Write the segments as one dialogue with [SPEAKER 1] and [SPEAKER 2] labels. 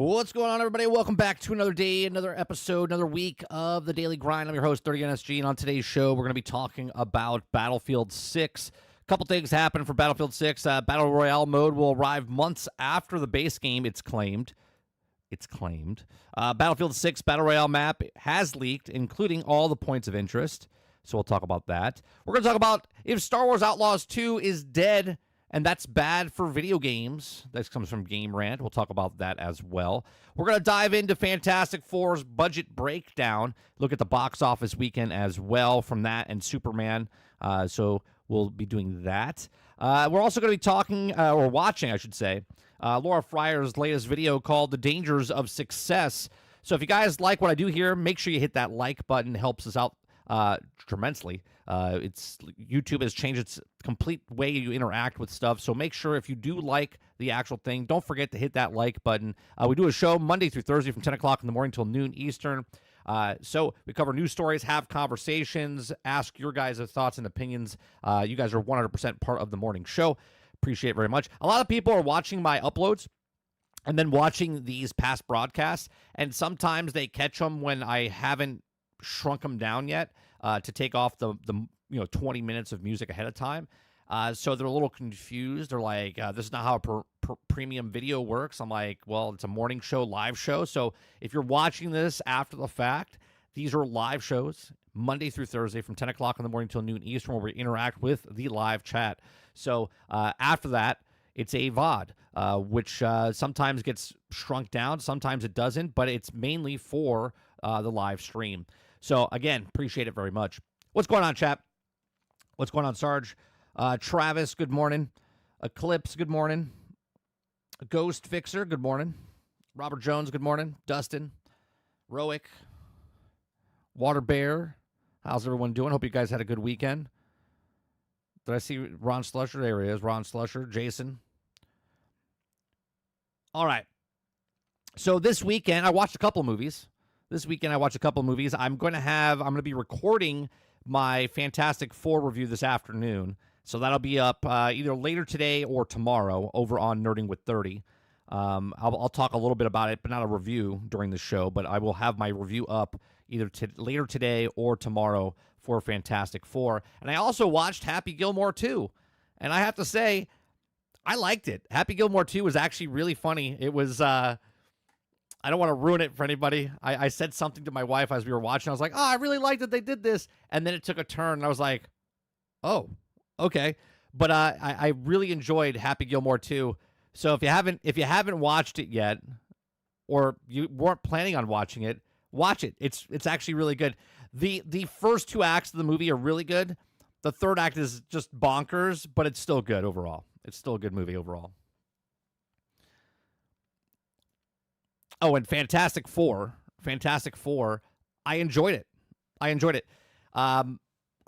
[SPEAKER 1] What's going on, everybody? Welcome back to another day, another episode, another week of the Daily Grind. I'm your host, 30NSG, and on today's show, we're going to be talking about Battlefield 6. A couple things happened for Battlefield 6. Battle Royale mode will arrive months after the base game, it's claimed. Battlefield 6 Battle Royale map has leaked, including all the points of interest, so we'll talk about that. We're going to talk about if Star Wars Outlaws 2 is dead, and that's bad for video games. This comes from Game Rant. We'll talk about that as well. We're going to dive into Fantastic Four's budget breakdown, look at the box office weekend as well from that and Superman. So we'll be doing that. We're also going to be talking, or watching, I should say, Laura Fryer's latest video called The Dangers of Success. So if you guys like what I do here, make sure you hit that like button. It helps us out tremendously. YouTube has changed its complete way you interact with stuff, so make sure if you do like the actual thing, don't forget to hit that like button. We do a show Monday through Thursday from 10 o'clock in the morning till noon Eastern. So we cover news stories, have conversations, ask your guys' thoughts and opinions. You guys are 100% part of the morning show. Appreciate it very much. A lot of people are watching my uploads and then watching these past broadcasts, and sometimes they catch them when I haven't shrunk them down yet to take off the 20 minutes of music ahead of time. So they're a little confused. They're like, this is not how a premium video works. I'm like, well, it's a morning show, live show. So if you're watching this after the fact, these are live shows Monday through Thursday from 10 o'clock in the morning till noon Eastern, where we interact with the live chat. So after that, it's a VOD, which sometimes gets shrunk down. Sometimes it doesn't, but it's mainly for the live stream. So, again, appreciate it very much. What's going on, chat? What's going on, Sarge? Travis, good morning. Eclipse, good morning. Ghost Fixer, good morning. Robert Jones, good morning. Dustin, Roick, Water Bear, how's everyone doing? Hope you guys had a good weekend. Did I see Ron Slusher? There he is, Ron Slusher. Jason. All right. So this weekend, I watched a couple of movies. I'm going to be recording my Fantastic Four review this afternoon. So that'll be up either later today or tomorrow over on Nerding with 30. I'll talk a little bit about it, but not a review during the show. But I will have my review up either later today or tomorrow for Fantastic Four. And I also watched Happy Gilmore 2. And I have to say, I liked it. Happy Gilmore 2 was actually really funny. It was... I don't want to ruin it for anybody. I said something to my wife as we were watching. I was like, oh, I really like that they did this. And then it took a turn, and I was like, oh, okay. But I really enjoyed Happy Gilmore 2. So if you haven't watched it yet, or you weren't planning on watching it, watch it. It's actually really good. The first two acts of the movie are really good. The third act is just bonkers, but it's still good overall. It's still a good movie overall. Oh, and Fantastic Four, I enjoyed it. A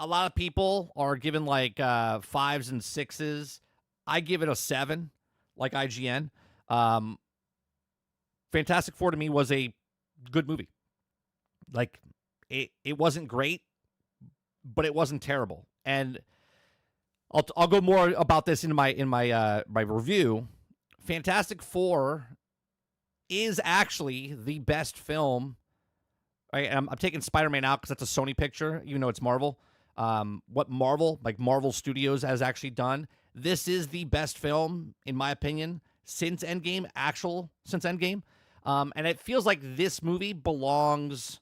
[SPEAKER 1] lot of people are giving like 5s and 6s. I give it a 7, like IGN. Fantastic Four to me was a good movie. Like it wasn't great, but it wasn't terrible. And I'll go more about this in my review. Fantastic Four is actually the best film. I'm taking Spider-Man out because that's a Sony picture, even though it's Marvel. What Marvel Studios has actually done, this is the best film, in my opinion, since Endgame. And it feels like this movie belongs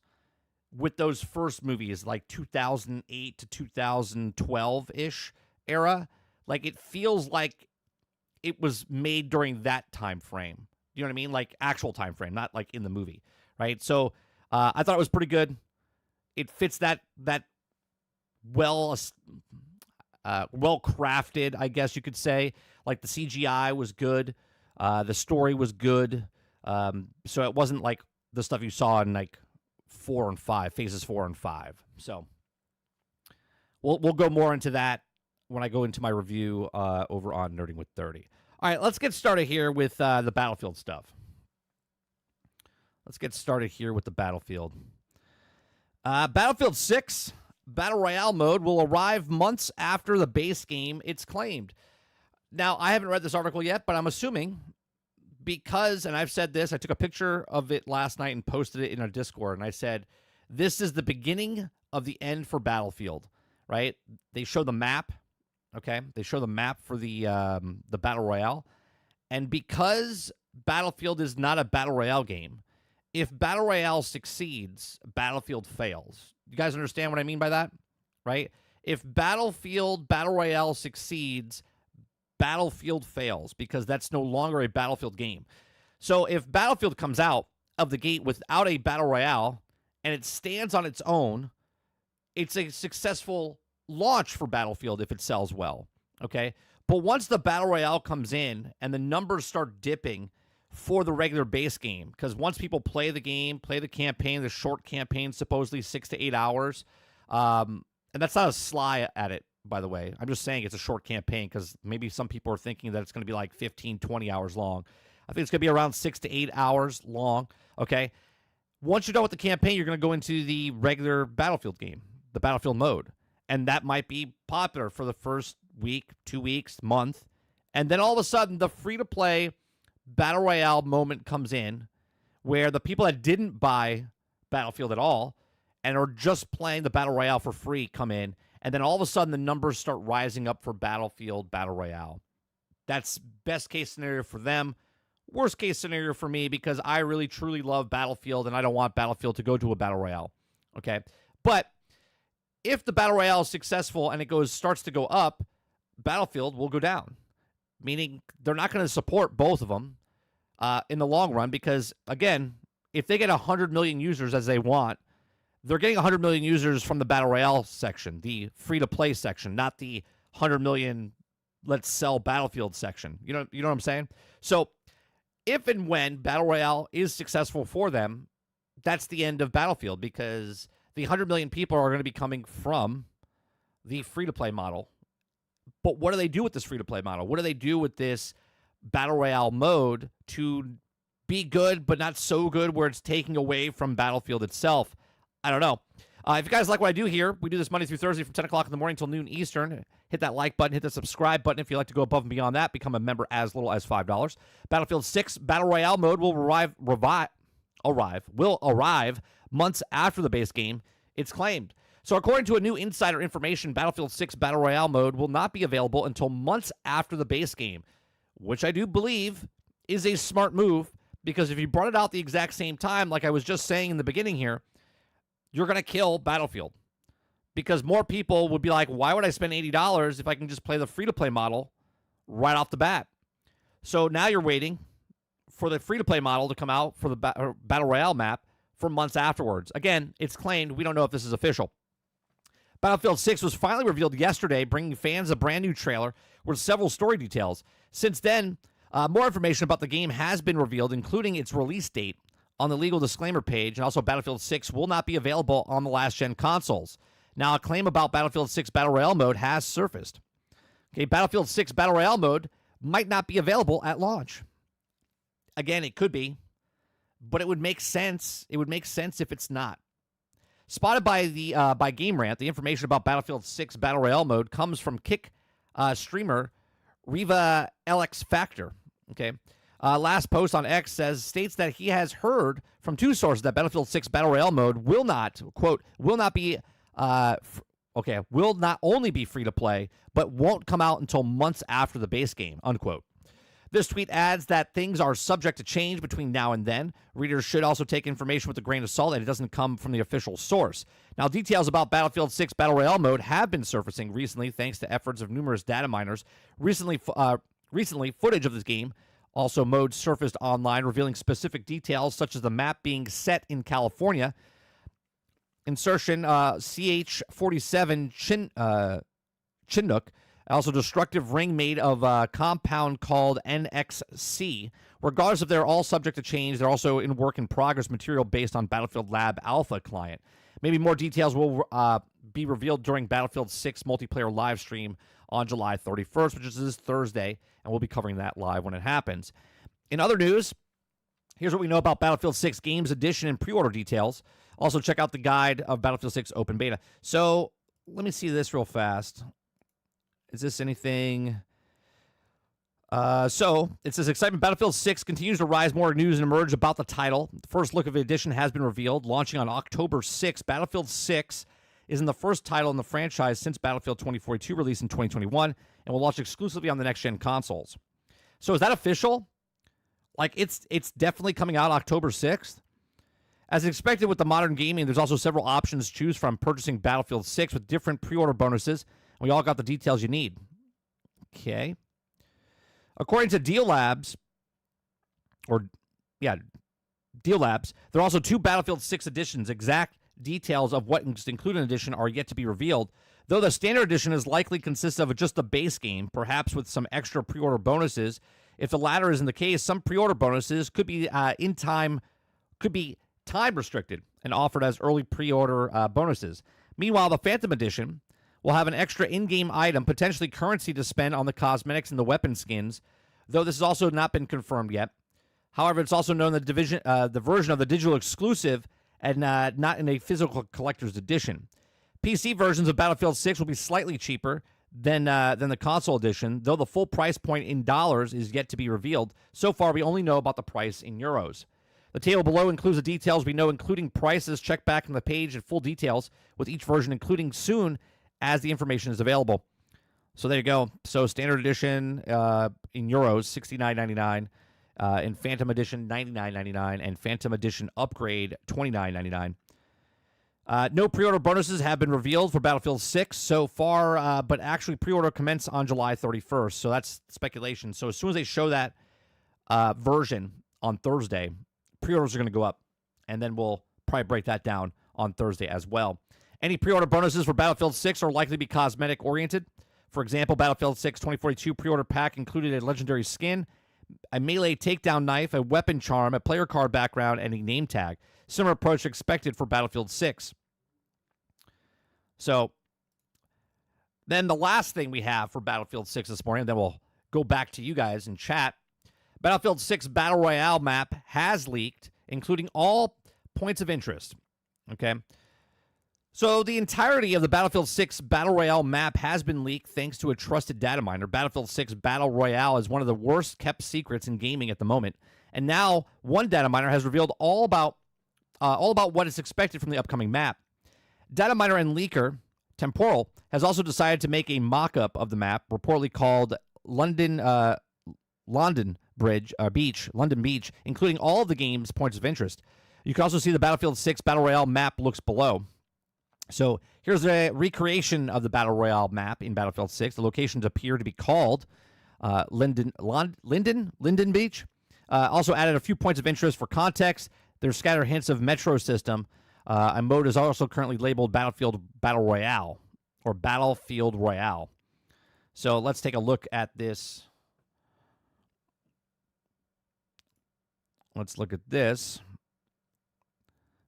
[SPEAKER 1] with those first movies, like 2008 to 2012-ish era. Like, it feels like it was made during that time frame. You know what I mean? Like actual time frame, not like in the movie, right? So I thought it was pretty good. It fits that well crafted, I guess you could say. Like the CGI was good, the story was good. So it wasn't like the stuff you saw in like 4 and 5, phases 4 and 5. So we'll go more into that when I go into my review over on Nerding with 30. All right, let's get started here with the Battlefield stuff. Battlefield 6 Battle Royale mode will arrive months after the base game, it's claimed. Now, I haven't read this article yet, but I'm assuming because, and I've said this, I took a picture of it last night and posted it in our Discord, and I said, this is the beginning of the end for Battlefield, right? They show the map, okay? They show the map for the Battle Royale, and because Battlefield is not a Battle Royale game, if Battle Royale succeeds, Battlefield fails. You guys understand what I mean by that, right? If Battlefield Battle Royale succeeds, Battlefield fails because that's no longer a Battlefield game. So if Battlefield comes out of the gate without a Battle Royale and it stands on its own, it's a successful launch for Battlefield if it sells well, okay? But once the Battle Royale comes in and the numbers start dipping for the regular base game, because once people play the game, play the campaign, the short campaign, supposedly 6 to 8 hours, and that's not a sly at it, by the way. I'm just saying it's a short campaign because maybe some people are thinking that it's going to be like 15, 20 hours long. I think it's going to be around 6 to 8 hours long, okay? Once you're done with the campaign, you're going to go into the regular Battlefield game, the Battlefield mode, and that might be popular for the first week, 2 weeks, month, and then all of a sudden the free-to-play Battle Royale moment comes in where the people that didn't buy Battlefield at all and are just playing the Battle Royale for free come in, and then all of a sudden the numbers start rising up for Battlefield Battle Royale. That's best case scenario for them. Worst case scenario for me because I really truly love Battlefield and I don't want Battlefield to go to a Battle Royale. Okay? But if the Battle Royale is successful and it starts to go up, Battlefield will go down. Meaning they're not going to support both of them in the long run because, again, if they get 100 million users as they want, they're getting 100 million users from the Battle Royale section, the free-to-play section, not the 100 million let's sell Battlefield section. You know what I'm saying? So if and when Battle Royale is successful for them, that's the end of Battlefield because the 100 million people are going to be coming from the free-to-play model. But what do they do with this free-to-play model? What do they do with this Battle Royale mode to be good but not so good where it's taking away from Battlefield itself? I don't know. If you guys like what I do here, we do this Monday through Thursday from 10 o'clock in the morning until noon Eastern. Hit that like button, hit the subscribe button if you'd like to go above and beyond that. Become a member as little as $5. Battlefield 6 Battle Royale mode will arrive months after the base game. It's claimed. So according to a new insider information, Battlefield 6 Battle Royale mode will not be available until months after the base game, which I do believe is a smart move because if you brought it out the exact same time, like I was just saying in the beginning here, you're going to kill Battlefield because more people would be like, why would I spend $80 if I can just play the free-to-play model right off the bat? So now you're waiting for the free-to-play model to come out for the Battle Royale map for months afterwards. Again, it's claimed. We don't know if this is official. Battlefield 6 was finally revealed yesterday, bringing fans a brand new trailer with several story details. Since then, more information about the game has been revealed, including its release date on the legal disclaimer page, and also Battlefield 6 will not be available on the last-gen consoles. Now, a claim about Battlefield 6 Battle Royale mode has surfaced. Okay, Battlefield 6 Battle Royale mode might not be available at launch. Again, it could be, but it would make sense. It would make sense if it's not. Spotted by Game Rant, the information about Battlefield 6 Battle Royale mode comes from Kick streamer Riva LX Factor. Okay. Last post on X states that he has heard from two sources that Battlefield 6 Battle Royale mode will not, quote, will not only be free to play, but won't come out until months after the base game, unquote. This tweet adds that things are subject to change between now and then. Readers should also take information with a grain of salt, and it doesn't come from the official source. Now, details about Battlefield 6 Battle Royale mode have been surfacing recently thanks to efforts of numerous data miners. Recently, footage of this game, also mode, surfaced online, revealing specific details such as the map being set in California. Insertion, CH-47 Chinook. Also, destructive ring made of a compound called NXC. Regardless if they're all subject to change, they're also in work in progress material based on Battlefield Lab Alpha client. Maybe more details will be revealed during Battlefield 6 multiplayer live stream on July 31st, which is this Thursday, and we'll be covering that live when it happens. In other news, here's what we know about Battlefield 6 Games Edition and pre-order details. Also, check out the guide of Battlefield 6 Open Beta. So, let me see this real fast. Is this anything? So it says excitement. Battlefield 6 continues to rise. More news and emerge about the title. The first look of the edition has been revealed. Launching on October 6th, Battlefield 6 isn't the first title in the franchise since Battlefield 2042 released in 2021 and will launch exclusively on the next-gen consoles. So is that official? Like, it's definitely coming out October 6th? As expected with the modern gaming, there's also several options to choose from purchasing Battlefield 6 with different pre-order bonuses. We all got the details you need. Okay. According to Deal Labs, there are also 2 Battlefield 6 editions. Exact details of what is included in edition are yet to be revealed, though the standard edition is likely consists of just the base game, perhaps with some extra pre-order bonuses. If the latter isn't the case, some pre-order bonuses could be time restricted and offered as early pre-order bonuses. Meanwhile, the Phantom Edition will have an extra in-game item, potentially currency to spend on the cosmetics and the weapon skins, though this has also not been confirmed yet. However, it's also known that the version of the digital exclusive and not in a physical collector's edition. PC versions of Battlefield 6 will be slightly cheaper than the console edition, though the full price point in dollars is yet to be revealed. So far, we only know about the price in euros. The table below includes the details we know, including prices. Check back on the page and full details with each version, including soon as the information is available. So there you go. So standard edition in euros, $69.99. In Phantom Edition, $99.99, and Phantom Edition Upgrade, $29.99. No pre-order bonuses have been revealed for Battlefield 6 so far, but actually pre-order commence on July 31st, so that's speculation. So as soon as they show that version on Thursday, pre-orders are going to go up, and then we'll probably break that down on Thursday as well. Any pre-order bonuses for Battlefield 6 are likely to be cosmetic-oriented. For example, Battlefield 6 2042 pre-order pack included a legendary skin, a melee takedown knife, a weapon charm, a player card background, and a name tag. Similar approach expected for Battlefield 6. So, then the last thing we have for Battlefield 6 this morning, and then we'll go back to you guys in chat. Battlefield 6 Battle Royale map has leaked, including all points of interest. Okay? So the entirety of the Battlefield 6 Battle Royale map has been leaked thanks to a trusted data miner. Battlefield 6 Battle Royale is one of the worst kept secrets in gaming at the moment. And now one data miner has revealed all about what is expected from the upcoming map. Data miner and leaker Temporal has also decided to make a mock-up of the map, reportedly called London Beach, including all of the game's points of interest. You can also see the Battlefield 6 Battle Royale map looks below. So here's a recreation of the Battle Royale map in Battlefield 6. The locations appear to be called Linden Beach. Also added a few points of interest for context. There's scattered hints of metro system. A mode is also currently labeled Battlefield Battle Royale or Battlefield Royale. So let's take a look at this. Let's look at this.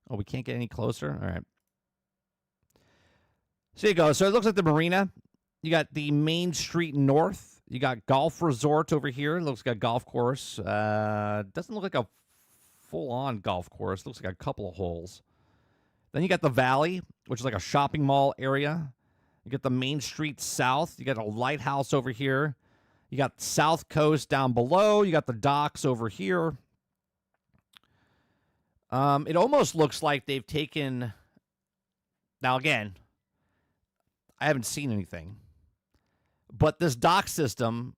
[SPEAKER 1] Oh, we can't get any closer? All right. So you go. So it looks like the marina. You got the main street north. You got golf resort over here. It looks like a golf course. Doesn't look like a full-on golf course. Looks like a couple of holes. Then you got the valley, which is like a shopping mall area. You got the main street south. You got a lighthouse over here. You got South Coast down below. You got the docks over here. It almost looks like they've taken... Now, again, I haven't seen anything. But this dock system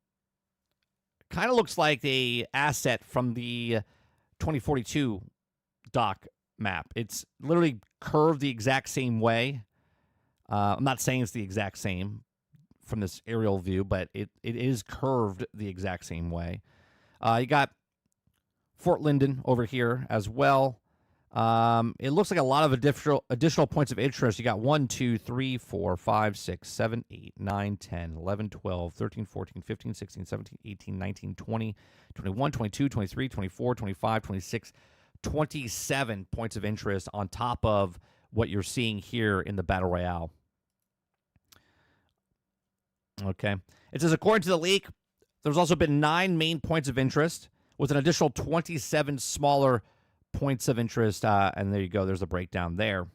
[SPEAKER 1] kind of looks like a asset from the 2042 dock map. It's literally curved the exact same way. I'm not saying it's the exact same from this aerial view, but it is curved the exact same way. You got Fort Linden over here as well. It looks like a lot of additional points of interest. You got 1, 2, 3, 4, 5, 6, 7, 8, 9, 10, 11, 12, 13, 14, 15, 16, 17, 18, 19, 20, 21, 22, 23, 24, 25, 26, 27 points of interest on top of what you're seeing here in the Battle Royale. Okay. It says, according to the leak, there's also been 9 main points of interest with an additional 27 smaller points of interest, and there you go. There's a breakdown there.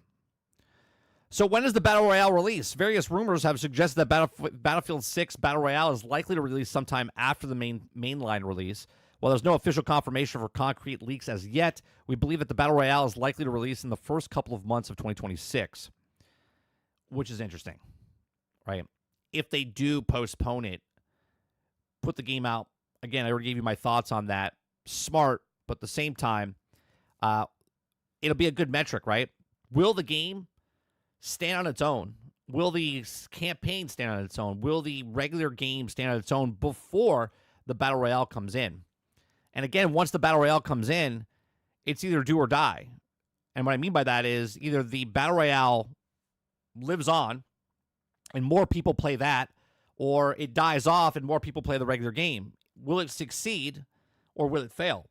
[SPEAKER 1] So when is the Battle Royale release? Various rumors have suggested that Battlefield 6 Battle Royale is likely to release sometime after the mainline release. While there's no official confirmation for concrete leaks as yet, we believe that the Battle Royale is likely to release in the first couple of months of 2026, which is interesting, right? If they do postpone it, put the game out, again, I already gave you my thoughts on that. Smart, but at the same time, it'll be a good metric, right? Will the game stand on its own? Will the campaign stand on its own? Will the regular game stand on its own before the Battle Royale comes in? And again, once the Battle Royale comes in, it's either do or die. And what I mean by that is either the Battle Royale lives on and more people play that, or it dies off and more people play the regular game. Will it succeed or will it fail?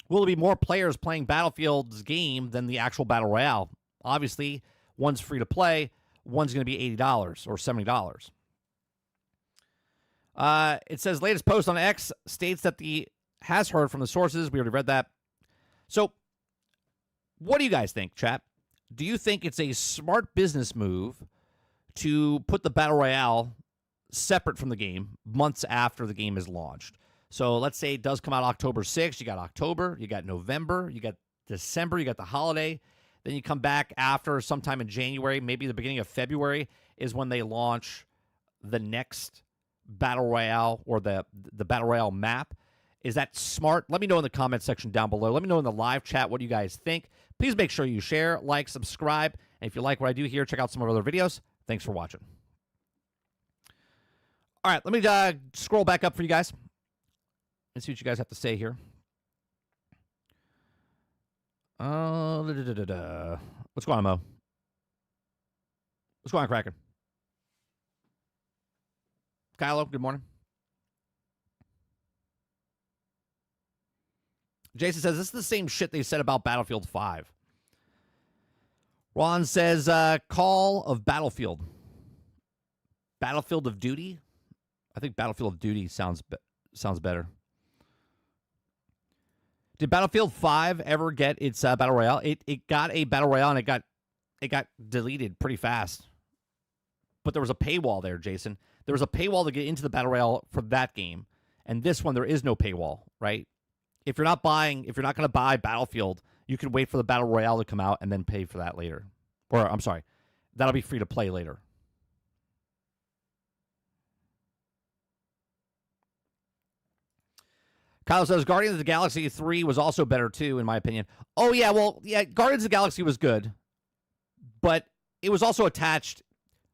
[SPEAKER 1] Will there be more players playing Battlefield's game than the actual Battle Royale? Obviously, one's free to play, one's going to be $80 or $70. It says latest post on X states that has heard from the sources. We already read that. So, what do you guys think, chat? Do you think it's a smart business move to put the Battle Royale separate from the game months after the game is launched? So let's say it does come out October 6th. You got October, you got November, you got December, you got the holiday. Then you come back after sometime in January, maybe the beginning of February is when they launch the next Battle Royale or the Battle Royale map. Is that smart? Let me know in the comment section down below. Let me know in the live chat what you guys think. Please make sure you share, like, subscribe. And if you like what I do here, check out some of our other videos. Thanks for watching. All right, let me scroll back up for you guys and see what you guys have to say here. What's going on, Mo? What's going on, Kraken? Kylo, good morning. Jason says, this is the same shit they said about Battlefield 5. Ron says, Call of Battlefield. Battlefield of Duty? I think Battlefield of Duty sounds better. Did Battlefield 5 ever get its Battle Royale? It got a Battle Royale, and it got deleted pretty fast. But there was a paywall there, Jason. There was a paywall to get into the Battle Royale for that game. And this one, there is no paywall, right? If you're not going to buy Battlefield, you can wait for the Battle Royale to come out and then pay for that later. Or, I'm sorry, that'll be free to play later. Kyle says, Guardians of the Galaxy 3 was also better, too, in my opinion. Oh, yeah, well, yeah, Guardians of the Galaxy was good. But it was also attached.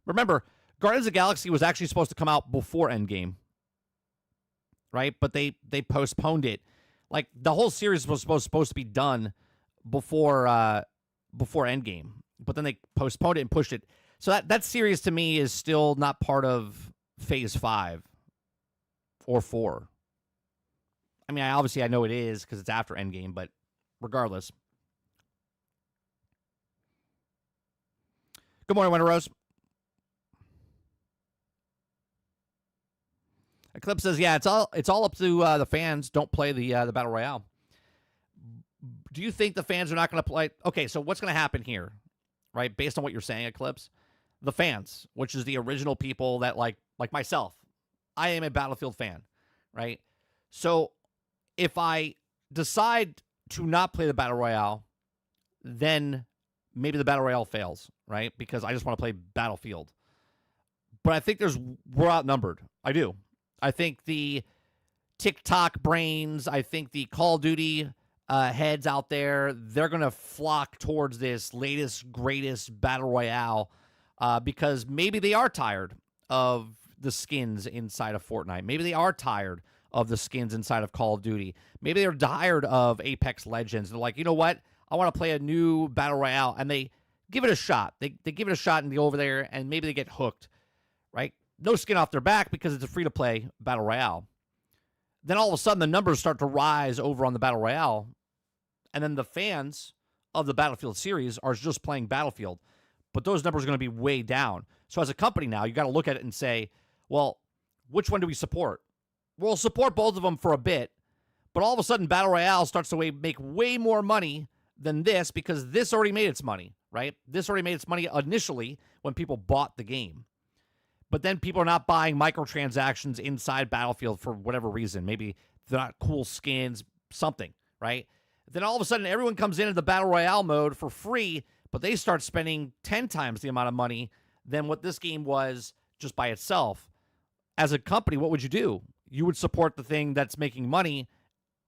[SPEAKER 1] Remember, Guardians of the Galaxy was actually supposed to come out before Endgame. Right? But they postponed it. Like, the whole series was supposed to be done before Endgame. But then they postponed it and pushed it. So that series, to me, is still not part of Phase 5 or 4. I mean, obviously I know it is because it's after Endgame, but regardless. Good morning, Winter Rose. Eclipse says, yeah, it's all up to the fans. Don't play the Battle Royale. Do you think the fans are not going to play? Okay, so what's going to happen here, right? Based on what you're saying, Eclipse, the fans, which is the original people that like myself, I am a Battlefield fan, right? So if I decide to not play the Battle Royale, then maybe the Battle Royale fails, right? Because I just want to play Battlefield. But I think we're outnumbered. I do. I think the TikTok brains, I think the Call of Duty heads out there, they're going to flock towards this latest, greatest Battle Royale because maybe they are tired of the skins inside of Fortnite. Maybe they are tired of the skins inside of Call of Duty. Maybe they're tired of Apex Legends. They're like, you know what? I want to play a new Battle Royale. And they give it a shot. They give it a shot and go over there, and maybe they get hooked, right? No skin off their back because it's a free-to-play Battle Royale. Then all of a sudden, the numbers start to rise over on the Battle Royale, and then the fans of the Battlefield series are just playing Battlefield. But those numbers are going to be way down. So as a company now, you got to look at it and say, well, which one do we support? We'll support both of them for a bit, but all of a sudden, Battle Royale starts to make way more money than this because this already made its money, right? This already made its money initially when people bought the game. But then people are not buying microtransactions inside Battlefield for whatever reason. Maybe they're not cool skins, something, right? Then all of a sudden, everyone comes into the Battle Royale mode for free, but they start spending 10 times the amount of money than what this game was just by itself. As a company, what would you do? You would support the thing that's making money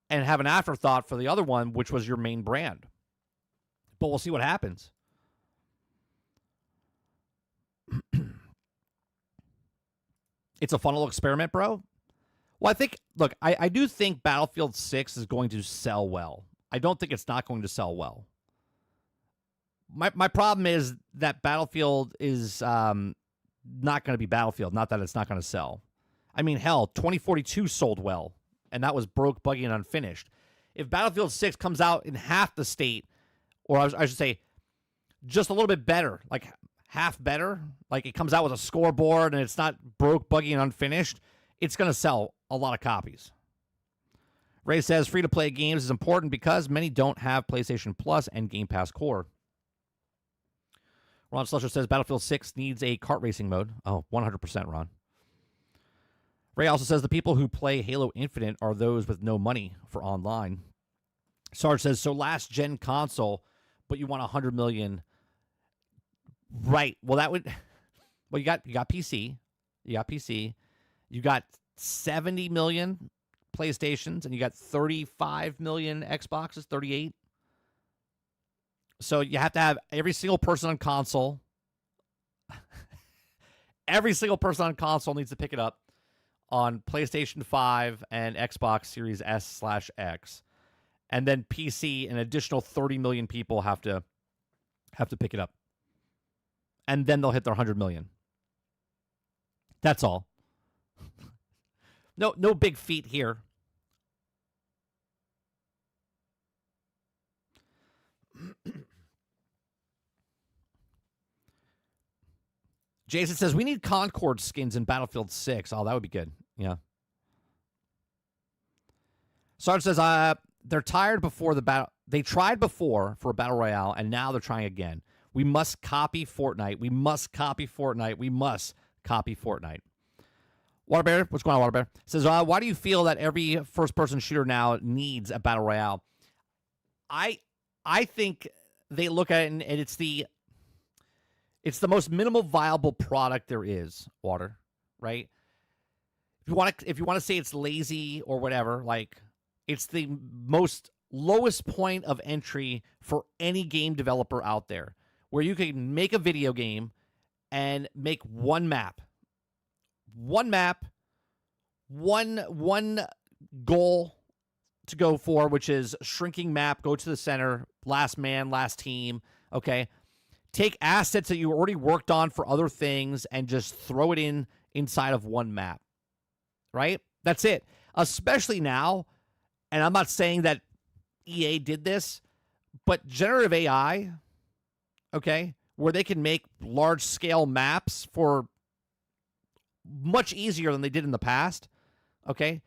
[SPEAKER 1] and have an afterthought for the other one, which was your main brand. But we'll see what happens. It's a funnel experiment, bro. Well, I think, look, I do think Battlefield 6 is going to sell well. I don't think it's not going to sell well. My problem is that Battlefield is not going to be Battlefield, not that it's not going to sell. I mean, hell, 2042 sold well, and that was broke, buggy, and unfinished. If Battlefield 6 comes out in half the state, or I should say just a little bit better, like half better, like it comes out with a scoreboard and it's not broke, buggy, and unfinished, it's going to sell a lot of copies. Ray says free-to-play games is important because many don't have PlayStation Plus and Game Pass Core. Ron Slusher says Battlefield 6 needs a kart racing mode. Oh, 100%, Ron. Ray also says the people who play Halo Infinite are those with no money for online. Sarge says, so last-gen console, but you want 100 million. Right. Well, that would... Well, you got PC. You got PC. You got 70 million PlayStations, and you got 35 million Xboxes, 38. So you have to have every single person on console. Every single person on console needs to pick it up on PlayStation 5 and Xbox Series S/X. And then PC, an additional 30 million people have to pick it up. And then they'll hit their 100 million. That's all. No big feat here. Jason says, we need Concord skins in Battlefield 6. Oh, that would be good. Yeah. Sarge says, they're tired before the battle. They tried before for a Battle Royale, and now they're trying again. We must copy Fortnite. We must copy Fortnite. We must copy Fortnite. Waterbear, what's going on, Waterbear? Says, why do you feel that every first-person shooter now needs a Battle Royale? I think they look at it, and it's the most minimal viable product there is, Water, right? If you want to say it's lazy or whatever, like it's the most lowest point of entry for any game developer out there, where you can make a video game and make one map, one goal to go for, which is shrinking map, go to the center, last man, last team, okay? Take assets that you already worked on for other things and just throw it inside of one map, right? That's it. Especially now, and I'm not saying that EA did this, but generative AI, okay, where they can make large-scale maps for much easier than they did in the past, okay?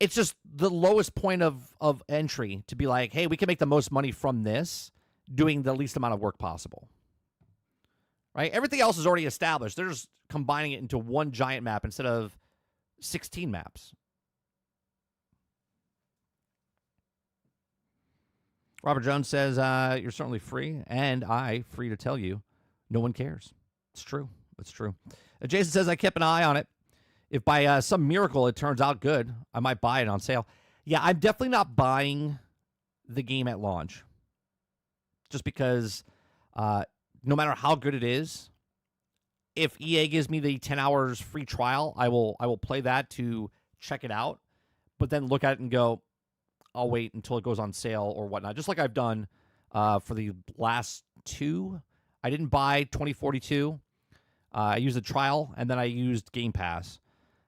[SPEAKER 1] It's just the lowest point of entry to be like, hey, we can make the most money from this, doing the least amount of work possible, right? Everything else is already established. They're just combining it into one giant map instead of 16 maps. Robert Jones says, you're certainly free, and I free to tell you, no one cares. It's true. It's true. Jason says, I kept an eye on it. If by some miracle it turns out good, I might buy it on sale. Yeah, I'm definitely not buying the game at launch. Just because no matter how good it is, if EA gives me the 10 hours free trial, I will play that to check it out, but then look at it and go, I'll wait until it goes on sale or whatnot. Just like I've done for the last two. I didn't buy 2042. I used the trial, and then I used Game Pass.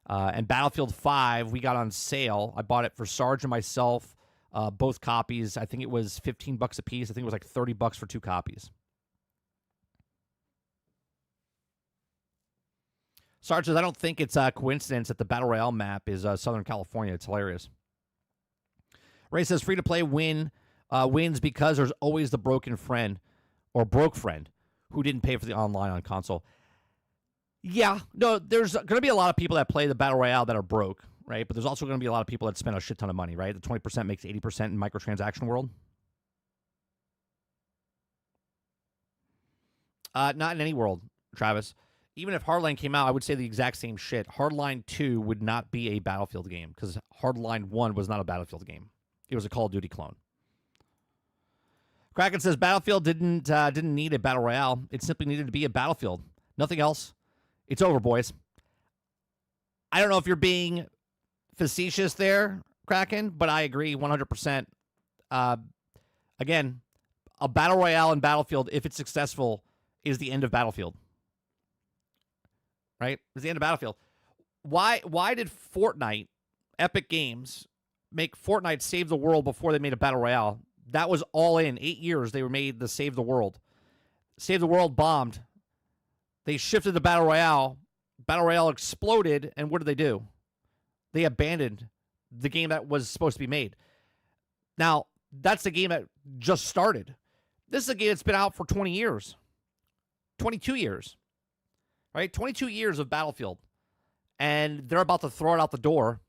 [SPEAKER 1] And Battlefield 5, we got on sale. I bought it for Sarge and myself, both copies. I think it was $15 a piece. I think it was like $30 for two copies. Sarge says, I don't think it's a coincidence that the Battle Royale map is Southern California. It's hilarious. Ray says, free-to-play wins because there's always the broken friend. or broke friend who didn't pay for the online on console. Yeah, no, there's going to be a lot of people that play the Battle Royale that are broke, right? But there's also going to be a lot of people that spend a shit ton of money, right? The 20% makes 80% in microtransaction world. Not in any world, Travis. Even if Hardline came out, I would say the exact same shit. Hardline 2 would not be a Battlefield game because Hardline 1 was not a Battlefield game. It was a Call of Duty clone. Kraken says Battlefield didn't need a Battle Royale. It simply needed to be a Battlefield. Nothing else. It's over, boys. I don't know if you're being facetious there, Kraken, but I agree 100%. Again, a Battle Royale in Battlefield, if it's successful, is the end of Battlefield. Right? It's the end of Battlefield. Why did Fortnite, Epic Games, make Fortnite save the world before they made a Battle Royale? That was all in. 8 years they were made the Save the World. Save the World bombed. They shifted to Battle Royale. Battle Royale exploded, and what did they do? They abandoned the game that was supposed to be made. Now, that's the game that just started. This is a game that's been out for 20 years. 22 years. Right? 22 years of Battlefield. And they're about to throw it out the door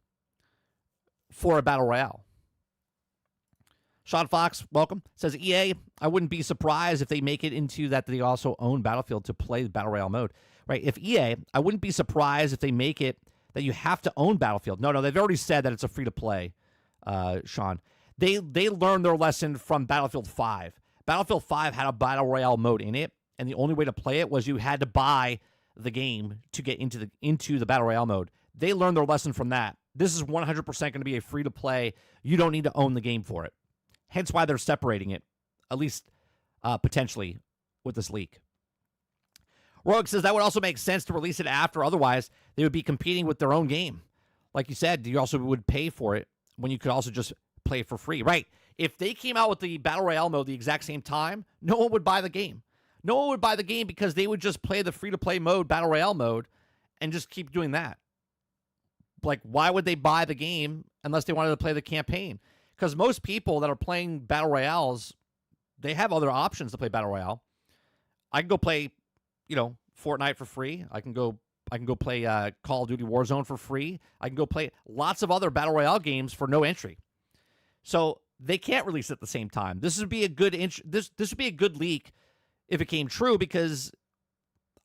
[SPEAKER 1] for a Battle Royale. Sean Fox, welcome. Says EA, I wouldn't be surprised if they make it into that they also own Battlefield to play the Battle Royale mode. Right? If EA, I wouldn't be surprised if they make it that you have to own Battlefield. No, they've already said that it's a free-to-play, Sean. They learned their lesson from Battlefield 5. Battlefield 5 had a Battle Royale mode in it, and the only way to play it was you had to buy the game to get into the Battle Royale mode. They learned their lesson from that. This is 100% going to be a free-to-play. You don't need to own the game for it. Hence why they're separating it, at least potentially, with this leak. Rogue says that would also make sense to release it after. Otherwise, they would be competing with their own game. Like you said, you also would pay for it when you could also just play it for free. Right. If they came out with the Battle Royale mode the exact same time, no one would buy the game. No one would buy the game because they would just play the free-to-play mode, Battle Royale mode, and just keep doing that. Like, why would they buy the game unless they wanted to play the campaign? Because most people that are playing Battle Royales, they have other options to play Battle Royale. I can go play, Fortnite for free. I can go play Call of Duty Warzone for free. I can go play lots of other Battle Royale games for no entry. So they can't release it at the same time. This would be a good this would be a good leak if it came true, because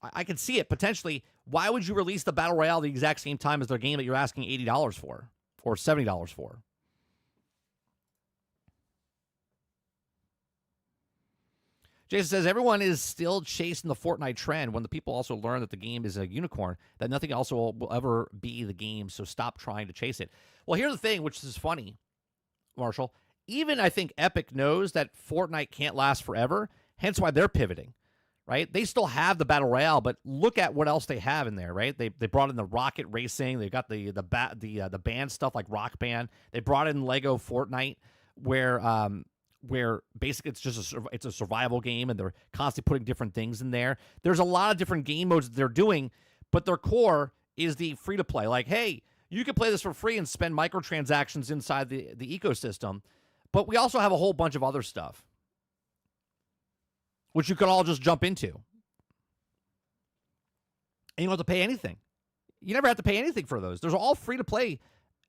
[SPEAKER 1] I can see it potentially. Why would you release the Battle Royale the exact same time as their game that you're asking $80 for or $70 for? Jason says, everyone is still chasing the Fortnite trend when the people also learn that the game is a unicorn, that nothing else will ever be the game, so stop trying to chase it. Well, here's the thing, which is funny, Marshall. Even I think Epic knows that Fortnite can't last forever, hence why they're pivoting, right? They still have the Battle Royale, but look at what else they have in there, right? They brought in the rocket racing. They got the band stuff like Rock Band. They brought in Lego Fortnite, where basically it's a survival game, and they're constantly putting different things in there. There's a lot of different game modes that they're doing, but their core is the free-to-play. Like, hey, you can play this for free and spend microtransactions inside the ecosystem, but we also have a whole bunch of other stuff, which you could all just jump into. And you don't have to pay anything. You never have to pay anything for those. Those are all free-to-play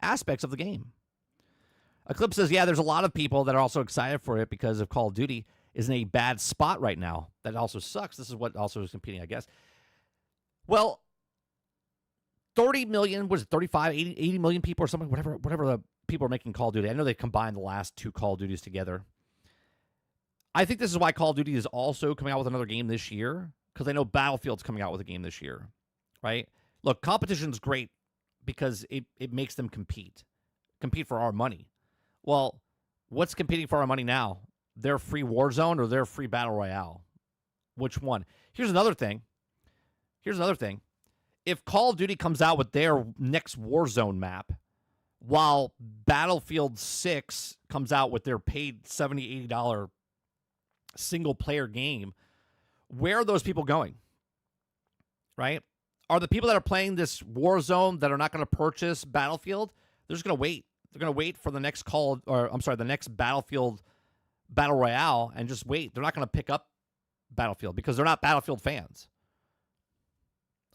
[SPEAKER 1] aspects of the game. Eclipse says, yeah, there's a lot of people that are also excited for it because of Call of Duty is in a bad spot right now. That also sucks. This is what also is competing, I guess. Well, 30 million, was it 35, 80 million people or something, whatever the people are making Call of Duty. I know they combined the last two Call of Duties together. I think this is why Call of Duty is also coming out with another game this year, because I know Battlefield's coming out with a game this year, right? Look, competition's great because it makes them compete for our money. Well, what's competing for our money now? Their free Warzone or their free Battle Royale? Which one? Here's another thing. If Call of Duty comes out with their next Warzone map, while Battlefield 6 comes out with their paid $70, $80 single-player game, where are those people going? Right? Are the people that are playing this Warzone that are not going to purchase Battlefield, they're just going to wait. They're going to wait for the next the next Battlefield Battle Royale and just wait. They're not going to pick up Battlefield because they're not Battlefield fans.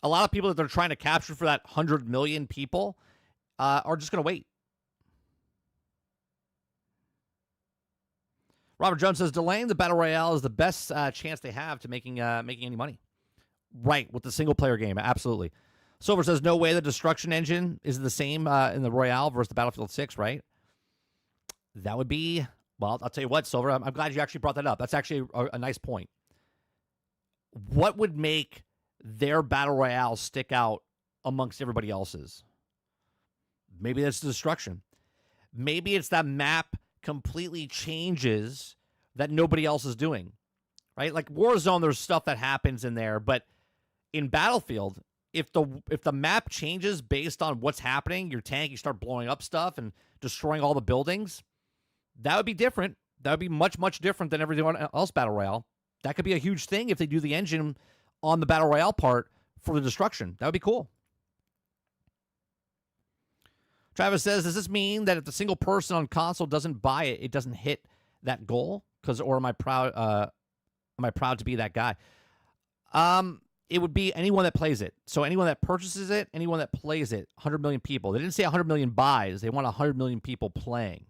[SPEAKER 1] A lot of people that they're trying to capture for that 100 million people are just going to wait. Robert Jones says delaying the Battle Royale is the best chance they have to making any money. Right, with the single-player game, absolutely. Silver says no way the destruction engine is the same in the Royale versus the Battlefield 6, right? That would be, well, I'll tell you what, Silver, I'm glad you actually brought that up. That's actually a nice point. What would make their Battle Royale stick out amongst everybody else's? Maybe that's the destruction. Maybe it's that map completely changes that nobody else is doing, right? Like Warzone, there's stuff that happens in there, but in Battlefield, if the map changes based on what's happening, your tank, you start blowing up stuff and destroying all the buildings, that would be different. That would be much, much different than everyone else Battle Royale. That could be a huge thing if they do the engine on the Battle Royale part for the destruction. That would be cool. Travis says, does this mean that if the single person on console doesn't buy it, it doesn't hit that goal? Or am I proud to be that guy? It would be anyone that plays it. So anyone that purchases it, anyone that plays it, 100 million people. They didn't say 100 million buys. They want 100 million people playing.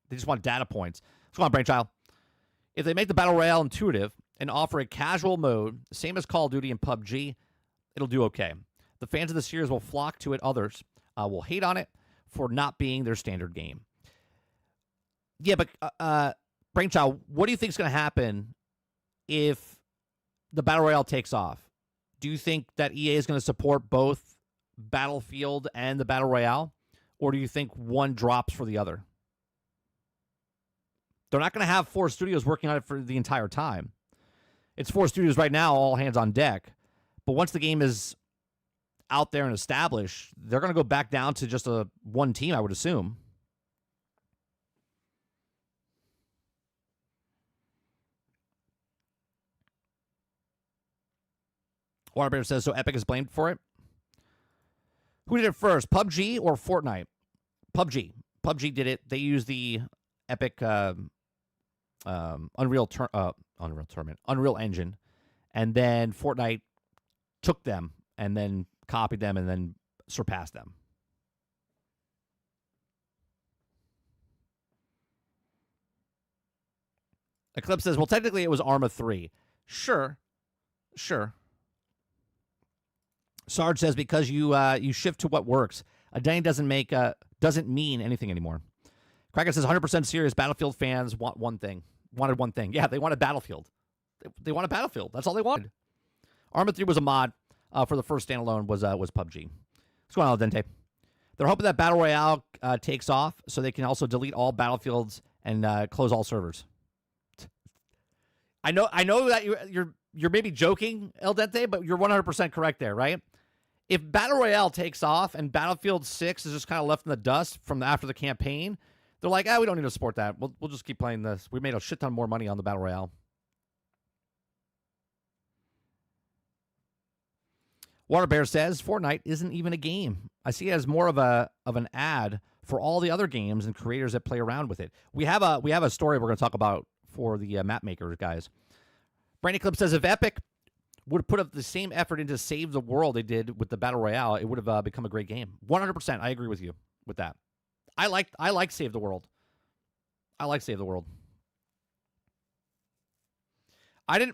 [SPEAKER 1] They just want data points. Let's go on, Brainchild. If they make the Battle Royale intuitive and offer a casual mode, same as Call of Duty and PUBG, it'll do okay. The fans of the series will flock to it. Others will hate on it for not being their standard game. Yeah, but Brainchild, what do you think is going to happen if the Battle Royale takes off? Do you think that EA is going to support both Battlefield and the Battle Royale? Or do you think one drops for the other? They're not going to have 4 studios working on it for the entire time. It's 4 studios right now, all hands on deck. But once the game is out there and established, they're going to go back down to just one team, I would assume. Waterbear says, so Epic is blamed for it? Who did it first, PUBG or Fortnite? PUBG. PUBG did it. They used the Epic Unreal Engine, and then Fortnite took them and then copied them and then surpassed them. Eclipse says, well, technically it was Arma 3. Sure. Sarge says, because you shift to what works. Identity doesn't mean anything anymore. Kraken says, 100% serious. Battlefield fans wanted one thing. Yeah, they wanted Battlefield. They wanted Battlefield. That's all they wanted. Arma 3 was a mod for the first standalone was PUBG. What's going on, Al Dente? They're hoping that Battle Royale takes off so they can also delete all Battlefields and close all servers. I know that you're maybe joking, El Dente, but you're 100% correct there, right? If Battle Royale takes off and Battlefield 6 is just kind of left in the dust from after the campaign, they're like, we don't need to support that. We'll just keep playing this. We made a shit ton more money on the Battle Royale. Waterbear says, Fortnite isn't even a game. I see it as more of an ad for all the other games and creators that play around with it. We have a story we're going to talk about for the map makers, guys. Brandy Clip says, if Epic would have put up the same effort into Save the World they did with the Battle Royale, it would have become a great game. 100%. I agree with you with that. I like Save the World. I like Save the World. I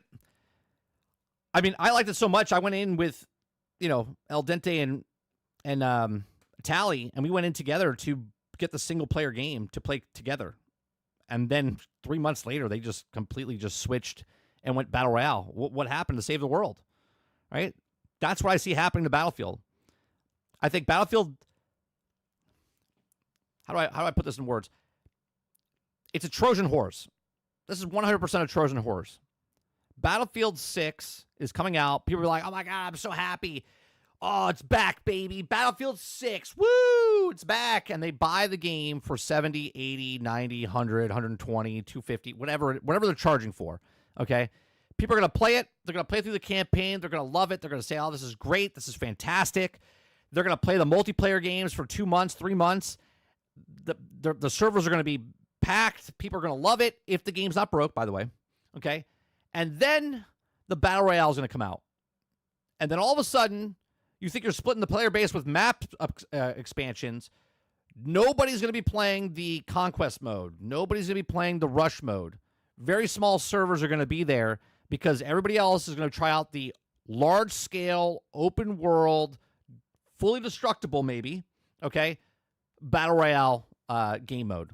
[SPEAKER 1] liked it so much. I went in with, El Dente and Tally, and we went in together to get the single player game to play together. And then 3 months later, they just completely switched and went Battle Royale. What happened to Save the World? Right? That's what I see happening to Battlefield. I think Battlefield, how do I put this in words? It's a Trojan horse. This is 100% a Trojan horse. Battlefield 6 is coming out. People are like, oh my God, I'm so happy. Oh, it's back, baby. Battlefield 6. Woo! It's back. And they buy the game for 70, 80, 90, 100, 120, 250, whatever they're charging for. Okay? People are going to play it. They're going to play through the campaign. They're going to love it. They're going to say, oh, this is great. This is fantastic. They're going to play the multiplayer games for 2 months, 3 months. The servers are going to be packed. People are going to love it if the game's not broke, by the way. Okay? And then the Battle Royale is going to come out. And then all of a sudden, you think you're splitting the player base with map expansions. Nobody's going to be playing the Conquest mode. Nobody's going to be playing the Rush mode. Very small servers are going to be there because everybody else is going to try out the large-scale, open-world, fully destructible maybe, okay, Battle Royale game mode.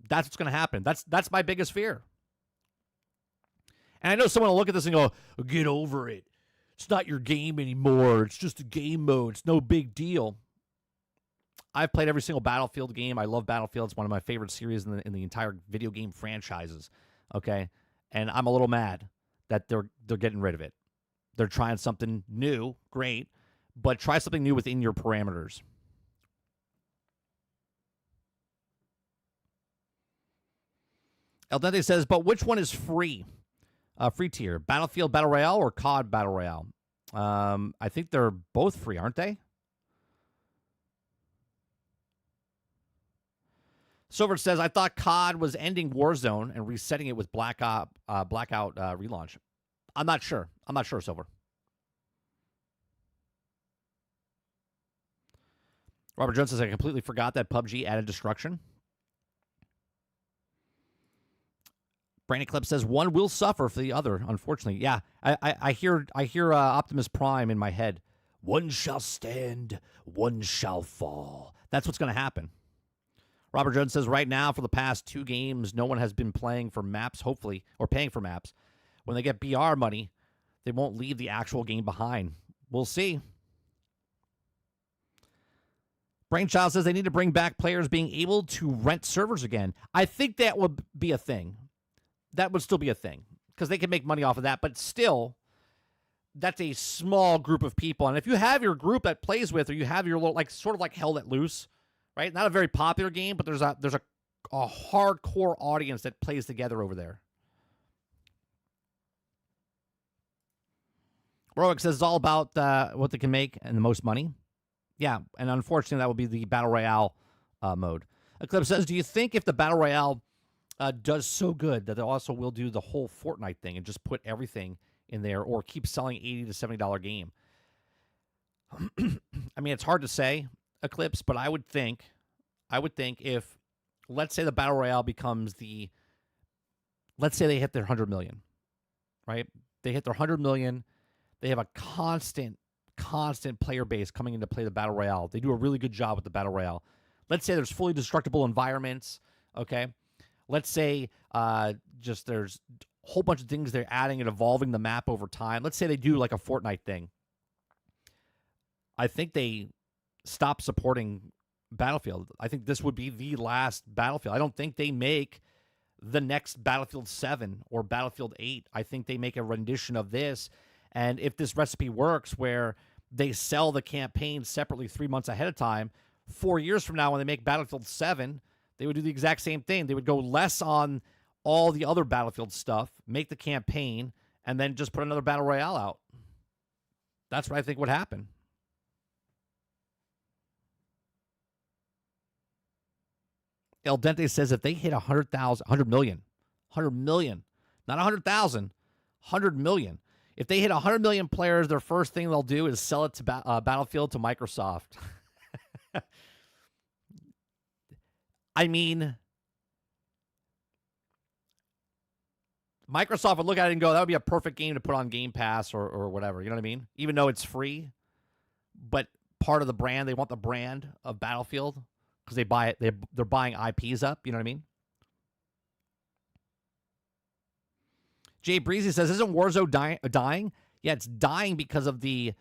[SPEAKER 1] That's what's going to happen. That's my biggest fear. And I know someone will look at this and go, get over it. It's not your game anymore. It's just a game mode. It's no big deal. I've played every single Battlefield game. I love Battlefield. It's one of my favorite series in the entire video game franchises. Okay, and I'm a little mad that they're getting rid of it. They're trying something new, great, but try something new within your parameters. El Dente says, but which one is free? Free tier, Battlefield Battle Royale or COD Battle Royale? I think they're both free, aren't they? Silver says, I thought COD was ending Warzone and resetting it with Blackout relaunch. I'm not sure. I'm not sure, Silver. Robert Jones says, I completely forgot that PUBG added destruction. Brandon Clip says, one will suffer for the other, unfortunately. Yeah, I hear Optimus Prime in my head. One shall stand, one shall fall. That's what's going to happen. Robert Jones says, right now, for the past 2 games, no one has been playing for maps, hopefully, or paying for maps. When they get BR money, they won't leave the actual game behind. We'll see. Brainchild says they need to bring back players being able to rent servers again. I think that would be a thing. That would still be a thing because they can make money off of that. But still, that's a small group of people. And if you have your group that plays with, or you have your little, like, sort of like Hell Let Loose, right? Not a very popular game, but there's a hardcore audience that plays together over there. Roic says it's all about what they can make and the most money. Yeah, and unfortunately, that would be the Battle Royale mode. Eclipse says, do you think if the Battle Royale does so good that they also will do the whole Fortnite thing and just put everything in there, or keep selling $80 to $70 game? I mean, it's hard to say, Eclipse, but I would think if, let's say the Battle Royale becomes let's say they hit their 100 million, right? They hit their 100 million. They have a constant player base coming in to play the Battle Royale. They do a really good job with the Battle Royale. Let's say there's fully destructible environments, okay? Let's say just there's a whole bunch of things they're adding and evolving the map over time. Let's say they do like a Fortnite thing. I think they stop supporting Battlefield. I think this would be the last Battlefield. I don't think they make the next Battlefield 7 or Battlefield 8. I think they make a rendition of this. And if this recipe works where they sell the campaign separately 3 months ahead of time, 4 years from now when they make Battlefield 7, they would do the exact same thing. They would go less on all the other Battlefield stuff, make the campaign, and then just put another Battle Royale out. That's what I think would happen. El Dente says if they hit 100 million, not 100,000, 100 million. If they hit 100 million players, their first thing they'll do is sell it to Battlefield to Microsoft. I mean, Microsoft would look at it and go, that would be a perfect game to put on Game Pass or whatever. You know what I mean? Even though it's free, but part of the brand, they want the brand of Battlefield because they buy it. They're buying IPs up. You know what I mean? Jay Breezy says, isn't Warzone dying? Yeah, it's dying because of the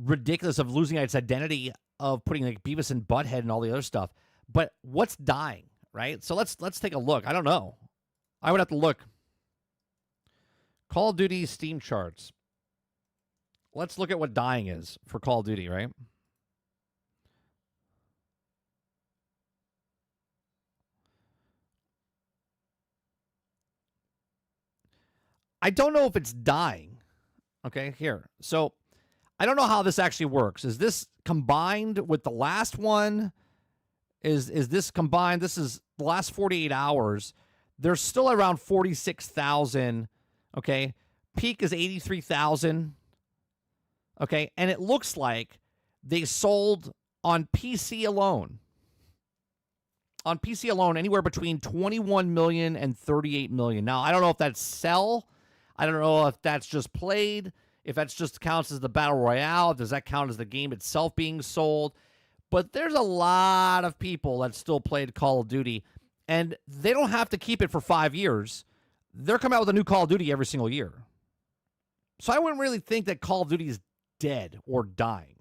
[SPEAKER 1] ridiculous of losing its identity of putting like Beavis and Butthead and all the other stuff. But what's dying, right? So let's take a look. I don't know. I would have to look. Call of Duty Steam charts. Let's look at what dying is for Call of Duty, right? I don't know if it's dying. Okay, here. So I don't know how this actually works. Is this combined with the last one? Is this combined? This is the last 48 hours. There's still around 46,000. Okay. Peak is 83,000. Okay. And it looks like they sold on PC alone. On PC alone, anywhere between 21 million and 38 million. Now, I don't know if that's sell. I don't know if that's just played. If that's just counts as the Battle Royale. Does that count as the game itself being sold? But there's a lot of people that still played Call of Duty, and they don't have to keep it for 5 years. They're coming out with a new Call of Duty every single year. So I wouldn't really think that Call of Duty is dead or dying.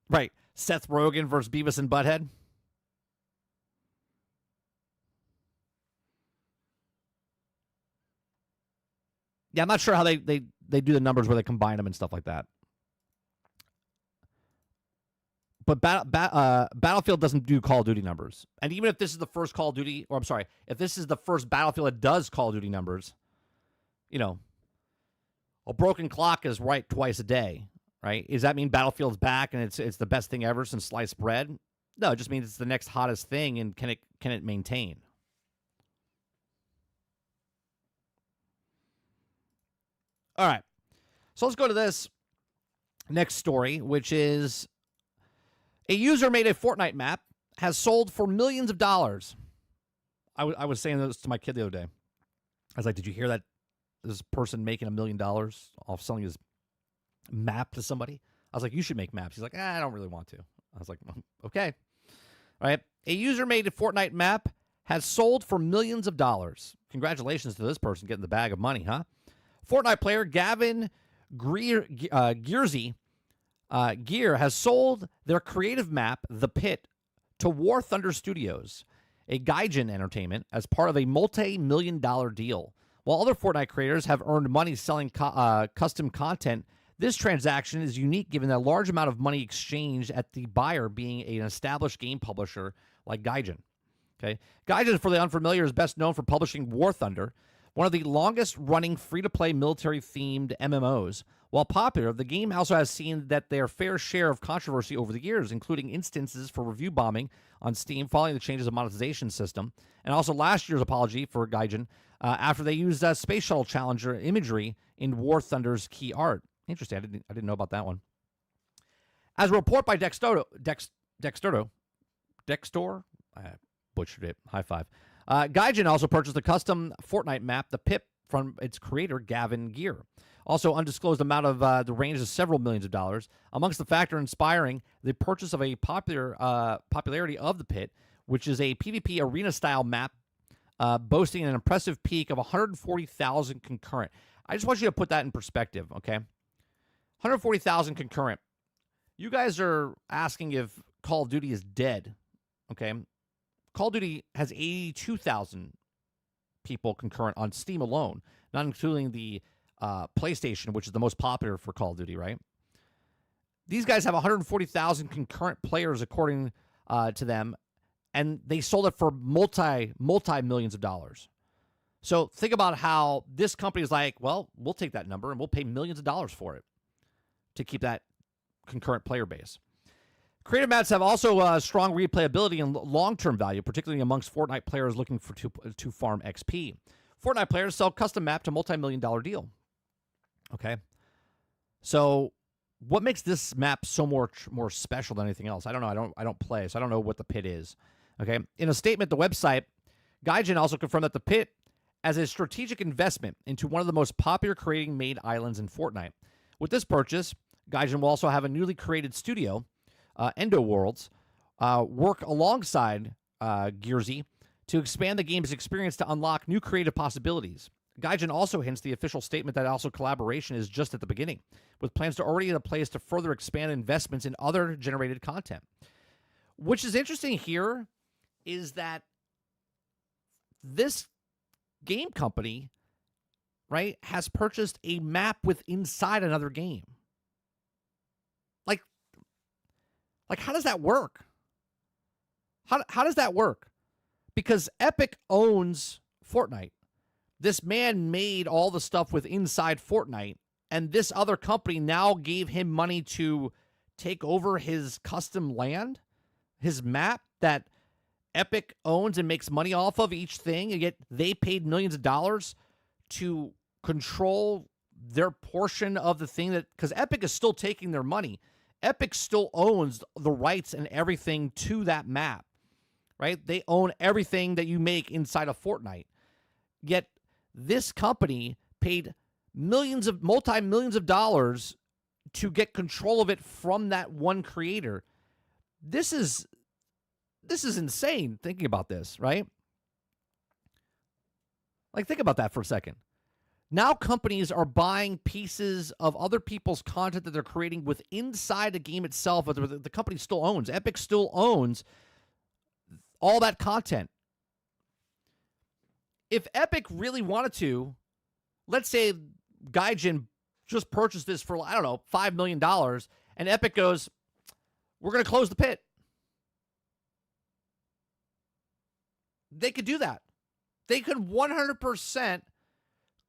[SPEAKER 1] Right. Seth Rogen versus Beavis and Butthead. Yeah, I'm not sure how they do the numbers where they combine them and stuff like that. But Battlefield doesn't do Call of Duty numbers. And even if this is the first Call of Duty, or I'm sorry, if this is the first Battlefield that does Call of Duty numbers, you know, a broken clock is right twice a day, right? Does that mean Battlefield's back and it's the best thing ever since sliced bread? No, it just means it's the next hottest thing, and can it maintain? All right. So let's go to this next story, which is a user made a Fortnite map, has sold for millions of dollars. I was saying this to my kid the other day. I was like, did you hear that this person making $1 million off selling his map to somebody? I was like, you should make maps. He's like, I don't really want to. I was like, okay. All right. A user made a Fortnite map, has sold for millions of dollars. Congratulations to this person getting the bag of money, huh? Fortnite player Gavin Gearsy Gear has sold their creative map, The Pit, to War Thunder Studios, a Gaijin Entertainment, as part of a multi-million-dollar deal. While other Fortnite creators have earned money selling custom content, this transaction is unique given the large amount of money exchanged at the buyer being an established game publisher like Gaijin. Okay, Gaijin, for the unfamiliar, is best known for publishing War Thunder, one of the longest-running free-to-play military-themed MMOs. While popular, the game also has seen their fair share of controversy over the years, including instances for review bombing on Steam following the changes of monetization system, and also last year's apology for Gaijin after they used Space Shuttle Challenger imagery in War Thunder's key art. Interesting. I didn't know about that one. As a report by Dextor, I butchered it. High five. Gaijin also purchased a custom Fortnite map, The Pip, from its creator, Gavin Gear. Also, undisclosed amount of the range of several millions of dollars. Amongst the factor inspiring the purchase of a popularity of The Pit, which is a PvP arena-style map boasting an impressive peak of 140,000 concurrent. I just want you to put that in perspective, okay? 140,000 concurrent. You guys are asking if Call of Duty is dead, okay? Call of Duty has 82,000 people concurrent on Steam alone, not including the PlayStation, which is the most popular for Call of Duty, right? These guys have 140,000 concurrent players, according to them, and they sold it for multi-millions of dollars. So think about how this company is like, well, we'll take that number and we'll pay millions of dollars for it to keep that concurrent player base. Creative maps have also strong replayability and long-term value, particularly amongst Fortnite players looking for to farm XP. Fortnite players sell custom map to multi-million-dollar deal. Okay, so what makes this map so more special than anything else? I don't know. I don't play, so I don't know what The Pit is. Okay, in a statement, the website Gaijin also confirmed that The Pit as a strategic investment into one of the most popular creating-made islands in Fortnite. With this purchase, Gaijin will also have a newly created studio, Endo Worlds, work alongside Gearsy to expand the game's experience to unlock new creative possibilities. Gaijin also hints the official statement that also collaboration is just at the beginning, with plans to already in place to further expand investments in other generated content. Which is interesting here is that this game company, right, has purchased a map with inside another game. Like, how does that work? How does that work? Because Epic owns Fortnite. This man made all the stuff with inside Fortnite, and this other company now gave him money to take over his custom land, his map that Epic owns and makes money off of each thing, and yet they paid millions of dollars to control their portion of the thing, that because Epic is still taking their money. Epic still owns the rights and everything to that map, right? They own everything that you make inside of Fortnite. Yet this company paid multi-millions of dollars to get control of it from that one creator. This is insane thinking about this, right? Like, think about that for a second. Now companies are buying pieces of other people's content that they're creating with inside the game itself, but the company still owns. Epic still owns all that content. If Epic really wanted to, let's say Gaijin just purchased this for, I don't know, $5 million, and Epic goes, we're going to close the pit. They could do that. They could 100%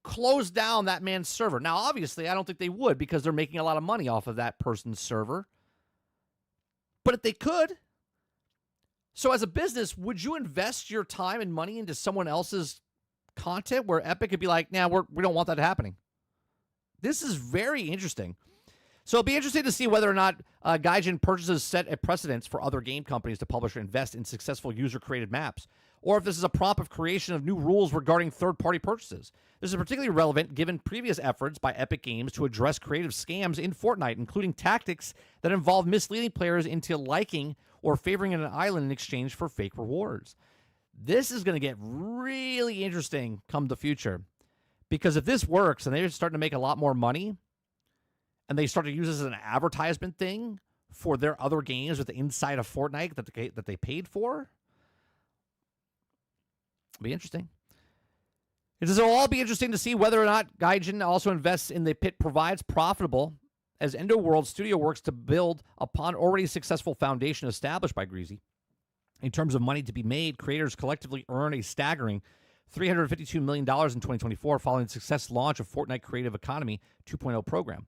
[SPEAKER 1] close down that man's server. Now, obviously, I don't think they would, because they're making a lot of money off of that person's server. But if they could, so as a business, would you invest your time and money into someone else's content where Epic could be like, nah, we don't want that happening? This is very interesting. So it'll be interesting to see whether or not Gaijin purchases set a precedence for other game companies to publish or invest in successful user-created maps, or if this is a prompt of creation of new rules regarding third-party purchases. This is particularly relevant given previous efforts by Epic Games to address creative scams in Fortnite, including tactics that involve misleading players into liking or favoring an island in exchange for fake rewards. This is going to get really interesting come the future, because if this works and they're starting to make a lot more money, and they start to use this as an advertisement thing for their other games with the inside of Fortnite that they paid for, it'll be interesting. It will all be interesting to see whether or not Gaijin also invests in the pit provides profitable, as Endoworld Studio works to build upon already successful foundation established by Greasy. In terms of money to be made, creators collectively earn a staggering $352 million in 2024 following the success launch of Fortnite Creative Economy 2.0 program.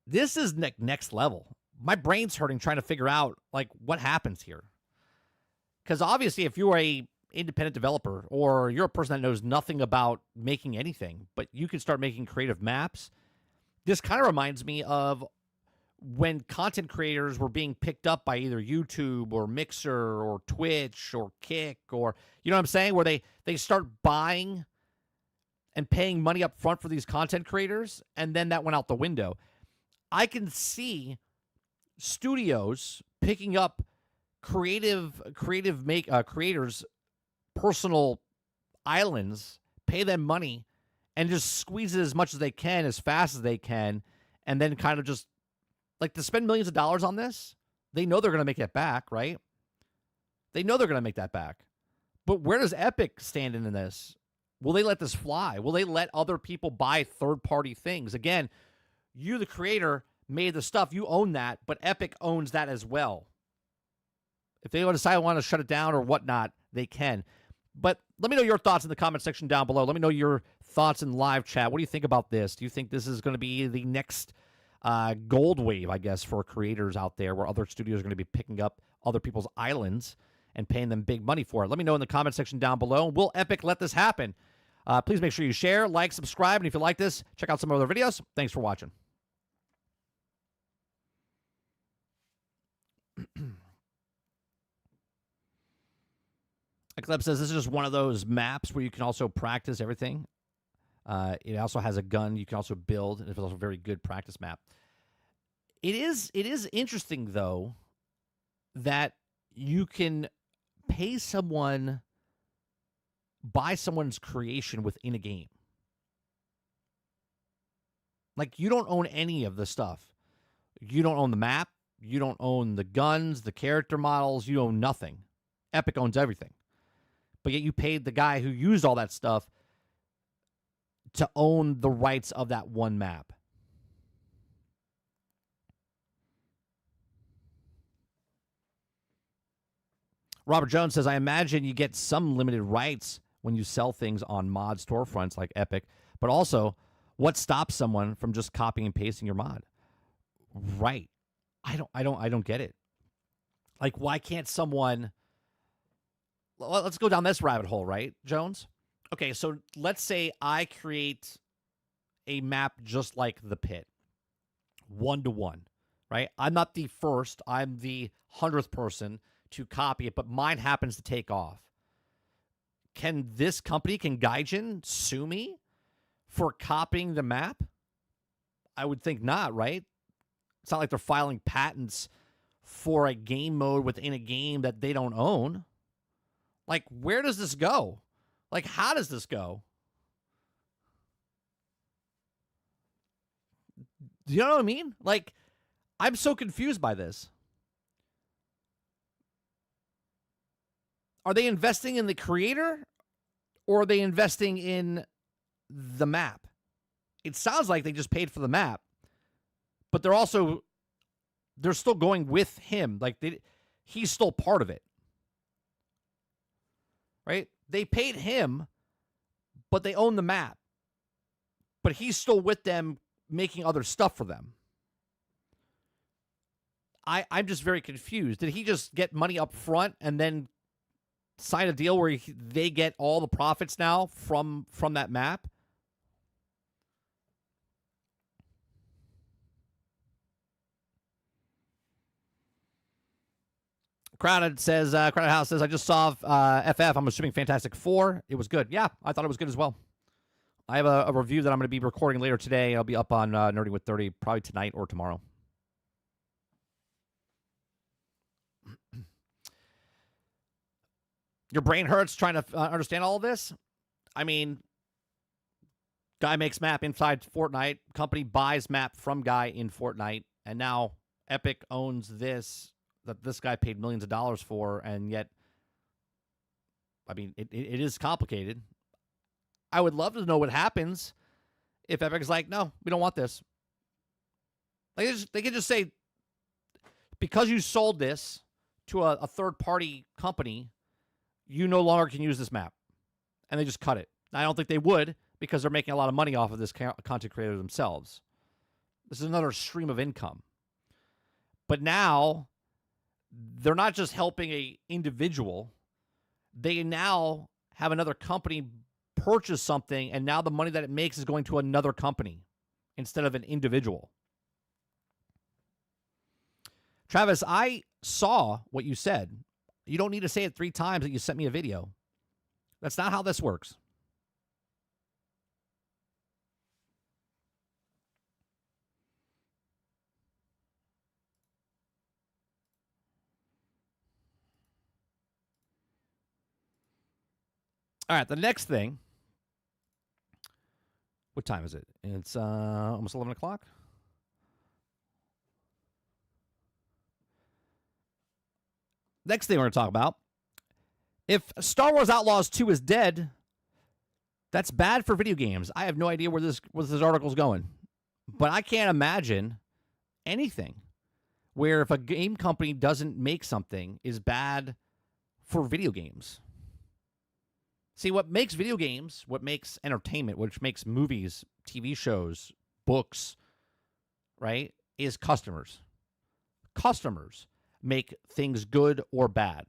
[SPEAKER 1] This is next level. My brain's hurting trying to figure out, like, what happens here. Because obviously, if you're a independent developer or you're a person that knows nothing about making anything, but you can start making creative maps, this kind of reminds me of when content creators were being picked up by either YouTube or Mixer or Twitch or Kick, or, you know what I'm saying, where they start buying and paying money up front for these content creators, and then that went out the window. I can see studios picking up creators' personal islands, pay them money, and just squeeze it as much as they can, as fast as they can, and then kind of just, like, to spend millions of dollars on this, they know they're going to make that back, right? They know they're going to make that back. But where does Epic stand in this? Will they let this fly? Will they let other people buy third-party things? Again, you, the creator, made the stuff. You own that, but Epic owns that as well. If they decide to want to shut it down or whatnot, they can. But let me know your thoughts in the comment section down below. Let me know your thoughts in live chat. What do you think about this? Do you think this is going to be the next gold wave, I guess, for creators out there, where other studios are going to be picking up other people's islands and paying them big money for it? Let me know in the comment section down below. Will Epic let this happen? Please make sure you share, like, subscribe, and if you like this, check out some other videos. Thanks for watching. Eclipse says this is just one of those maps where you can also practice everything. It also has a gun you can also build, and it's also a very good practice map. It is interesting, though, that you can pay someone, buy someone's creation within a game. Like, you don't own any of the stuff. You don't own the map. You don't own the guns, the character models. You own nothing. Epic owns everything. But yet you paid the guy who used all that stuff to own the rights of that one map. Robert Jones says, I imagine you get some limited rights when you sell things on mod storefronts like Epic, but also, what stops someone from just copying and pasting your mod? Right. I don't get it. Like, why can't someone? Let's go down this rabbit hole, right, Jones? Okay, so let's say I create a map just like the pit, 1-to-1, right? I'm not the first, I'm the 100th person to copy it, but mine happens to take off. Can this company, can Gaijin sue me for copying the map? I would think not, right? It's not like they're filing patents for a game mode within a game that they don't own. Like, where does this go? Like, how does this go? Do you know what I mean? Like, I'm so confused by this. Are they investing in the creator or are they investing in the map? It sounds like they just paid for the map, but they're still going with him. Like, he's still part of it. Right? They paid him, but they own the map. But he's still with them making other stuff for them. I'm just very confused. Did he just get money up front and then sign a deal where they get all the profits now from that map? Crowded House says, I just saw FF. I'm assuming Fantastic Four. It was good. Yeah, I thought it was good as well. I have a review that I'm going to be recording later today. I'll be up on Nerding with 30 probably tonight or tomorrow. Your brain hurts trying to understand all of this? I mean, guy makes map inside Fortnite. Company buys map from guy in Fortnite. And now Epic owns this that this guy paid millions of dollars for. And yet, I mean, it is complicated. I would love to know what happens if Epic's like, no, we don't want this. They could just say, because you sold this to a third-party company, you no longer can use this map. And they just cut it. I don't think they would because they're making a lot of money off of this content creator themselves. This is another stream of income. But now, they're not just helping an individual. They now have another company purchase something, and now the money that it makes is going to another company instead of an individual. Travis, I saw what you said. You don't need to say it 3 times that you sent me a video. That's not how this works. All right, the next thing. What time is it? It's almost 11 o'clock. Next thing we're going to talk about. If Star Wars Outlaws 2 is dead, that's bad for video games. I have no idea where this article's going. But I can't imagine anything where if a game company doesn't make something is bad for video games. See, what makes video games, what makes entertainment, which makes movies, TV shows, books, right, is customers. Customers make things good or bad.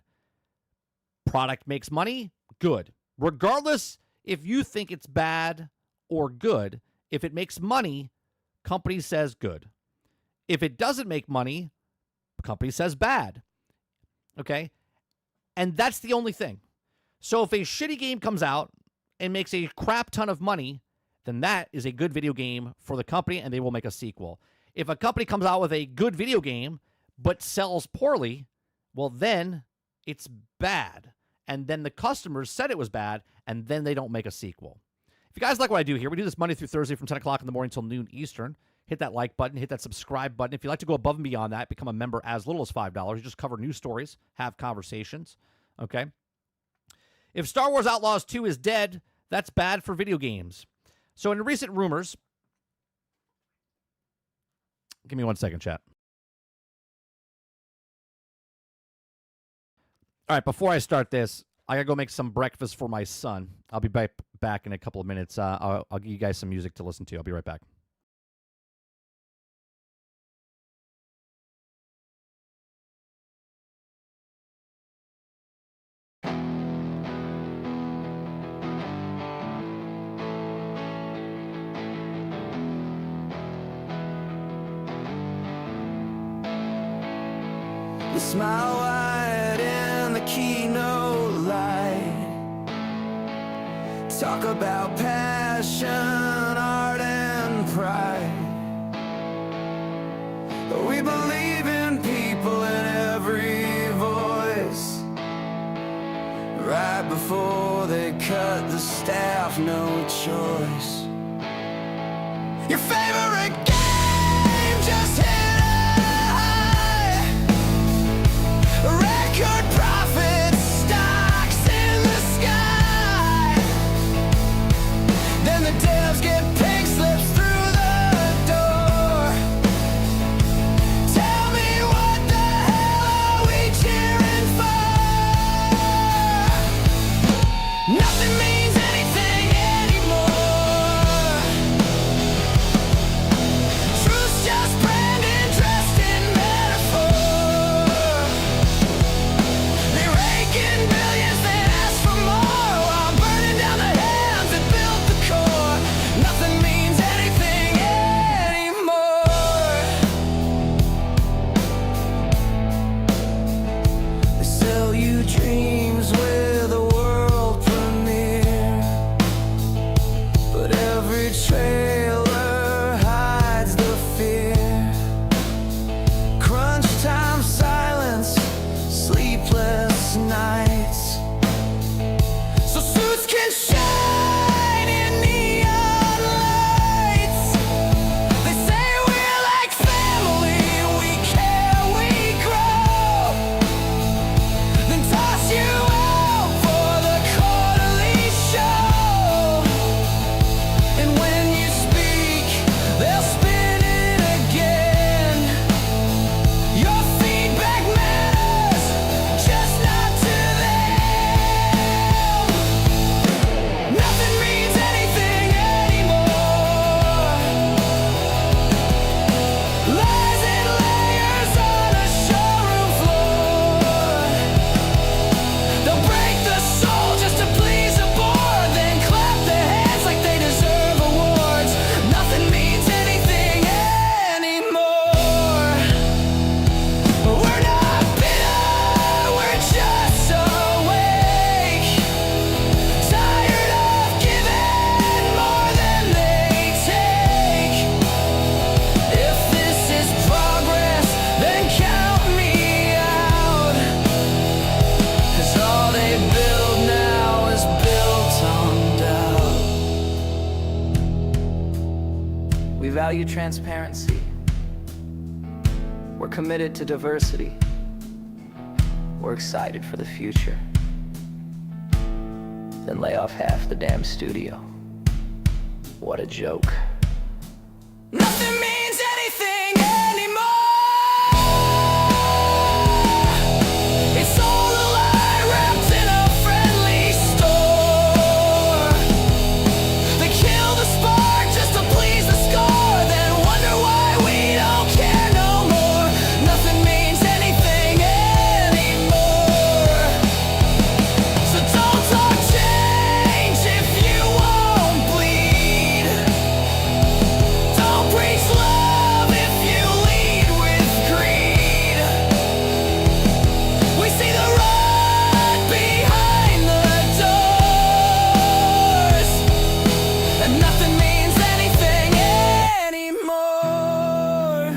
[SPEAKER 1] Product makes money, good. Regardless if you think it's bad or good, if it makes money, company says good. If it doesn't make money, company says bad. Okay? And that's the only thing. So if a shitty game comes out and makes a crap ton of money, then that is a good video game for the company and they will make a sequel. If a company comes out with a good video game but sells poorly, well, then it's bad. And then the customers said it was bad, and then they don't make a sequel. If you guys like what I do here, we do this Monday through Thursday from 10 o'clock in the morning till noon Eastern. Hit that like button, hit that subscribe button. If you'd like to go above and beyond that, become a member as little as $5. You just cover news stories, have conversations, okay? If Star Wars Outlaws 2 is dead, that's bad for video games. So in recent rumors, give me 1 second, chat. All right, before I start this, I got to go make some breakfast for my son. I'll be back in a couple of minutes. I'll give you guys some music to listen to. I'll be right back.
[SPEAKER 2] The smile wide in the keynote light. Talk about passion, art, and pride. We believe in people in every voice. Right before they cut the staff, no choice. Your favorite game just hit a high. Record profits, stocks in the sky. Then the devs get pink slips through the door. Tell me, what the hell are we cheering for? Nothing means anything anymore. Truth's just branding dressed in metaphor. They rake in billions, they ask for more, while burning down the hands that built the core. Nothing means anything anymore. They sell you dreams with a world premiere, but every trailer hides the fear. Crunch time silence, sleepless nights, so suits can shine in neon lights. They say we're like family, we care, we grow. Then toss you out for the quarterly show. And when you speak, they'll spin it again. Your feedback matters, just not to them. Nothing means anything anymore. Lies and layers on a showroom floor. They'll break the soul just to please a board, then clap their hands like they deserve awards. Nothing means anything anymore. We're not bitter, we're just awake. Tired of giving more than they take. If this is progress, then count me out. 'Cause all they build now is built on doubt. We value transparency. We're committed to diversity. We're excited for the future. Then lay off half the damn studio. What a joke. Nothing means anything anymore. It's all a lie wrapped in a friendly store. They kill the spark just to please the score, then wonder why we don't care no more. Nothing means anything anymore. So don't talk change if you won't bleed. Don't preach love if you lead with greed. We see the rot behind the doors, and nothing means anything anymore.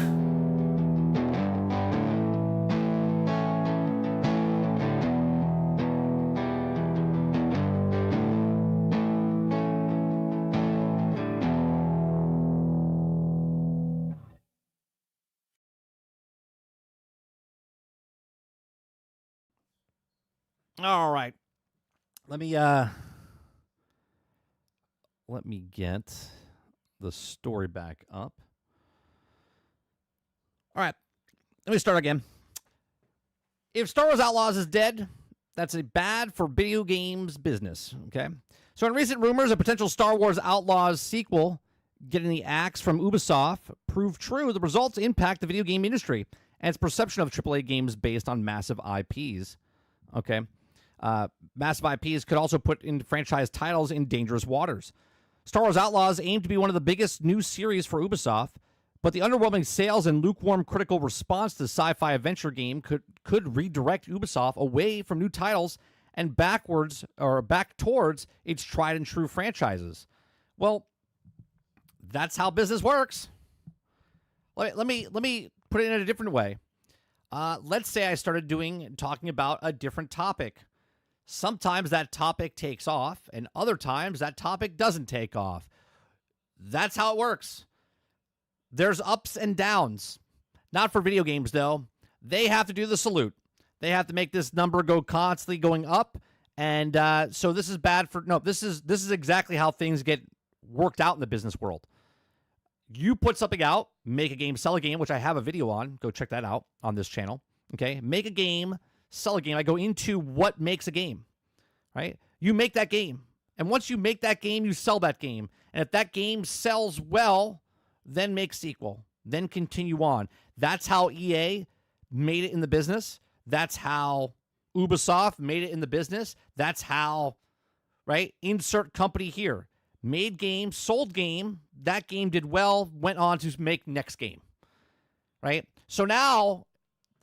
[SPEAKER 1] All right. Let me get the story back up. All right. Let me start again. If Star Wars Outlaws is dead, that's a bad for video games business, okay? So in recent rumors, a potential Star Wars Outlaws sequel getting the axe from Ubisoft proved true. The results impact the video game industry and its perception of AAA games based on massive IPs, okay? Massive IPs could also put in franchise titles in dangerous waters. Star Wars Outlaws aimed to be one of the biggest new series for Ubisoft, But the underwhelming sales and lukewarm critical response to the sci-fi adventure game could redirect Ubisoft away from new titles and back towards its tried and true franchises. Well, that's how business works. Let me put it in a different way. Let's say I started talking about a different topic. Sometimes that topic takes off, and other times that topic doesn't take off. That's how it works. There's ups and downs. Not for video games, though. They have to do the salute. They have to make this number go constantly going up, and so this is bad for... No, this is exactly how things get worked out in the business world. You put something out, make a game, sell a game, which I have a video on. Go check that out on this channel. Okay, make a game, sell a game. I go into what makes a game, right? You make that game. And once you make that game, you sell that game. And if that game sells well, then make sequel. Then continue on. That's how EA made it in the business. That's how Ubisoft made it in the business. That's how, right? Insert company here. Made game, sold game. That game did well, went on to make next game, right? So now,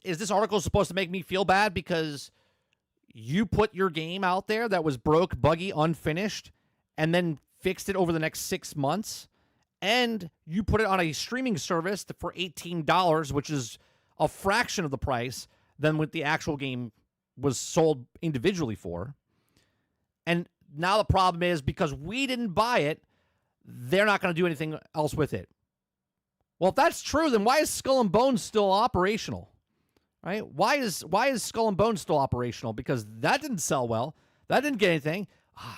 [SPEAKER 1] is this article supposed to make me feel bad because you put your game out there that was broke, buggy, unfinished, and then fixed it over the next 6 months, and you put it on a streaming service for $18, which is a fraction of the price than what the actual game was sold individually for, and now the problem is because we didn't buy it, they're not going to do anything else with it. Well, if that's true, then why is Skull and Bones still operational? Right? Why is Skull and Bones still operational? Because that didn't sell well. That didn't get anything.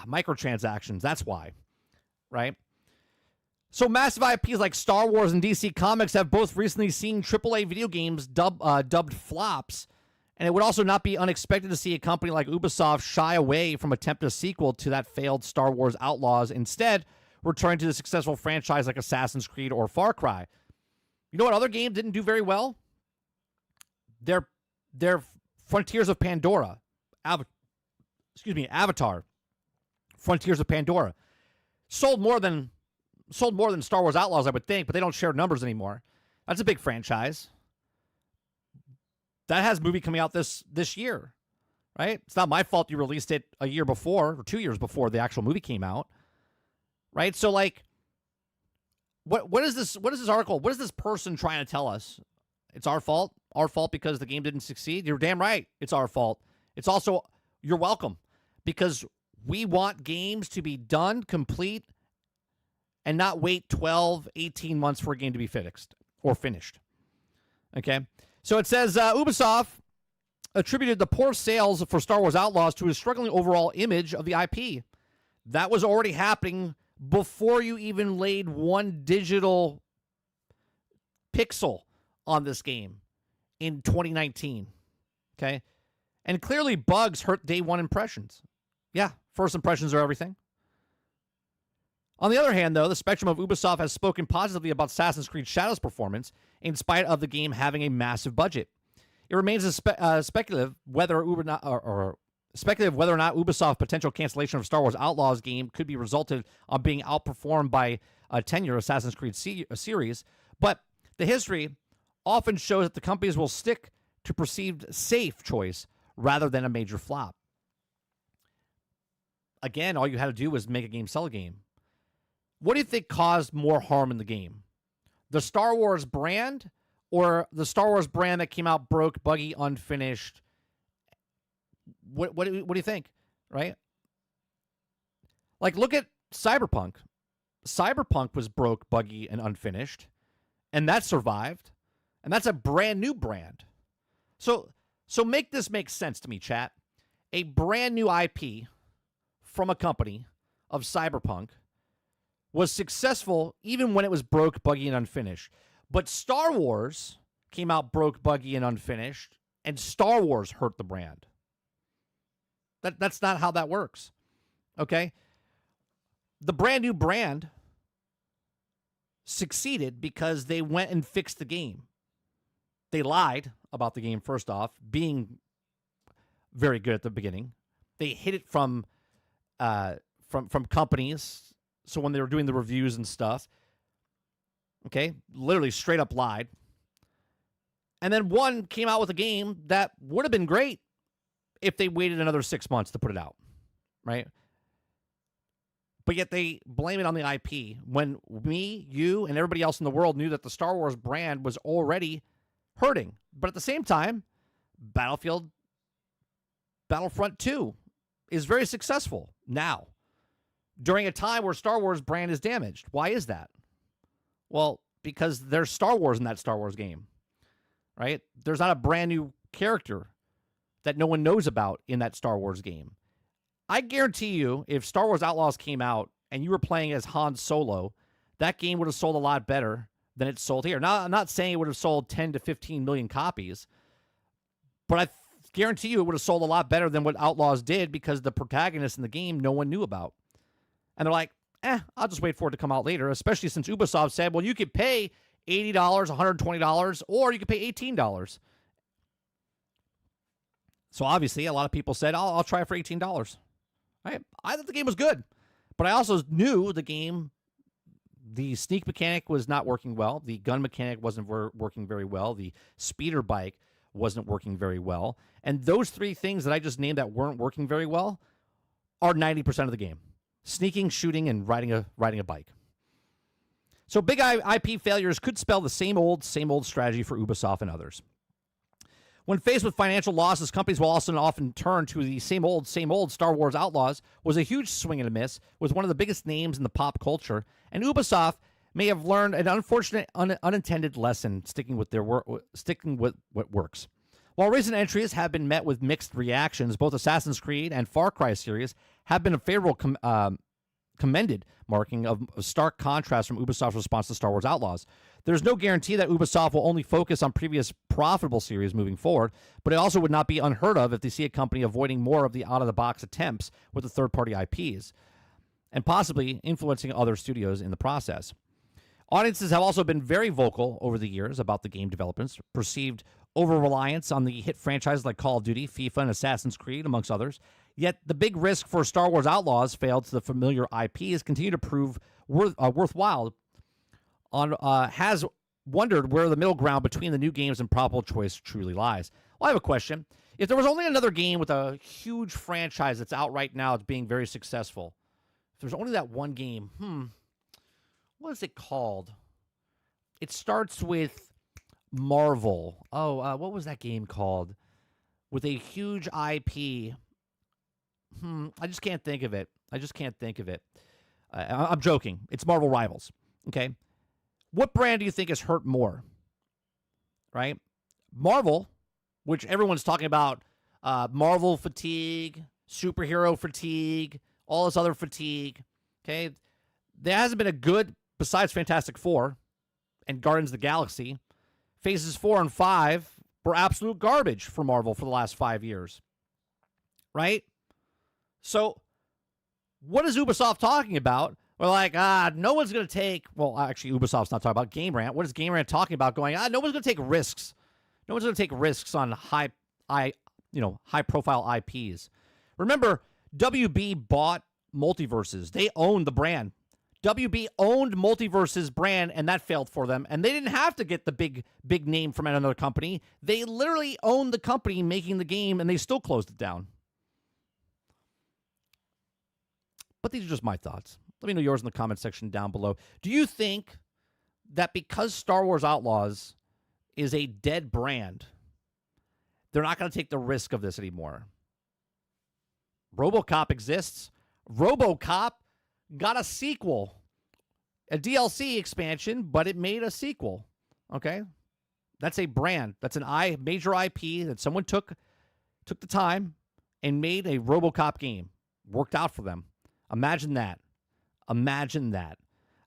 [SPEAKER 1] Microtransactions, that's why. Right? So massive IPs like Star Wars and DC Comics have both recently seen AAA video games dubbed flops. And it would also not be unexpected to see a company like Ubisoft shy away from attempting a sequel to that failed Star Wars Outlaws, instead returning to the successful franchise like Assassin's Creed or Far Cry. You know what other game didn't do very well? Their Frontiers of Pandora. Avatar. Frontiers of Pandora. Sold more than Star Wars Outlaws, I would think, but they don't share numbers anymore. That's a big franchise. That has a movie coming out this year, right? It's not my fault you released it a year before or 2 years before the actual movie came out, right? So, like, what is this article? What is this person trying to tell us? It's our fault? Our fault because the game didn't succeed? You're damn right it's our fault. It's also, you're welcome, because we want games to be done, complete, and not wait 12, 18 months for a game to be fixed or finished, okay? So it says Ubisoft attributed the poor sales for Star Wars Outlaws to a struggling overall image of the IP. That was already happening before you even laid one digital pixel on this game in 2019. Okay? And clearly bugs hurt day one impressions. Yeah, first impressions are everything. On the other hand, though, the spectrum of Ubisoft has spoken positively about Assassin's Creed Shadows' performance in spite of the game having a massive budget. It remains speculative whether or not Ubisoft's potential cancellation of Star Wars Outlaws game could be resulted on being outperformed by a 10-year Assassin's Creed series, but the history often shows that the companies will stick to perceived safe choice rather than a major flop. Again, all you had to do was make a game, sell a game. What do you think caused more harm in the game? The Star Wars brand or the Star Wars brand that came out broke, buggy, unfinished? What do you think, right? Like, look at Cyberpunk. Cyberpunk was broke, buggy, and unfinished, and that survived, and that's a brand new brand. So make this make sense to me, chat. A brand new IP from a company of Cyberpunk was successful even when it was broke, buggy, and unfinished. But Star Wars came out broke, buggy, and unfinished, and Star Wars hurt the brand. That's not how that works, okay? The brand new brand succeeded because they went and fixed the game. They lied about the game, first off, being very good at the beginning. They hid it from companies. So when they were doing the reviews and stuff, Okay, literally straight up lied. And then one came out with a game that would have been great if they waited another 6 months to put it out, right? But yet they blame it on the IP when me, you, and everybody else in the world knew that the Star Wars brand was already hurting. But at the same time, Battlefront 2 is very successful now during a time where Star Wars brand is damaged. Why is that? Well, because there's Star Wars in that Star Wars game, right? There's not a brand new character that no one knows about in that Star Wars game. I guarantee you, if Star Wars Outlaws came out and you were playing as Han Solo, that game would have sold a lot better than it sold here. Now, I'm not saying it would have sold 10 to 15 million copies, but I guarantee you it would have sold a lot better than what Outlaws did because the protagonist in the game no one knew about. And they're like, I'll just wait for it to come out later, especially since Ubisoft said, well, you could pay $80, $120, or you could pay $18. So obviously, a lot of people said, I'll try it for $18. Right? I thought the game was good, but I also knew the sneak mechanic was not working well. The gun mechanic wasn't working very well. The speeder bike wasn't working very well. And those three things that I just named that weren't working very well are 90% of the game. Sneaking, shooting, and riding a bike. So big IP failures could spell the same old strategy for Ubisoft and others. When faced with financial losses, companies will also often turn to the same old Star Wars Outlaws was a huge swing and a miss with one of the biggest names in the pop culture, and Ubisoft may have learned an unfortunate unintended lesson sticking with what works. While recent entries have been met with mixed reactions, both Assassin's Creed and Far Cry series have been a favorable commended marking of stark contrast from Ubisoft's response to Star Wars Outlaws. There's no guarantee that Ubisoft will only focus on previous profitable series moving forward, but it also would not be unheard of if they see a company avoiding more of the out-of-the-box attempts with the third-party IPs and possibly influencing other studios in the process. Audiences have also been very vocal over the years about the game developers' perceived over-reliance on the hit franchises like Call of Duty, FIFA, and Assassin's Creed, amongst others. Yet the big risk for Star Wars Outlaws failed to the familiar IPs continue to prove worthwhile. Has wondered where the middle ground between the new games and probable choice truly lies. Well, I have a question. If there was only another game with a huge franchise that's out right now, it's being very successful. If there's only that one game, what is it called? It starts with Marvel. What was that game called? With a huge IP. I just can't think of it. I'm joking. It's Marvel Rivals. Okay. What brand do you think has hurt more? Right? Marvel, which everyone's talking about, Marvel fatigue, superhero fatigue, all this other fatigue. Okay. There hasn't been a good, besides Fantastic Four and Guardians of the Galaxy, Phases 4 and 5 were absolute garbage for Marvel for the last 5 years. Right? So, what is Ubisoft talking about? We're like, no one's going to take, well, actually, Ubisoft's not talking about Game Rant. What is Game Rant talking about? Going, no one's going to take risks. No one's going to take risks on high-profile IPs. Remember, WB bought Multiverses. They owned the brand. WB owned Multiverse's brand, and that failed for them. And they didn't have to get the big name from another company. They literally owned the company making the game, and they still closed it down. But these are just my thoughts. Let me know yours in the comment section down below. Do you think that because Star Wars Outlaws is a dead brand, they're not going to take the risk of this anymore? RoboCop exists. RoboCop got a sequel, a DLC expansion, but it made a sequel. Okay? That's a brand. That's an major IP that someone took the time and made a RoboCop game. Worked out for them. Imagine that.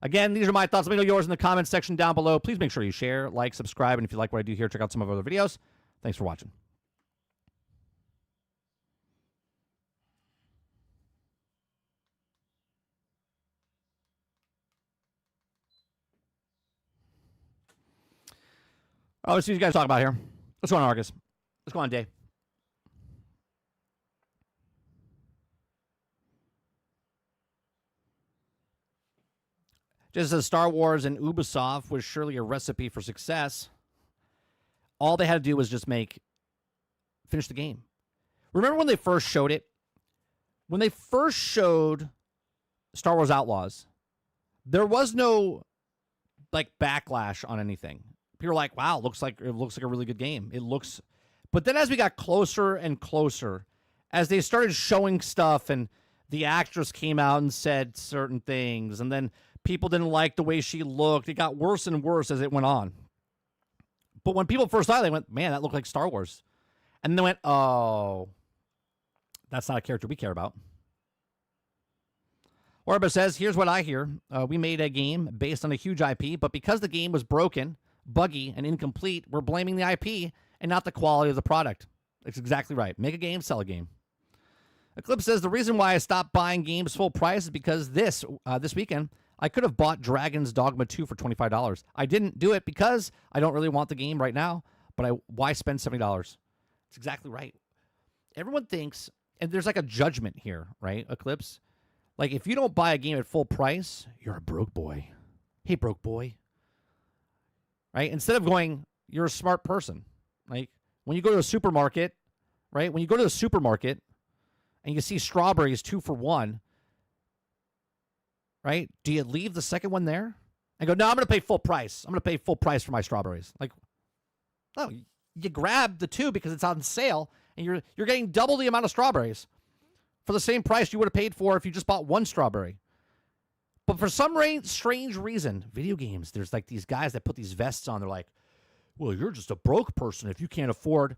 [SPEAKER 1] Again, these are my thoughts. Let me know yours in the comments section down below. Please make sure you share, like, subscribe, and if you like what I do here, check out some of our other videos. Thanks for watching. Let's see what you guys talk about here. What's going on, Argus? What's going on, Dave? Just as Star Wars and Ubisoft was surely a recipe for success, all they had to do was just finish the game. Remember when they first showed it? When they first showed Star Wars Outlaws, there was no backlash on anything. People were like, "Wow, it looks like a really good game." But then as we got closer and closer, as they started showing stuff and the actress came out and said certain things, and then people didn't like the way she looked, it got worse and worse as it went on. But when people first saw it, they went, "Man, that looked like Star Wars." And then they went, "Oh, that's not a character we care about." Orba says, "Here's what I hear. We made a game based on a huge IP, but because the game was broken, buggy, and incomplete, we're blaming the IP and not the quality of the product." That's exactly right. Make a game, sell a game. Eclipse says, "The reason why I stopped buying games full price is because this weekend, I could have bought Dragon's Dogma 2 for $25. I didn't do it because I don't really want the game right now, but why spend $70? It's exactly right. Everyone thinks, and there's a judgment here, right, Eclipse? If you don't buy a game at full price, you're a broke boy. Hey, broke boy. Right? Instead of going, you're a smart person. When you go to a supermarket, right? When you go to the supermarket and you see strawberries 2 for $1, right? Do you leave the second one there and go, "No, I'm going to pay full price. I'm going to pay full price for my strawberries"? No, you grab the 2 because it's on sale, and you're getting double the amount of strawberries for the same price you would have paid for if you just bought 1 strawberry. But for some strange reason, video games, there's these guys that put these vests on. They're like, "Well, you're just a broke person if you can't afford."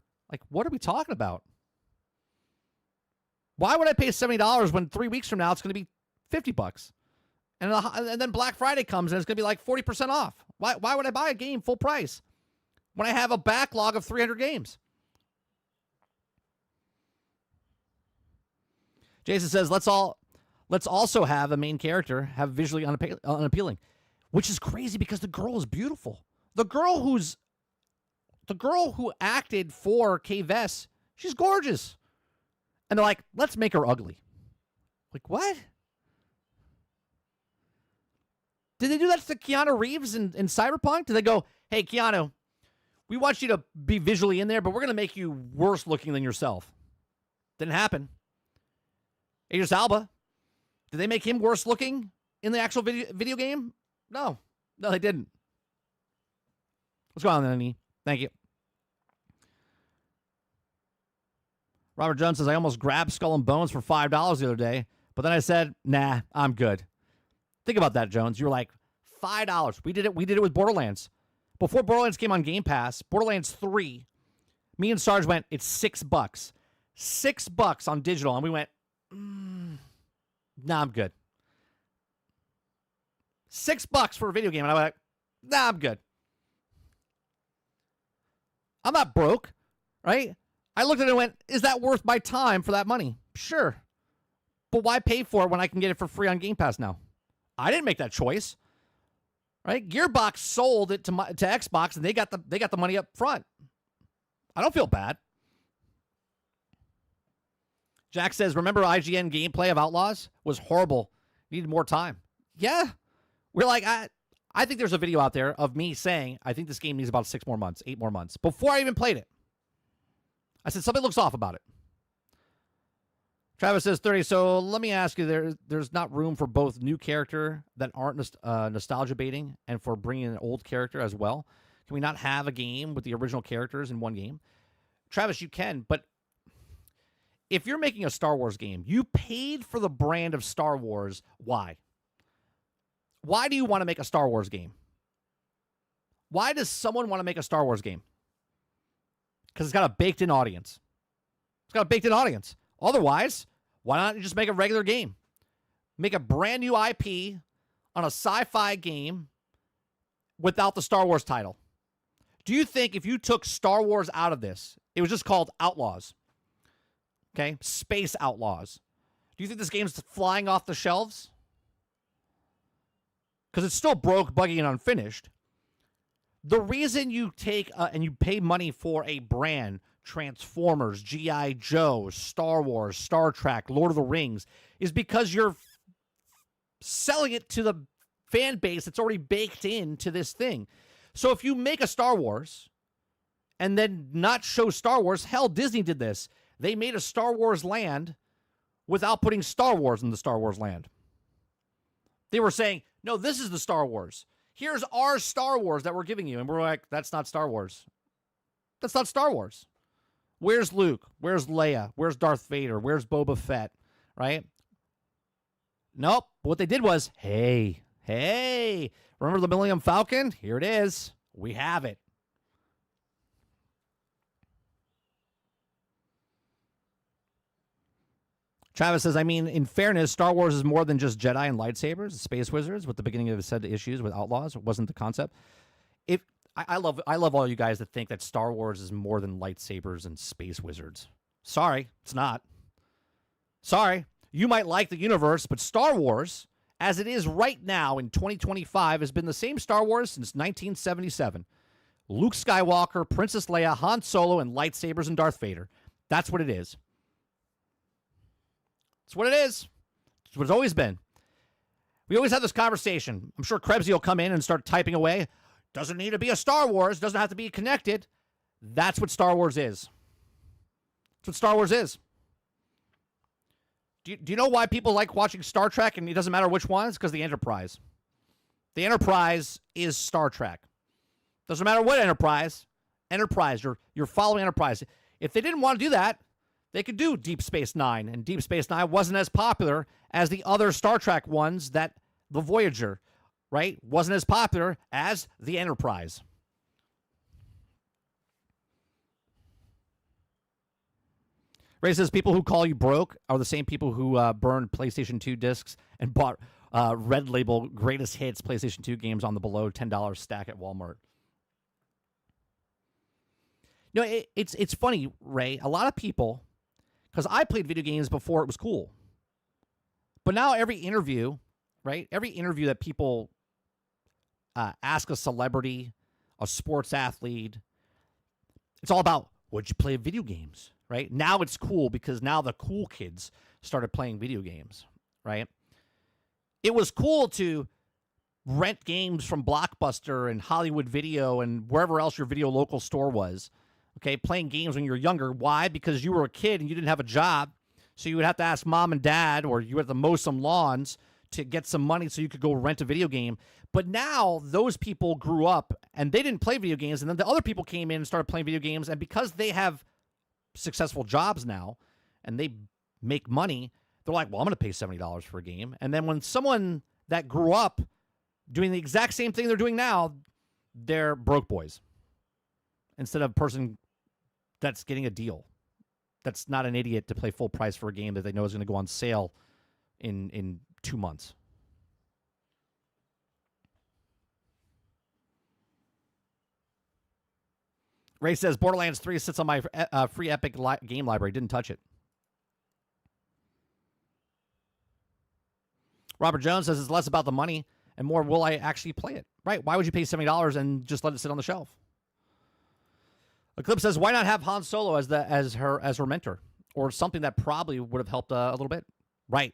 [SPEAKER 1] What are we talking about? Why would I pay $70 when 3 weeks from now it's going to be $50? And then Black Friday comes and it's going to be 40% off. Why would I buy a game full price when I have a backlog of 300 games? Jason says, let's also have a main character have visually unappealing, which is crazy because the girl is beautiful. The girl who acted for Kay Vess, she's gorgeous. And they're like, "Let's make her ugly." What? Did they do that to Keanu Reeves in Cyberpunk? Did they go, "Hey, Keanu, we want you to be visually in there, but we're going to make you worse looking than yourself"? Didn't happen. Idris Elba, did they make him worse looking in the actual video game? No, they didn't. What's going on, Annie? Thank you. Robert Jones says, "I almost grabbed Skull and Bones for $5 the other day, but then I said, nah, I'm good." Think about that, Jones. You were like, $5. We did it with Borderlands. Before Borderlands came on Game Pass, Borderlands 3, me and Sarge went, it's $6. $6 on digital, and we went, nah, I'm good. $6 for a video game, and I went, nah, I'm good. I'm not broke, right? I looked at it and went, is that worth my time for that money? Sure. But why pay for it when I can get it for free on Game Pass now? I didn't make that choice. Right? Gearbox sold it to Xbox, and they got the money up front. I don't feel bad. Jack says, "Remember IGN gameplay of Outlaws was horrible. Needed more time." Yeah. We're like, I think there's a video out there of me saying, I think this game needs about 8 more months before I even played it. I said, something looks off about it. Travis says, 30, so let me ask you, there's not room for both new character that aren't nostalgia baiting and for bringing an old character as well? Can we not have a game with the original characters in one game? Travis, you can, but if you're making a Star Wars game, you paid for the brand of Star Wars. Why? Why do you want to make a Star Wars game? Why does someone want to make a Star Wars game? Because it's got a baked-in audience. It's got a baked-in audience. Otherwise, why not just make a regular game? Make a brand new IP on a sci-fi game without the Star Wars title. Do you think if you took Star Wars out of this, it was just called Outlaws? Okay? Space Outlaws. Do you think this game's flying off the shelves? Because it's still broke, buggy, and unfinished. The reason you take and you pay money for a brand, Transformers, G.I. Joe, Star Wars, Star Trek, Lord of the Rings, is because you're selling it to the fan base that's already baked into this thing. So if you make a Star Wars and then not show Star Wars, hell, Disney did this. They made a Star Wars land without putting Star Wars in the Star Wars land. They were saying, no, this is the Star Wars. Here's our Star Wars that we're giving you. And we're like, that's not Star Wars. That's not Star Wars. Where's Luke? Where's Leia? Where's Darth Vader? Where's Boba Fett? Right? Nope. What they did was, hey, remember the Millennium Falcon? Here it is. We have it. Travis says, I mean, in fairness, Star Wars is more than just Jedi and lightsabers, space wizards. With the beginning of the said issues with Outlaws, it wasn't the concept. I love all you guys that think that Star Wars is more than lightsabers and space wizards. Sorry, it's not. Sorry, you might like the universe, but Star Wars, as it is right now in 2025, has been the same Star Wars since 1977. Luke Skywalker, Princess Leia, Han Solo, and lightsabers and Darth Vader. That's what it is. It's what it is. It's what it's always been. We always have this conversation. I'm sure Krebsy will come in and start typing away. Doesn't need to be a Star Wars. Doesn't have to be connected. That's what Star Wars is. That's what Star Wars is. Do you know why people like watching Star Trek and it doesn't matter which one? It's because the Enterprise. The Enterprise is Star Trek. Doesn't matter what Enterprise. Enterprise. You're following Enterprise. If they didn't want to do that, they could do Deep Space Nine, and Deep Space Nine wasn't as popular as the other Star Trek ones that the Voyager, right, wasn't as popular as the Enterprise. Ray says people who call you broke are the same people who burned PlayStation 2 discs and bought Red Label Greatest Hits PlayStation 2 games on the below $10 stack at Walmart. You know, it's funny, Ray. A lot of people, because I played video games before it was cool. But now every interview, right? Every interview that people ask a celebrity, a sports athlete, it's all about, would you play video games, right? Now it's cool because now the cool kids started playing video games, right? It was cool to rent games from Blockbuster and Hollywood Video and wherever else your video local store was. Okay, playing games when you were younger. Why? Because you were a kid and you didn't have a job. So you would have to ask mom and dad, or you had to mow some lawns to get some money so you could go rent a video game. But now those people grew up and they didn't play video games. And then the other people came in and started playing video games. And because they have successful jobs now and they make money, they're like, well, I'm going to pay $70 for a game. And then when someone that grew up doing the exact same thing they're doing now, they're broke boys instead of a person that's getting a deal. That's not an idiot to play full price for a game that they know is going to go on sale in 2 months. Ray says, Borderlands 3 sits on my free Epic game library. Didn't touch it. Robert Jones says it's less about the money and more will I actually play it. Right? Why would you pay $70 and just let it sit on the shelf? Eclipse says, why not have Han Solo as her mentor? Or something that probably would have helped a little bit. Right.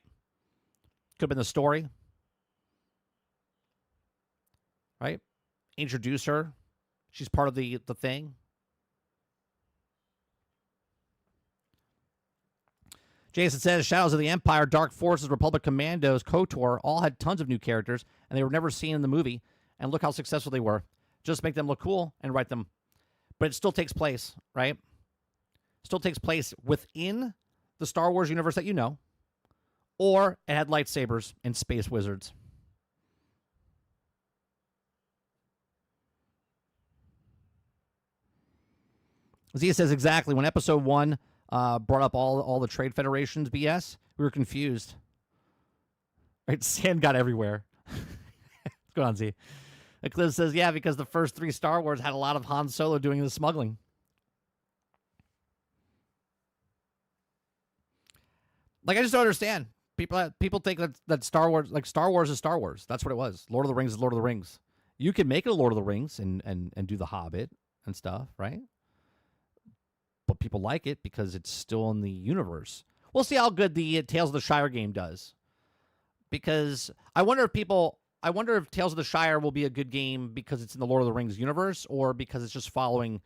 [SPEAKER 1] Could have been the story. Right? Introduce her. She's part of the thing. Jason says, Shadows of the Empire, Dark Forces, Republic Commandos, KOTOR all had tons of new characters, and they were never seen in the movie. And look how successful they were. Just make them look cool and write them. But it still takes place, right? Still takes place within the Star Wars universe that you know. Or it had lightsabers and space wizards. Zia says, exactly. When Episode 1 brought up all the trade federations BS, we were confused. Right? Sand got everywhere. What's going on, Z? Eclipse says, yeah, because the first 3 Star Wars had a lot of Han Solo doing the smuggling. Like, I just don't understand. People think that Star Wars, like Star Wars is Star Wars. That's what it was. Lord of the Rings is Lord of the Rings. You can make it a Lord of the Rings and do the Hobbit and stuff, right? But people like it because it's still in the universe. We'll see how good the Tales of the Shire game does. Because I wonder if people I wonder if Tales of the Shire will be a good game because it's in the Lord of the Rings universe, or because it's just following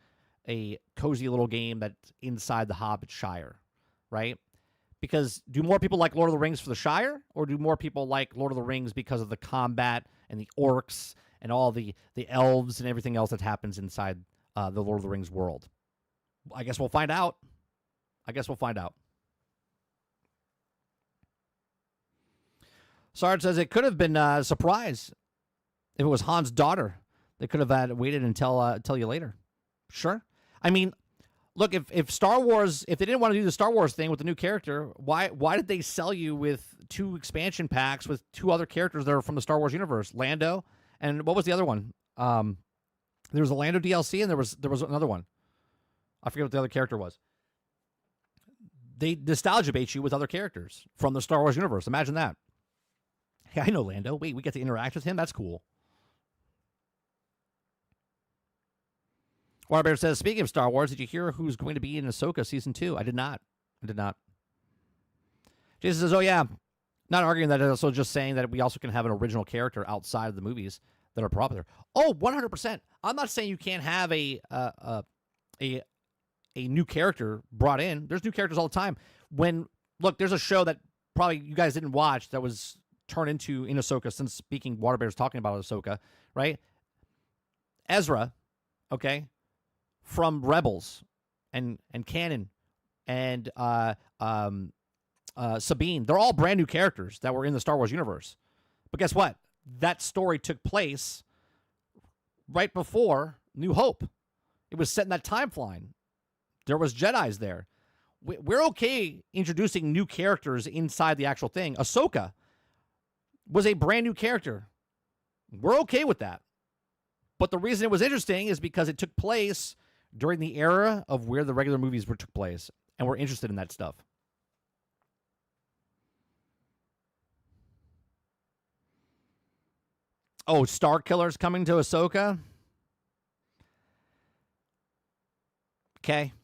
[SPEAKER 1] a cozy little game that's inside the Hobbit Shire, right? Because do more people like Lord of the Rings for the Shire, or do more people like Lord of the Rings because of the combat and the orcs and all the elves and everything else that happens inside the Lord of the Rings world? I guess we'll find out. Sarge says it could have been a surprise if it was Han's daughter. They could have waited until tell you later. Sure. I mean, look, if Star Wars, if they didn't want to do the Star Wars thing with the new character, why did they sell you with 2 expansion packs with 2 other characters that are from the Star Wars universe? Lando, and what was the other one? There was a Lando DLC, and there was another one. I forget what the other character was. They nostalgia bait you with other characters from the Star Wars universe. Imagine that. Hey, I know Lando. Wait, we get to interact with him? That's cool. Waterbear says, speaking of Star Wars, did you hear who's going to be in Ahsoka Season 2? I did not. Jason says, oh, yeah. Not arguing that, also just saying that we also can have an original character outside of the movies that are popular. Oh, 100%. I'm not saying you can't have a new character brought in. There's new characters all the time. Look, there's a show that probably you guys didn't watch that was turned into in Ahsoka, since speaking Waterbear's talking about Ahsoka, right? Ezra, okay, from Rebels and Canon and Sabine, they're all brand new characters that were in the Star Wars universe. But guess what? That story took place right before New Hope. It was set in that timeline. There was Jedis there. We're okay introducing new characters inside the actual thing. Ahsoka was a brand new character. We're okay with that. But the reason it was interesting is because it took place during the era of where the regular movies took place, and we're interested in that stuff. Oh, Star Killer's coming to Ahsoka? Okay.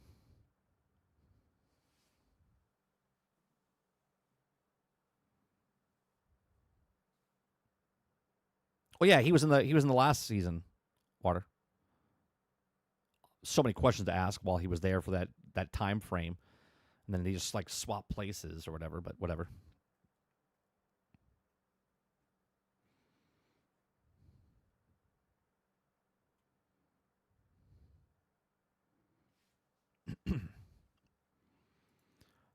[SPEAKER 1] Oh yeah, he was in the last season. Water. So many questions to ask while he was there for that time frame, and then they just like swap places or whatever. But whatever.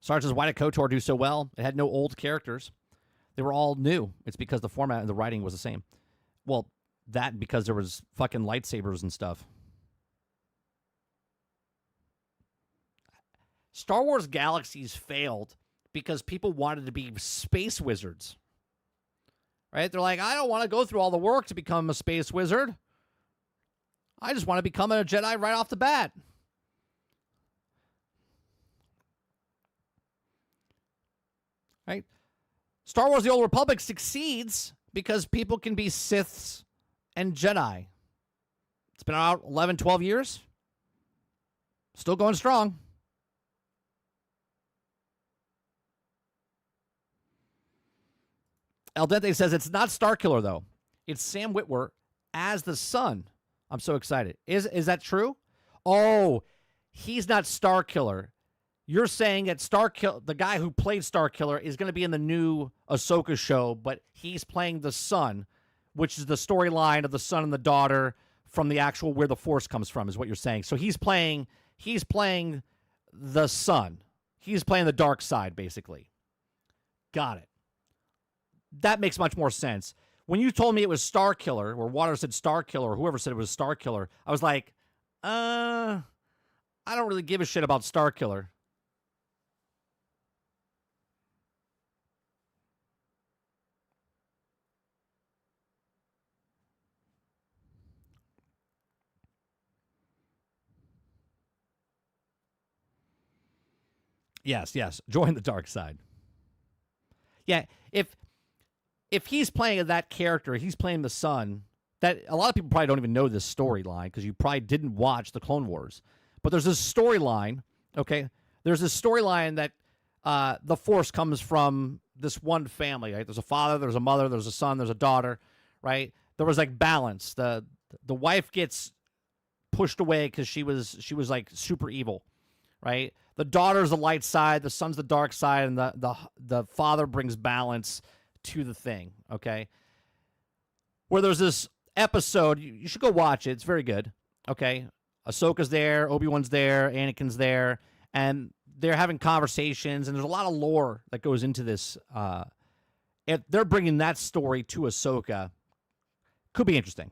[SPEAKER 1] Sarge says, why did KOTOR do so well? It had no old characters. They were all new. It's because the format and the writing was the same. Well, that because there was fucking lightsabers and stuff. Star Wars Galaxies failed because people wanted to be space wizards. Right? They're like, I don't want to go through all the work to become a space wizard. I just want to become a Jedi right off the bat. Right? Star Wars The Old Republic succeeds because people can be Siths and Jedi. It's been out 11, 12 years. Still going strong. El Dente says it's not Starkiller, though. It's Sam Witwer as the son. I'm so excited. Is that true? Oh, he's not Starkiller. You're saying that the guy who played Starkiller is going to be in the new Ahsoka show, but he's playing the son, which is the storyline of the son and the daughter from the actual where the Force comes from, is what you're saying. So he's playing the son. He's playing the dark side, basically. Got it. That makes much more sense. When you told me it was Starkiller, or Water said Starkiller, or whoever said it was Starkiller, I was like, I don't really give a shit about Starkiller. Yes. Join the dark side. Yeah, if he's playing that character, he's playing the son. That a lot of people probably don't even know this storyline because you probably didn't watch the Clone Wars. But there's this storyline, okay? There's this storyline that the Force comes from this one family, right? There's a father, there's a mother, there's a son, there's a daughter, right? There was like balance. The wife gets pushed away because she was like super evil, right? The daughter's the light side, the son's the dark side, and the father brings balance to the thing, okay? Where there's this episode, you should go watch it. It's very good, okay? Ahsoka's there, Obi-Wan's there, Anakin's there, and they're having conversations, and there's a lot of lore that goes into this. If they're bringing that story to Ahsoka, could be interesting.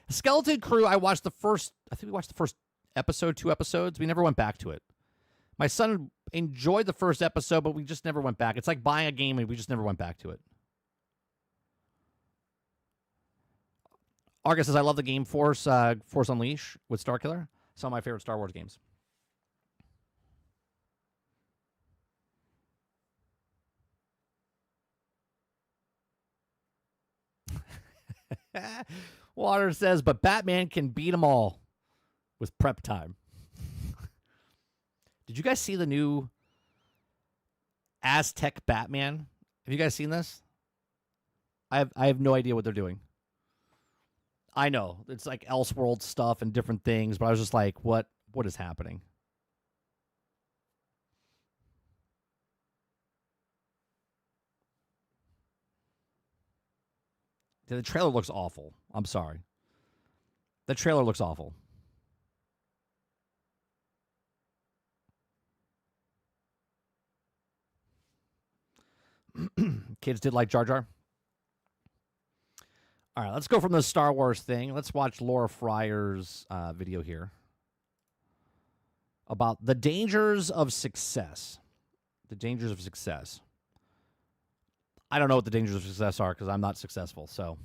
[SPEAKER 1] Skeleton Crew, I think we watched the first episode, 2 episodes. We never went back to it. My son enjoyed the first episode, but we just never went back. It's like buying a game and we just never went back to it. Argus says, I love the game Force Unleashed with Starkiller. Some of my favorite Star Wars games. Water says, but Batman can beat them all with prep time. Did you guys see the new Aztec Batman? Have you guys seen this? I have no idea what they're doing. I know it's like Elseworld stuff and different things, but I was just like, what is happening? The trailer looks awful. I'm sorry. The trailer looks awful. Kids did like Jar Jar. All right, let's go from the Star Wars thing. Let's watch Laura Fryer's video here about the dangers of success. The dangers of success. I don't know what the dangers of success are because I'm not successful. So,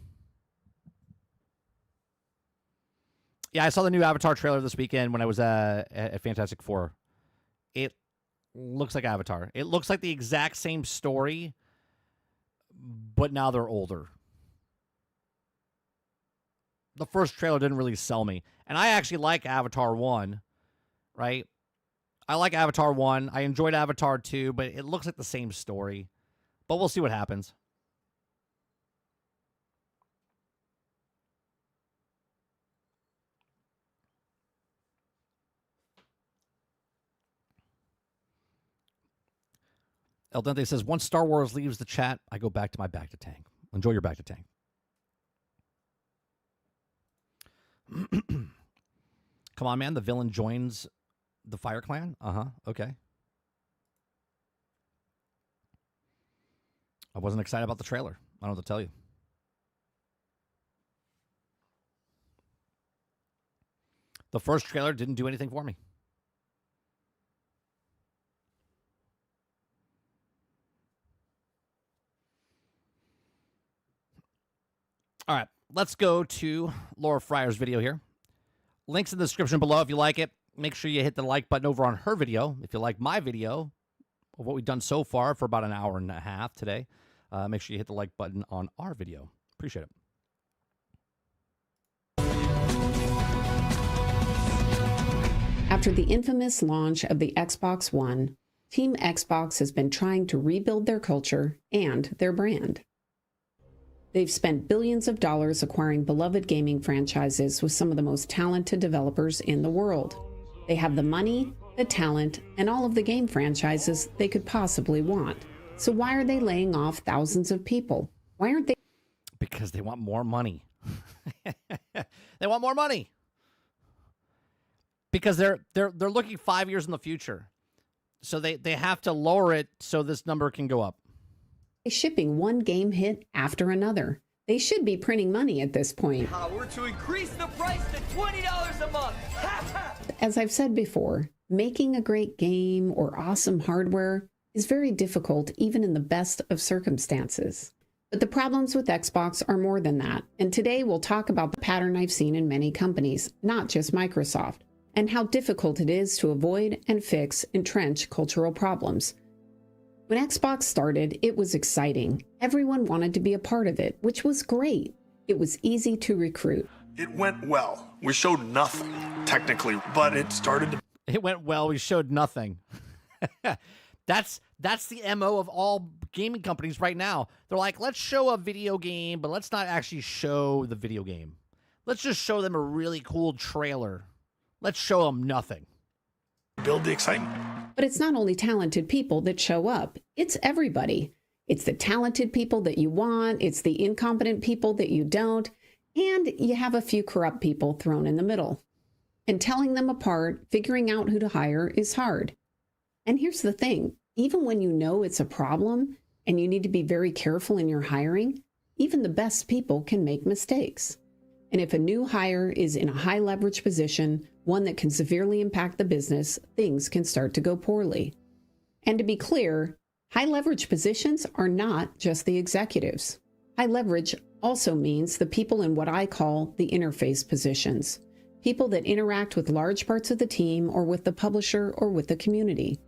[SPEAKER 1] yeah, I saw the new Avatar trailer this weekend when I was at Fantastic Four. It looks like Avatar. It looks like the exact same story, but now they're older. The first trailer didn't really sell me. And I actually like Avatar 1, right? I like Avatar 1. I enjoyed Avatar 2, but it looks like the same story. But we'll see what happens. El Dente says, once Star Wars leaves the chat, I go back to my back to tank. Enjoy your back to tank. Come on, man. The villain joins the Fire Clan? Okay. I wasn't excited about the trailer. I don't know what to tell you. The first trailer didn't do anything for me. All right, let's go to Laura Fryer's video here. Links in the description below if you like it. Make sure you hit the like button over on her video. If you like my video of what we've done so far for about an hour and a half today, make sure you hit the like button on our video. Appreciate it.
[SPEAKER 3] After the infamous launch of the Xbox One, Team Xbox has been trying to rebuild their culture and their brand. They've spent billions of dollars acquiring beloved gaming franchises with some of the most talented developers in the world. They have the money, the talent, and all of the game franchises they could possibly want. So why are they laying off thousands of people? Why aren't they?
[SPEAKER 1] Because they want more money. They want more money. Because they're looking 5 years in the future. So they have to lower it so this number can go up.
[SPEAKER 3] Shipping one game hit after another? They should be printing money at this point.
[SPEAKER 2] We're to increase the price to $20 a month.
[SPEAKER 3] As I've said before, making a great game or awesome hardware is very difficult even in the best of circumstances. But the problems with Xbox are more than that. And today we'll talk about the pattern I've seen in many companies, not just Microsoft, and how difficult it is to avoid and fix entrenched cultural problems. When Xbox started, it was exciting. Everyone wanted to be a part of it, which was great. It was easy to recruit.
[SPEAKER 4] It went well. We showed nothing, technically, but it started to...
[SPEAKER 1] It went well. We showed nothing. That's the MO of all gaming companies right now. They're like, let's show a video game, but let's not actually show the video game. Let's just show them a really cool trailer. Let's show them nothing.
[SPEAKER 4] Build the excitement.
[SPEAKER 3] But it's not only talented people that show up, it's everybody. It's the talented people that you want, it's the incompetent people that you don't, and you have a few corrupt people thrown in the middle. And telling them apart, figuring out who to hire is hard. And here's the thing, even when you know it's a problem and you need to be very careful in your hiring, even the best people can make mistakes. And if a new hire is in a high leverage position, one that can severely impact the business, things can start to go poorly. And to be clear, high leverage positions are not just the executives. High leverage also means the people in what I call the interface positions, people that interact with large parts of the team or with the publisher or with the community.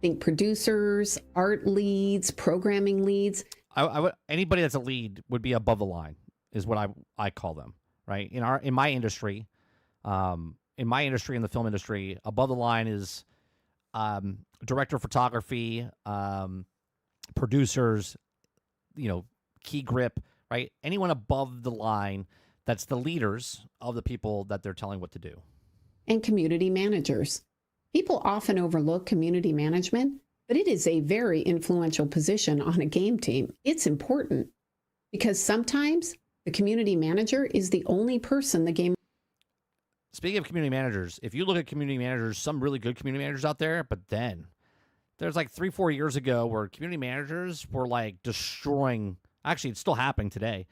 [SPEAKER 3] Think producers, art leads, programming leads.
[SPEAKER 1] I would, anybody that's a lead would be above the line, is what I call them, right? In my industry, in the film industry, above the line is director of photography, producers, key grip, right? Anyone above the line that's the leaders of the people that they're telling what to do.
[SPEAKER 3] And community managers. People often overlook community management, but it is a very influential position on a game team. It's important because sometimes the community manager is the only person the game.
[SPEAKER 1] Speaking of community managers, if you look at community managers, some really good community managers out there, but then there's like 3-4 years ago where community managers were like destroying, actually it's still happening today,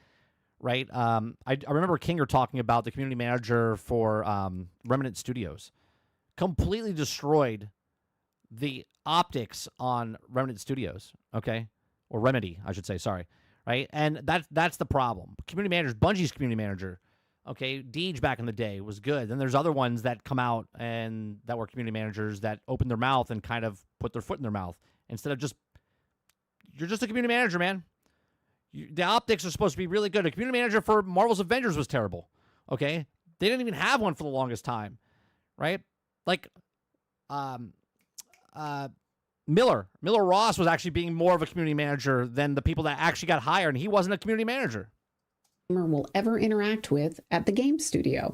[SPEAKER 1] right? I remember Kinger talking about the community manager for Remnant Studios. Completely destroyed the optics on Remnant Studios, okay? Or Remedy, I should say, sorry, right? And that's the problem. Community managers, Bungie's community manager, okay? Deej back in the day was good. Then there's other ones that come out and that were community managers that open their mouth and kind of put their foot in their mouth instead of just, you're just a community manager, man. The optics are supposed to be really good. A community manager for Marvel's Avengers was terrible, okay? They didn't even have one for the longest time, right? Like, Miller Ross was actually being more of a community manager than the people that actually got hired, and he wasn't a community manager.
[SPEAKER 3] Will ever interact with at the game studio.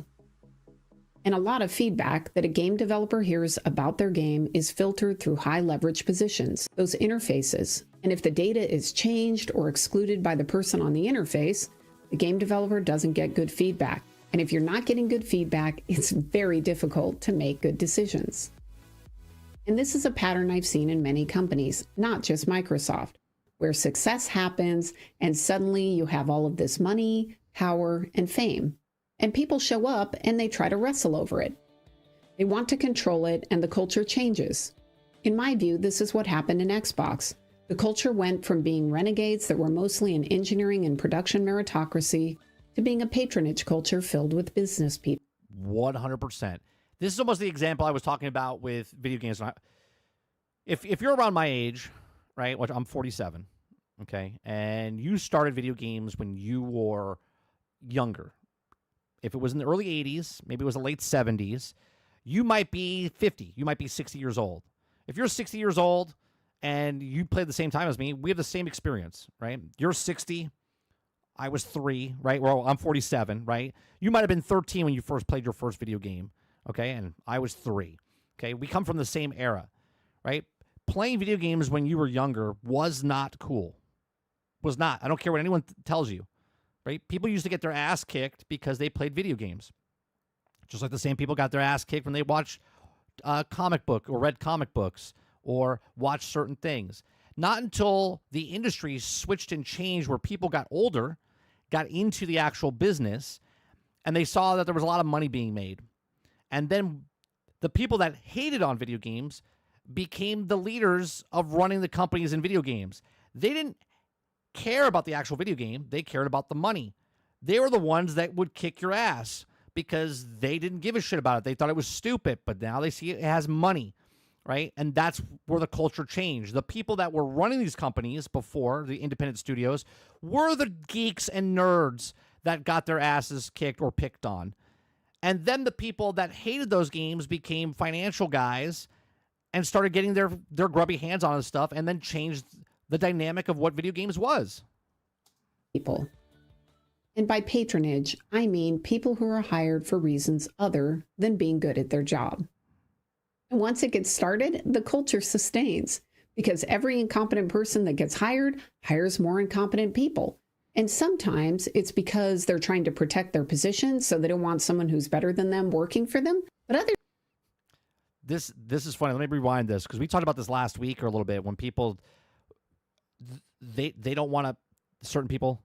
[SPEAKER 3] And a lot of feedback that a game developer hears about their game is filtered through high leverage positions, those interfaces. And if the data is changed or excluded by the person on the interface, the game developer doesn't get good feedback. And if you're not getting good feedback, it's very difficult to make good decisions. And this is a pattern I've seen in many companies, not just Microsoft, where success happens and suddenly you have all of this money, power, and fame. And people show up and they try to wrestle over it. They want to control it and the culture changes. In my view, this is what happened in Xbox. The culture went from being renegades that were mostly an engineering and production meritocracy to being a patronage culture filled with business people.
[SPEAKER 1] 100%. This is almost the example I was talking about with video games. If you're around my age, right, which I'm 47, okay, and you started video games when you were younger, if it was in the early 80s, maybe it was the late 70s, you might be 50, you might be 60 years old. If you're 60 years old and you played the same time as me, we have the same experience, right? You're 60, I was 3, right? Well, I'm 47, right? You might have been 13 when you first played your first video game, okay? And I was 3, okay? We come from the same era, right? Playing video games when you were younger was not cool. Was not. I don't care what anyone tells you, right? People used to get their ass kicked because they played video games. Just like the same people got their ass kicked when they watched comic book or read comic books or watched certain things. Not until the industry switched and changed where people got older, got into the actual business, and they saw that there was a lot of money being made. And then the people that hated on video games became the leaders of running the companies in video games. They didn't care about the actual video game. They cared about the money. They were the ones that would kick your ass because they didn't give a shit about it. They thought it was stupid, but now they see it has money, right? And that's where the culture changed. The people that were running these companies before, the independent studios, were the geeks and nerds that got their asses kicked or picked on. And then the people that hated those games became financial guys and started getting their grubby hands on this stuff and then changed the dynamic of what video games was.
[SPEAKER 3] People. And by patronage, I mean people who are hired for reasons other than being good at their job. And once it gets started, the culture sustains because every incompetent person that gets hired hires more incompetent people. And sometimes it's because they're trying to protect their position, so they don't want someone who's better than them working for them. But other
[SPEAKER 1] This is funny. Let me rewind this because we talked about this last week or a little bit when people they don't want to certain people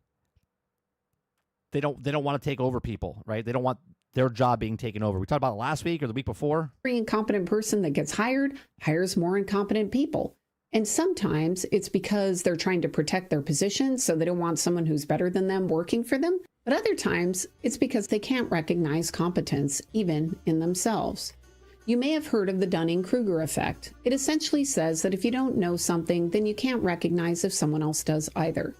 [SPEAKER 1] they don't want to take over people, right? They don't want their job being taken over. We talked about it last week or the week before.
[SPEAKER 3] every incompetent person that gets hired hires more incompetent people. And sometimes it's because they're trying to protect their position, so they don't want someone who's better than them working for them. But other times it's because they can't recognize competence even in themselves. You may have heard of the Dunning-Kruger effect. It essentially says that if you don't know something, then you can't recognize if someone else does either.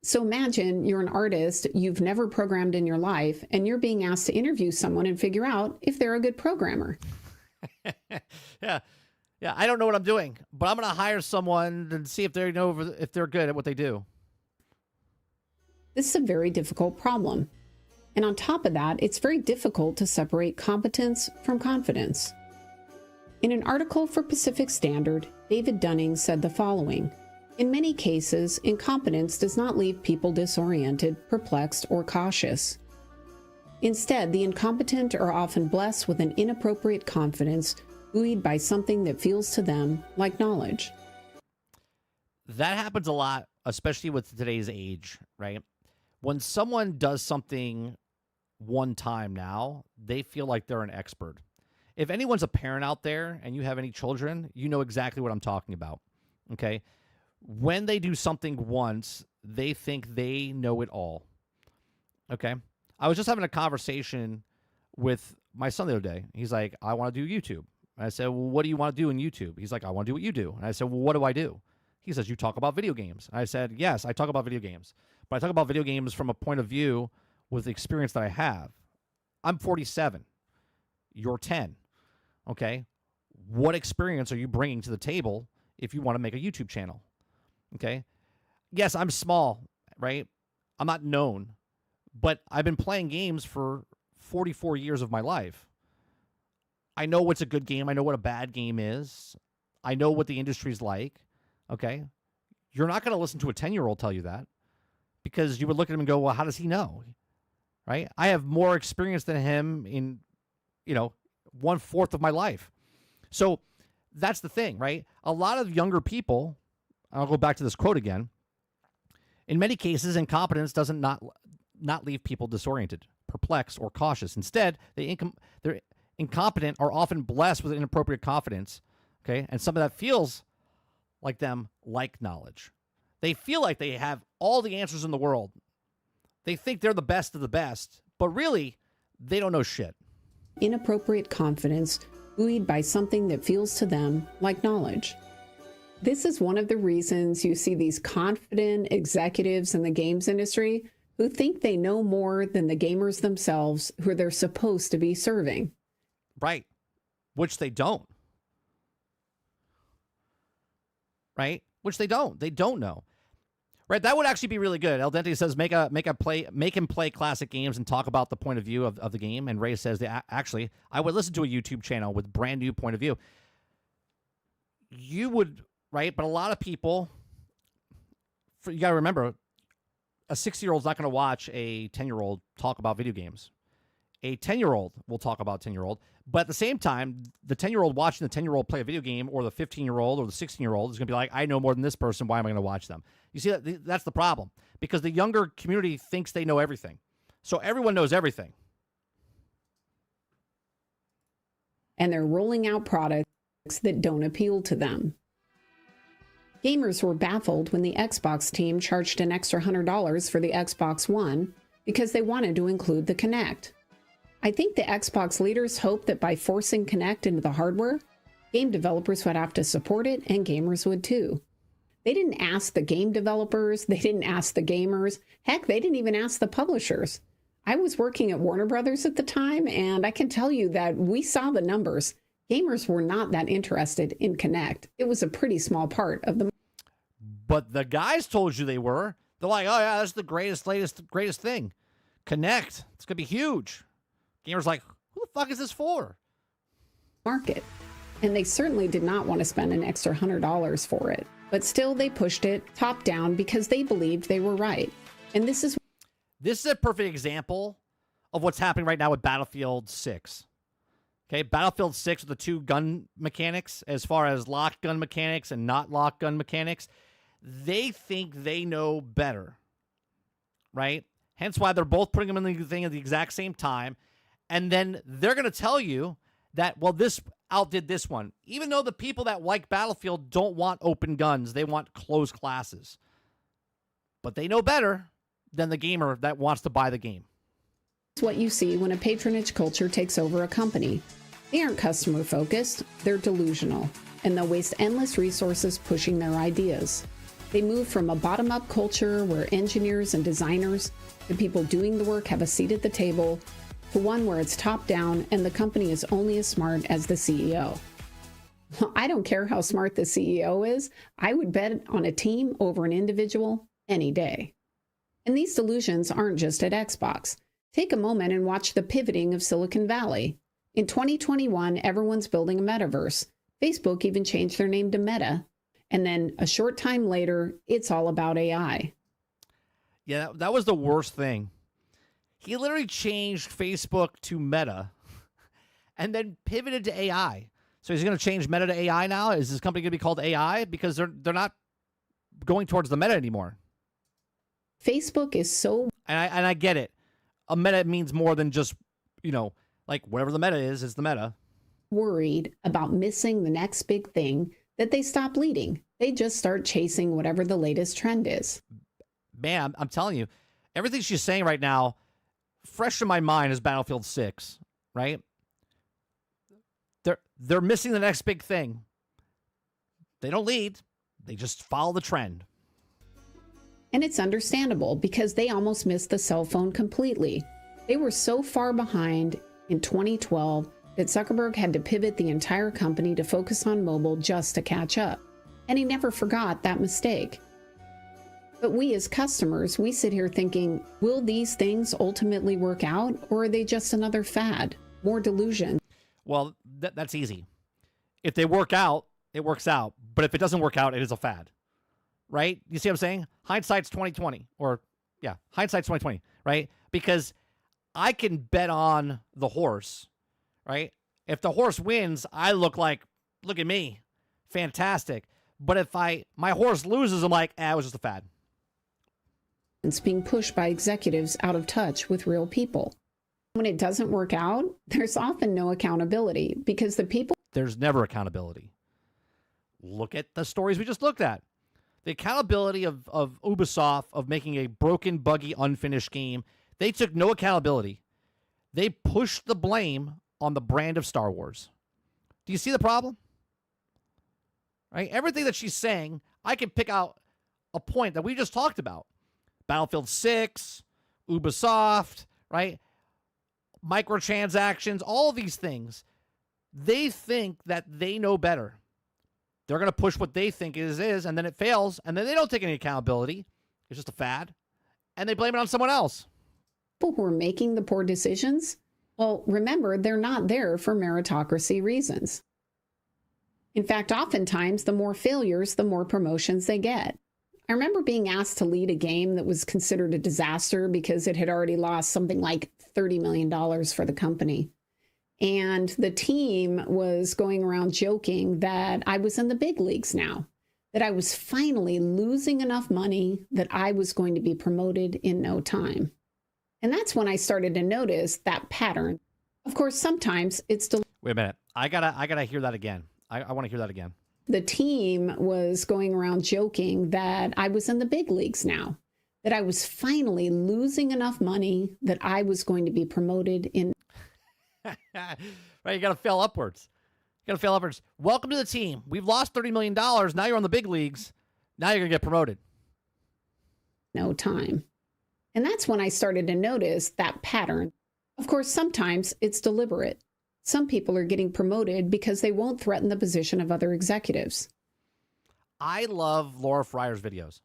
[SPEAKER 3] So imagine you're an artist you've never programmed in your life, and you're being asked to interview someone and figure out if they're a good programmer.
[SPEAKER 1] Yeah, I don't know what I'm doing, but I'm going to hire someone and see if they know if they're good at what they do.
[SPEAKER 3] This is a very difficult problem. And on top of that, it's very difficult to separate competence from confidence. In an article for Pacific Standard, David Dunning said the following: "In many cases, incompetence does not leave people disoriented, perplexed, or cautious. Instead, the incompetent are often blessed with an inappropriate confidence, buoyed by something that feels to them like knowledge."
[SPEAKER 1] That happens a lot, especially with today's age, right? When someone does something one time now, they feel like they're an expert. If anyone's a parent out there and you have any children, you know exactly what I'm talking about, okay? When they do something once, they think they know it all, okay? I was just having a conversation with my son the other day. He's like, I want to do YouTube. And I said, well, what do you want to do in YouTube? He's like, I want to do what you do. And I said, well, what do I do? He says, you talk about video games. And I said, yes, I talk about video games. But I talk about video games from a point of view with the experience that I have. I'm 47. You're 10. Okay? What experience are you bringing to the table if you want to make a YouTube channel? Okay? Yes, I'm small, right? I'm not known. But I've been playing games for 44 years of my life. I know what's a good game. I know what a bad game is. I know what the industry's like. Okay? You're not going to listen to a 10-year-old tell you that because you would look at him and go, well, how does he know? Right? I have more experience than him in, 1/4 of my life. So that's the thing, right? A lot of younger people, I'll go back to this quote again. In many cases, incompetence doesn't not leave people disoriented, perplexed, or cautious. Instead, they're incompetent are often blessed with inappropriate confidence, okay? And some of that feels like them like knowledge. They feel like they have all the answers in the world. They think they're the best of the best, but really, they don't know shit.
[SPEAKER 3] Inappropriate confidence, buoyed by something that feels to them like knowledge. This is one of the reasons you see these confident executives in the games industry who think they know more than the gamers themselves who they're supposed to be serving.
[SPEAKER 1] Right. Which they don't. Right? Which they don't. They don't know. Right? That would actually be really good. El Dente says make him play classic games and talk about the point of view of the game. And Ray says that actually I would listen to a YouTube channel with brand new point of view. You would, right? But a lot of people, you got to remember, a 6-year-old's not going to watch a 10-year-old talk about video games. A 10-year-old will talk about 10-year-old. But at the same time, the 10-year-old watching the 10-year-old play a video game or the 15-year-old or the 16-year-old is going to be like, I know more than this person. Why am I going to watch them? You see, that's the problem. Because the younger community thinks they know everything. So everyone knows everything.
[SPEAKER 3] And they're rolling out products that don't appeal to them. Gamers were baffled when the Xbox team charged an extra $100 for the Xbox One because they wanted to include the Kinect. I think the Xbox leaders hoped that by forcing Kinect into the hardware, game developers would have to support it and gamers would too. They didn't ask the game developers, they didn't ask the gamers, heck, they didn't even ask the publishers. I was working at Warner Brothers at the time, and I can tell you that we saw the numbers. Gamers were not that interested in Kinect. It was a pretty small part of the
[SPEAKER 1] But the guys told you they were. They're like, oh, yeah, that's the greatest thing. Kinect. It's going to be huge. Gamers like, who the fuck is this for?
[SPEAKER 3] market. And they certainly did not want to spend an extra $100 for it. But still, they pushed it top down because they believed they were right. And this is
[SPEAKER 1] a perfect example of what's happening right now with Battlefield 6. Okay, Battlefield 6 with the two gun mechanics, as far as locked gun mechanics and not locked gun mechanics, they think they know better, right? Hence why they're both putting them in the thing at the exact same time. And then they're going to tell you that, well, this outdid this one. Even though the people that like Battlefield don't want open guns, they want closed classes. But they know better than the gamer that wants to buy the game.
[SPEAKER 3] what you see when a patronage culture takes over a company. They aren't customer focused, they're delusional, and they'll waste endless resources pushing their ideas. They move from a bottom-up culture where engineers and designers, the people doing the work, have a seat at the table, to one where it's top-down and the company is only as smart as the CEO. I don't care how smart the CEO is, I would bet on a team over an individual any day. And these delusions aren't just at Xbox. Take a moment and watch the pivoting of Silicon Valley. In 2021, everyone's building a metaverse. Facebook even changed their name to Meta. And then a short time later, it's all about AI.
[SPEAKER 1] Yeah, that was the worst thing. He literally changed Facebook to Meta and then pivoted to AI. So he's going to change Meta to AI now? Is this company going to be called AI? Because they're not going towards the Meta anymore.
[SPEAKER 3] Facebook is so...
[SPEAKER 1] And I get it. A meta means more than just, like whatever the meta is the meta.
[SPEAKER 3] worried about missing the next big thing that they stop leading. They just start chasing whatever the latest trend is.
[SPEAKER 1] Man, I'm telling you, everything she's saying right now, fresh in my mind is Battlefield 6, right? They're missing the next big thing. They don't lead. They just follow the trend.
[SPEAKER 3] And it's understandable because they almost missed the cell phone completely. They were so far behind in 2012 that Zuckerberg had to pivot the entire company to focus on mobile just to catch up. And he never forgot that mistake. But we as customers, we sit here thinking, will these things ultimately work out, or are they just another fad? More delusion.
[SPEAKER 1] Well, that's easy. If they work out, it works out. But if it doesn't work out, it is a fad. Right? You see what I'm saying? Hindsight's 2020. Hindsight's 2020, right? Because I can bet on the horse, right? If the horse wins, I look at me. Fantastic. But if my horse loses, I'm like, it was just a fad.
[SPEAKER 3] It's being pushed by executives out of touch with real people. When it doesn't work out, there's often no accountability because the people...
[SPEAKER 1] There's never accountability. Look at the stories we just looked at. The accountability of Ubisoft of making a broken, buggy, unfinished game, they took no accountability. They pushed the blame on the brand of Star Wars. Do you see the problem? Right? Everything that she's saying, I can pick out a point that we just talked about. Battlefield 6, Ubisoft, right? Microtransactions, all of these things. They think that they know better. They're going to push what they think is, and then it fails, and then they don't take any accountability. It's just a fad, and they blame it on someone else.
[SPEAKER 3] People who are making the poor decisions, well, remember, they're not there for meritocracy reasons. In fact, oftentimes, the more failures, the more promotions they get. I remember being asked to lead a game that was considered a disaster because it had already lost something like $30 million for the company. And the team was going around joking that I was in the big leagues now, that I was finally losing enough money that I was going to be promoted in no time. And that's when I started to notice that pattern. Of course, sometimes it's...
[SPEAKER 1] Wait a minute. I gotta hear that again. I want to hear that again.
[SPEAKER 3] The team was going around joking that I was in the big leagues now, that I was finally losing enough money that I was going to be promoted in...
[SPEAKER 1] Right, you got to fail upwards. Welcome to the team. We've lost $30 million. Now you're on the big leagues. Now you're going to get promoted.
[SPEAKER 3] No time. And that's when I started to notice that pattern. Of course, sometimes it's deliberate. Some people are getting promoted because they won't threaten the position of other executives.
[SPEAKER 1] I love Laura Fryer's videos.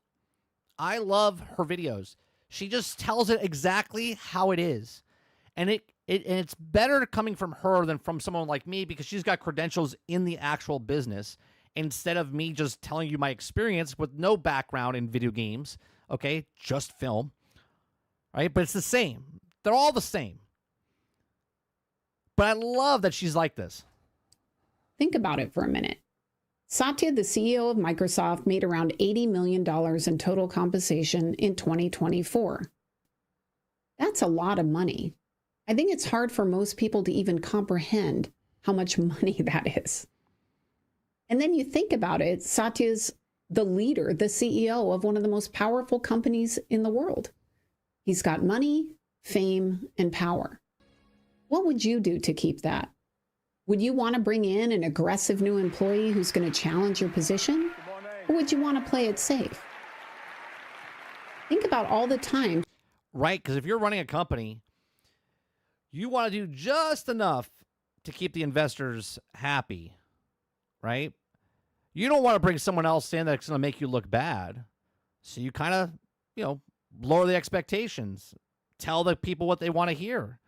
[SPEAKER 1] I love her videos. She just tells it exactly how it is. And it's better coming from her than from someone like me because she's got credentials in the actual business instead of me just telling you my experience with no background in video games, okay? Just film, right? But it's the same. They're all the same. But I love that she's like this.
[SPEAKER 3] Think about it for a minute. Satya, the CEO of Microsoft, made around $80 million in total compensation in 2024. That's a lot of money. I think it's hard for most people to even comprehend how much money that is. And then you think about it, Satya's the leader, the CEO of one of the most powerful companies in the world. He's got money, fame, and power. What would you do to keep that? Would you want to bring in an aggressive new employee who's going to challenge your position? Or would you want to play it safe? Think about all the time.
[SPEAKER 1] Right, because if you're running a company, you want to do just enough to keep the investors happy, right? You don't want to bring someone else in that's going to make you look bad. So you kind of, lower the expectations. Tell the people what they want to hear.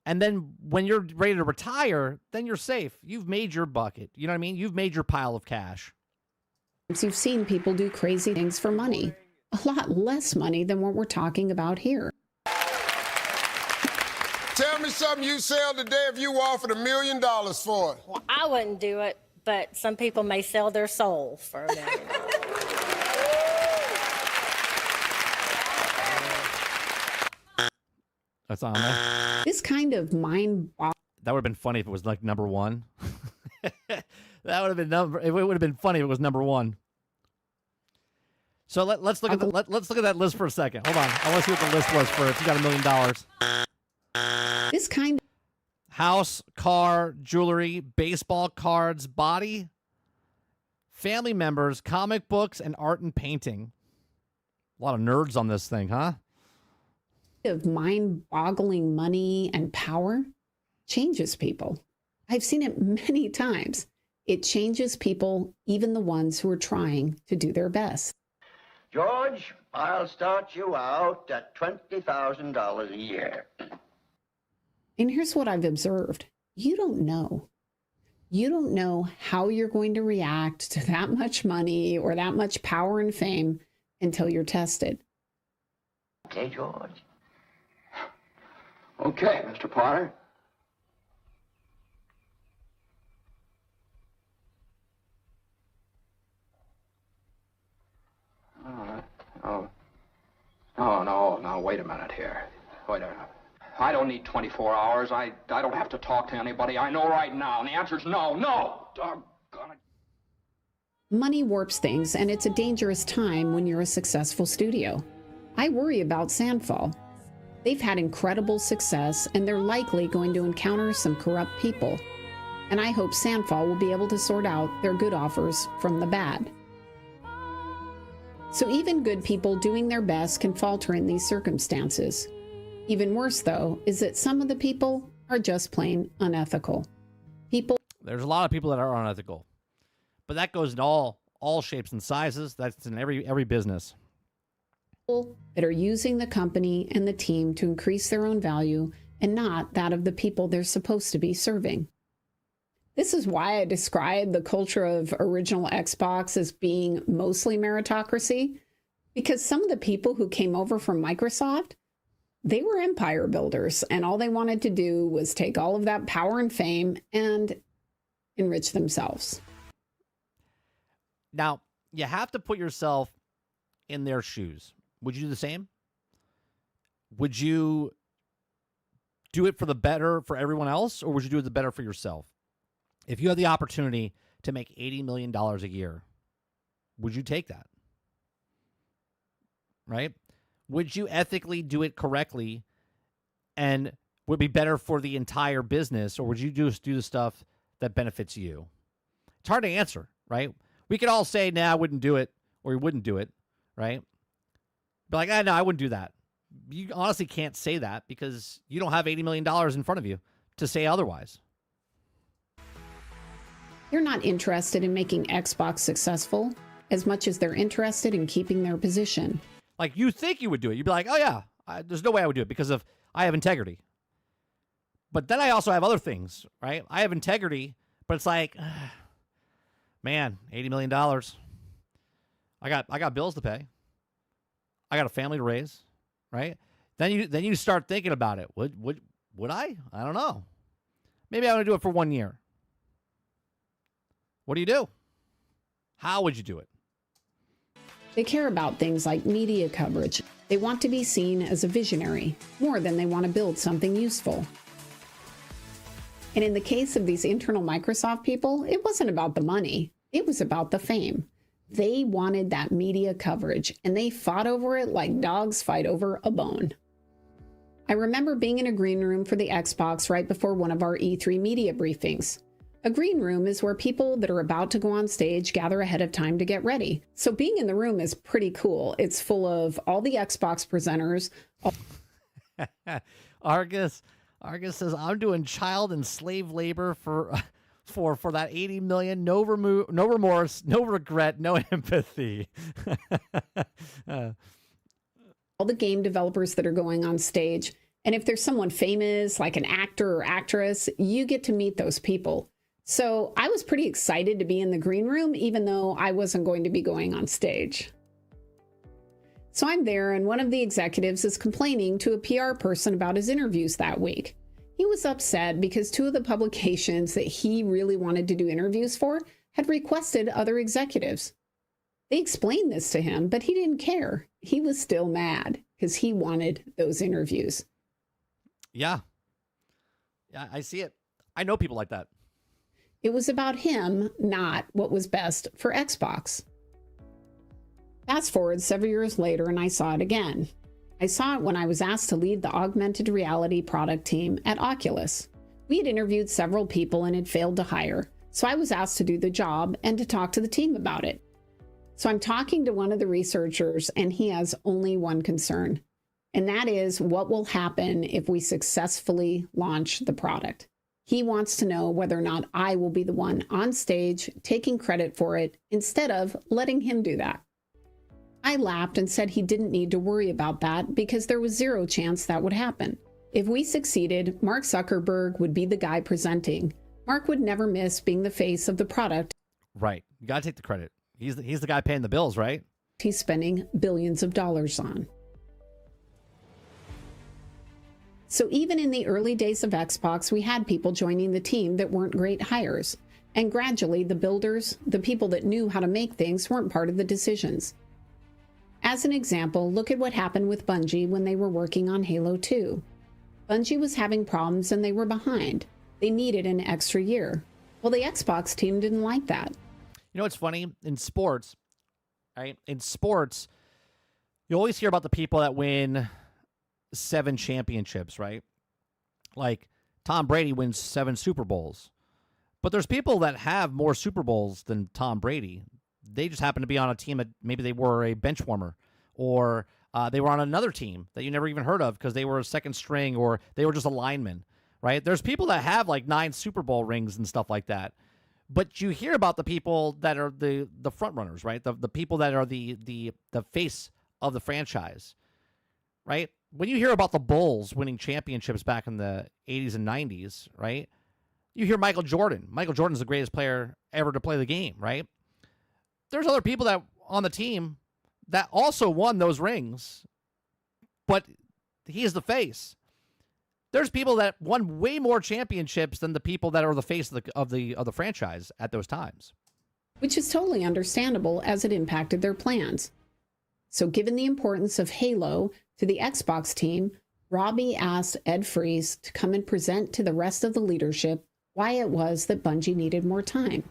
[SPEAKER 1] And then when you're ready to retire, then you're safe. You've made your bucket. You know what I mean? You've made your pile of cash.
[SPEAKER 3] You've seen people do crazy things for money. A lot less money than what we're talking about here.
[SPEAKER 5] Tell me something you sell today if you offered $1 million for it.
[SPEAKER 6] Well, I wouldn't do it, but some people may sell their soul for $1 million.
[SPEAKER 1] That's on there.
[SPEAKER 3] This kind of mind-boggling.
[SPEAKER 1] That would have been funny if it was like number one. That would have been It would have been funny if it was number one. So let's look at let's look at that list for a second. Hold on, I want to see what the list was for if you got $1 million.
[SPEAKER 3] This kind of
[SPEAKER 1] House, car, jewelry, baseball cards, body, family members, comic books, and art and painting. A lot of nerds on this thing, huh?
[SPEAKER 3] mind-boggling money and power changes people. I've seen it many times. It changes people, even the ones who are trying to do their best.
[SPEAKER 7] George, I'll start you out at $20,000 a year.
[SPEAKER 3] And here's what I've observed. You don't know. You don't know how you're going to react to that much money or that much power and fame until you're tested.
[SPEAKER 7] Okay, George.
[SPEAKER 8] Okay, Mr. Potter. All right. No, wait a minute here. Wait a minute. I don't need 24 hours. I don't have to talk to anybody. I know right now, and the answer's no. Doggone it.
[SPEAKER 3] Money warps things, and it's a dangerous time when you're a successful studio. I worry about Sandfall. They've had incredible success, and they're likely going to encounter some corrupt people. And I hope Sandfall will be able to sort out their good offers from the bad. So even good people doing their best can falter in these circumstances. Even worse, though, is that some of the people are just plain unethical.
[SPEAKER 1] There's a lot of people that are unethical, but that goes in all shapes and sizes. That's in every business.
[SPEAKER 3] That are using the company and the team to increase their own value and not that of the people they're supposed to be serving. This is why I describe the culture of original Xbox as being mostly meritocracy, because some of the people who came over from Microsoft, they were empire builders, and all they wanted to do was take all of that power and fame and enrich themselves.
[SPEAKER 1] Now, you have to put yourself in their shoes. Would you do the same? Would you do it for the better for everyone else, or would you do it the better for yourself? If you had the opportunity to make $80 million a year, would you take that? Right? Would you ethically do it correctly and would be better for the entire business, or would you just do the stuff that benefits you? It's hard to answer, right? We could all say, nah, I wouldn't do it, or we wouldn't do it, right? But like, no, I wouldn't do that. You honestly can't say that because you don't have $80 million in front of you to say otherwise.
[SPEAKER 3] They're not interested in making Xbox successful as much as they're interested in keeping their position.
[SPEAKER 1] Like, you think you would do it. You'd be like, oh, yeah, there's no way I would do it because I have integrity. But then I also have other things, right? I have integrity, but it's like, man, $80 million. I got bills to pay. I got a family to raise, right? Then you start thinking about it. Would I? I don't know. Maybe I want to do it for 1 year. What do you do? How would you do it?
[SPEAKER 3] They care about things like media coverage. They want to be seen as a visionary, more than they want to build something useful. And in the case of these internal Microsoft people, it wasn't about the money. It was about the fame. They wanted that media coverage, and they fought over it like dogs fight over a bone. I remember being in a green room for the Xbox right before one of our E3 media briefings. A green room is where people that are about to go on stage gather ahead of time to get ready. So being in the room is pretty cool. It's full of all the Xbox presenters.
[SPEAKER 1] Argus says, I'm doing child and slave labor for that 80 million. No remorse, no regret, no empathy.
[SPEAKER 3] All the game developers that are going on stage. And if there's someone famous, like an actor or actress, you get to meet those people. So I was pretty excited to be in the green room, even though I wasn't going to be going on stage. So I'm there, and one of the executives is complaining to a PR person about his interviews that week. He was upset because two of the publications that he really wanted to do interviews for had requested other executives. They explained this to him, but he didn't care. He was still mad because he wanted those interviews.
[SPEAKER 1] Yeah, I see it. I know people like that.
[SPEAKER 3] It was about him, not what was best for Xbox. Fast forward several years later, and I saw it again. I saw it when I was asked to lead the augmented reality product team at Oculus. We had interviewed several people and had failed to hire, so I was asked to do the job and to talk to the team about it. So I'm talking to one of the researchers, and he has only one concern, and that is what will happen if we successfully launch the product. He wants to know whether or not I will be the one on stage taking credit for it instead of letting him do that. I laughed and said he didn't need to worry about that because there was zero chance that would happen. If we succeeded, Mark Zuckerberg would be the guy presenting. Mark would never miss being the face of the product.
[SPEAKER 1] Right. You got to take the credit. He's the guy paying the bills, right?
[SPEAKER 3] He's spending billions of dollars on. So even in the early days of Xbox, we had people joining the team that weren't great hires. And gradually, the builders, the people that knew how to make things, weren't part of the decisions. As an example, look at what happened with Bungie when they were working on Halo 2. Bungie was having problems and they were behind. They needed an extra year. Well, the Xbox team didn't like that.
[SPEAKER 1] You know what's funny? In sports, right? In sports, you always hear about the people that win 7 championships, right? Like Tom Brady wins 7 Super Bowls. But there's people that have more Super Bowls than Tom Brady. They just happen to be on a team that maybe they were a bench warmer, or they were on another team that you never even heard of because they were a second string, or they were just a lineman, right? There's people that have like 9 Super Bowl rings and stuff like that. But you hear about the people that are the front runners, right? The people that are the face of the franchise, right? When you hear about the Bulls winning championships back in the 80s and 90s, right? You hear Michael Jordan. Michael Jordan's the greatest player ever to play the game, right? There's other people that on the team that also won those rings, but he is the face. There's people that won way more championships than the people that are the face of the franchise at those times.
[SPEAKER 3] Which is totally understandable as it impacted their plans. So given the importance of Halo to the Xbox team, Robbie asked Ed Freeze to come and present to the rest of the leadership why it was that Bungie needed more time.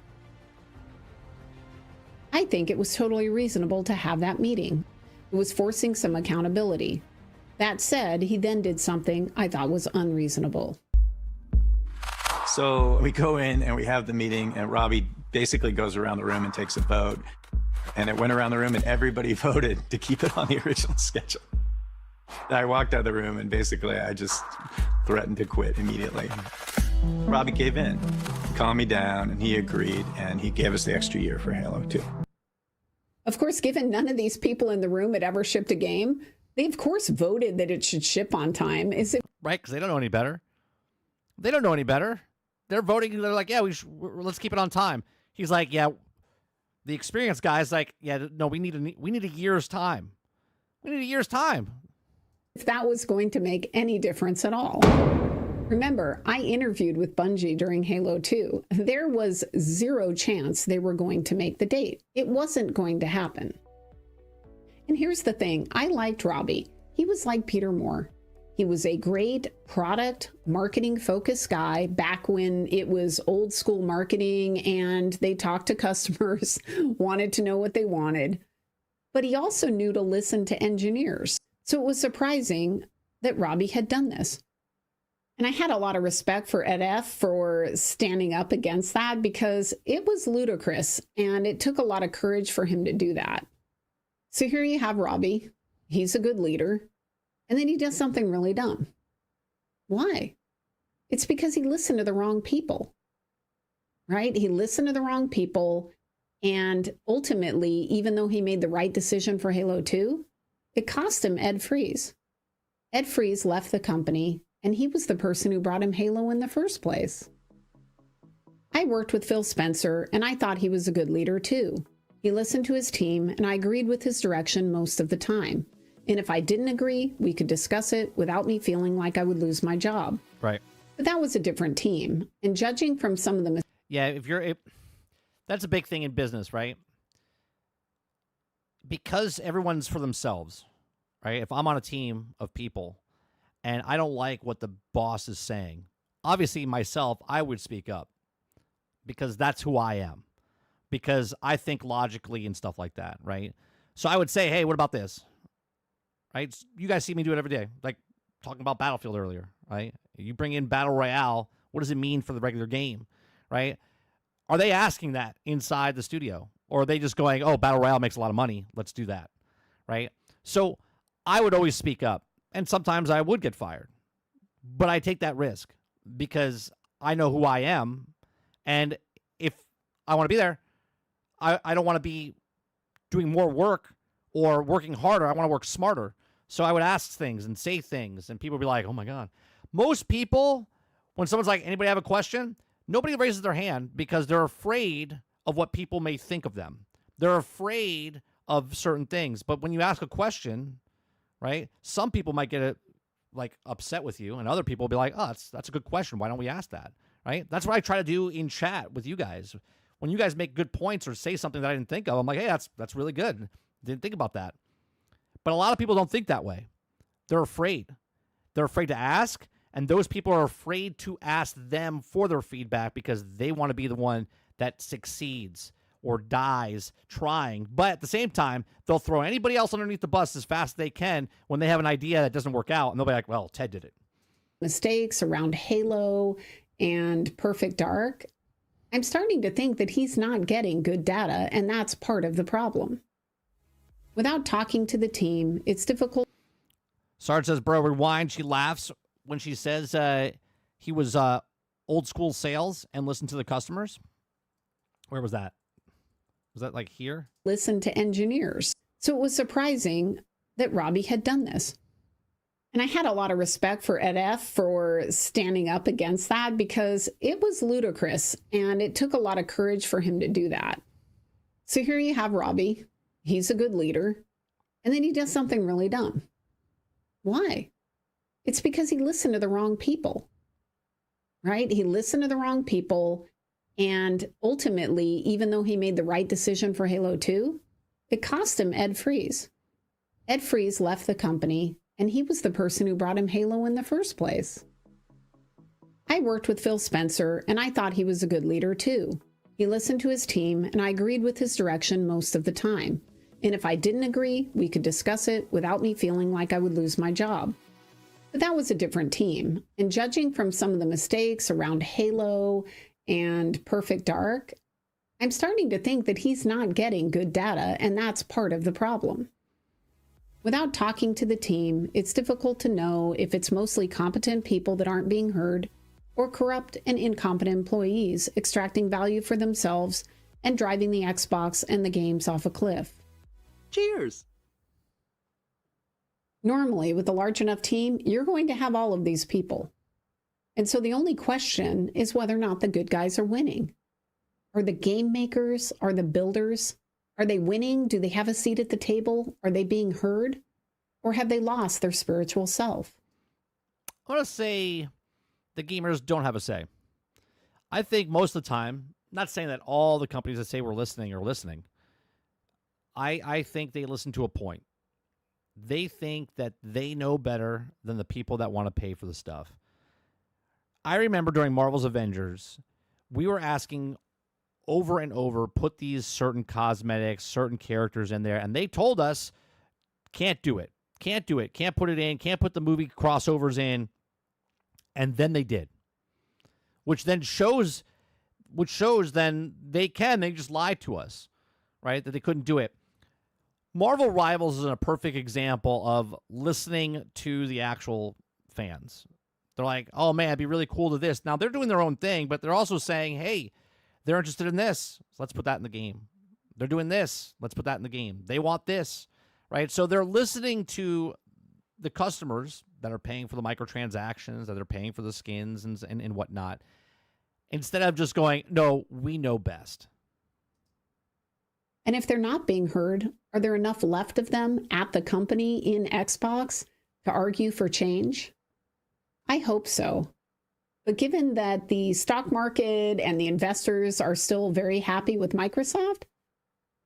[SPEAKER 3] I think it was totally reasonable to have that meeting. It was forcing some accountability. That said, he then did something I thought was unreasonable.
[SPEAKER 9] So we go in and we have the meeting, and Robbie basically goes around the room and takes a vote. And it went around the room and everybody voted to keep it on the original schedule. I walked out of the room and basically I just threatened to quit immediately. Robbie gave in calmed me down, and he agreed, and he gave us the extra year for Halo 2.
[SPEAKER 3] Of course, given none of these people in the room had ever shipped a game, they of course voted that it should ship on time. Is it
[SPEAKER 1] Right? Because they don't know any better. They don't know any better. They're voting. They're like, yeah, let's keep it on time. He's like, yeah. The experienced guy's like, yeah, no, we need a year's time. We need a year's time.
[SPEAKER 3] if that was going to make any difference at all? Remember, I interviewed with Bungie during Halo 2. There was zero chance they were going to make the date. It wasn't going to happen. And here's the thing, I liked Robbie. He was like Peter Moore. He was a great product marketing focused guy back when it was old school marketing and they talked to customers, wanted to know what they wanted. But he also knew to listen to engineers. So it was surprising that Robbie had done this. And I had a lot of respect for Ed F for standing up against that because it was ludicrous and it took a lot of courage for him to do that. So here you have Robbie. He's a good leader. And then he does something really dumb. Why? It's because he listened to the wrong people, right? He listened to the wrong people. And ultimately, even though he made the right decision for Halo 2, it cost him Ed Freeze. Ed Freeze left the company, and he was the person who brought him Halo in the first place. I worked with Phil Spencer, and I thought he was a good leader too. He listened to his team, and I agreed with his direction most of the time. And if I didn't agree, we could discuss it without me feeling like I would lose my job.
[SPEAKER 1] Right.
[SPEAKER 3] But that was a different team. And judging from some of the...
[SPEAKER 1] Yeah, that's a big thing in business, right? Because everyone's for themselves, right? If I'm on a team of people and I don't like what the boss is saying, obviously myself, I would speak up because that's who I am. Because I think logically and stuff like that, right? So I would say, hey, what about this? Right? You guys see me do it every day. Like talking about Battlefield earlier, right? You bring in Battle Royale. What does it mean for the regular game, right? Are they asking that inside the studio? Or are they just going, oh, Battle Royale makes a lot of money. Let's do that, right? So I would always speak up. And sometimes I would get fired. But I take that risk because I know who I am. And if I want to be there, I don't want to be doing more work or working harder. I want to work smarter. So I would ask things and say things, and people would be like, oh, my God. Most people, when someone's like, anybody have a question? Nobody raises their hand because they're afraid of what people may think of them. They're afraid of certain things. But when you ask a question, right, some people might get upset with you, and other people will be like, oh, that's a good question. Why don't we ask that, right? That's what I try to do in chat with you guys. When you guys make good points or say something that I didn't think of, I'm like, hey, that's really good. Didn't think about that. But a lot of people don't think that way. They're afraid. They're afraid to ask, and those people are afraid to ask them for their feedback because they want to be the one that succeeds or dies trying. But at the same time, they'll throw anybody else underneath the bus as fast as they can when they have an idea that doesn't work out, and they'll be like, well, Ted did it.
[SPEAKER 3] Mistakes around Halo and Perfect Dark, I'm starting to think that he's not getting good data, and that's part of the problem. Without talking to the team, it's difficult.
[SPEAKER 1] Sarge says, bro, rewind. She laughs when she says he was old school sales and listened to the customers. Where was that? Was that like here?
[SPEAKER 3] Listen to engineers. So it was surprising that Robbie had done this. And I had a lot of respect for Ed F for standing up against that because it was ludicrous and it took a lot of courage for him to do that. So here you have Robbie. He's a good leader. And then he does something really dumb. Why? It's because he listened to the wrong people, right? He listened to the wrong people. And ultimately, even though he made the right decision for Halo 2, it cost him Ed Freeze. Ed Freeze left the company, and he was the person who brought him Halo in the first place. I worked with Phil Spencer, and I thought he was a good leader too. He listened to his team, and I agreed with his direction most of the time. And if I didn't agree, we could discuss it without me feeling like I would lose my job. But that was a different team. And judging from some of the mistakes around Halo and Perfect Dark, I'm starting to think that he's not getting good data, and that's part of the problem. Without talking to the team, it's difficult to know if it's mostly competent people that aren't being heard, or corrupt and incompetent employees extracting value for themselves and driving the Xbox and the games off a cliff.
[SPEAKER 10] Cheers!
[SPEAKER 3] Normally, with a large enough team, you're going to have all of these people. And so the only question is whether or not the good guys are winning. Are the game makers, are the builders, are they winning? Do they have a seat at the table? Are they being heard? Or have they lost their spiritual self?
[SPEAKER 1] I want to say the gamers don't have a say. I think most of the time, not saying that all the companies that say we're listening are listening. I think they listen to a point. They think that they know better than the people that want to pay for the stuff. I remember during Marvel's Avengers, we were asking over and over, put these certain cosmetics, certain characters in there, and they told us, can't do it. Can't do it. Can't put it in. Can't put the movie crossovers in. And then they did. Which shows then they just lied to us, right? That they couldn't do it. Marvel Rivals is a perfect example of listening to the actual fans. They're like, oh man, it'd be really cool to this. Now they're doing their own thing, but they're also saying, hey, they're interested in this. So let's put that in the game. They're doing this. Let's put that in the game. They want this, right? So they're listening to the customers that are paying for the microtransactions, that are paying for the skins and whatnot, instead of just going, no, we know best.
[SPEAKER 3] And if they're not being heard, are there enough left of them at the company in Xbox to argue for change? I hope so. But given that the stock market and the investors are still very happy with Microsoft,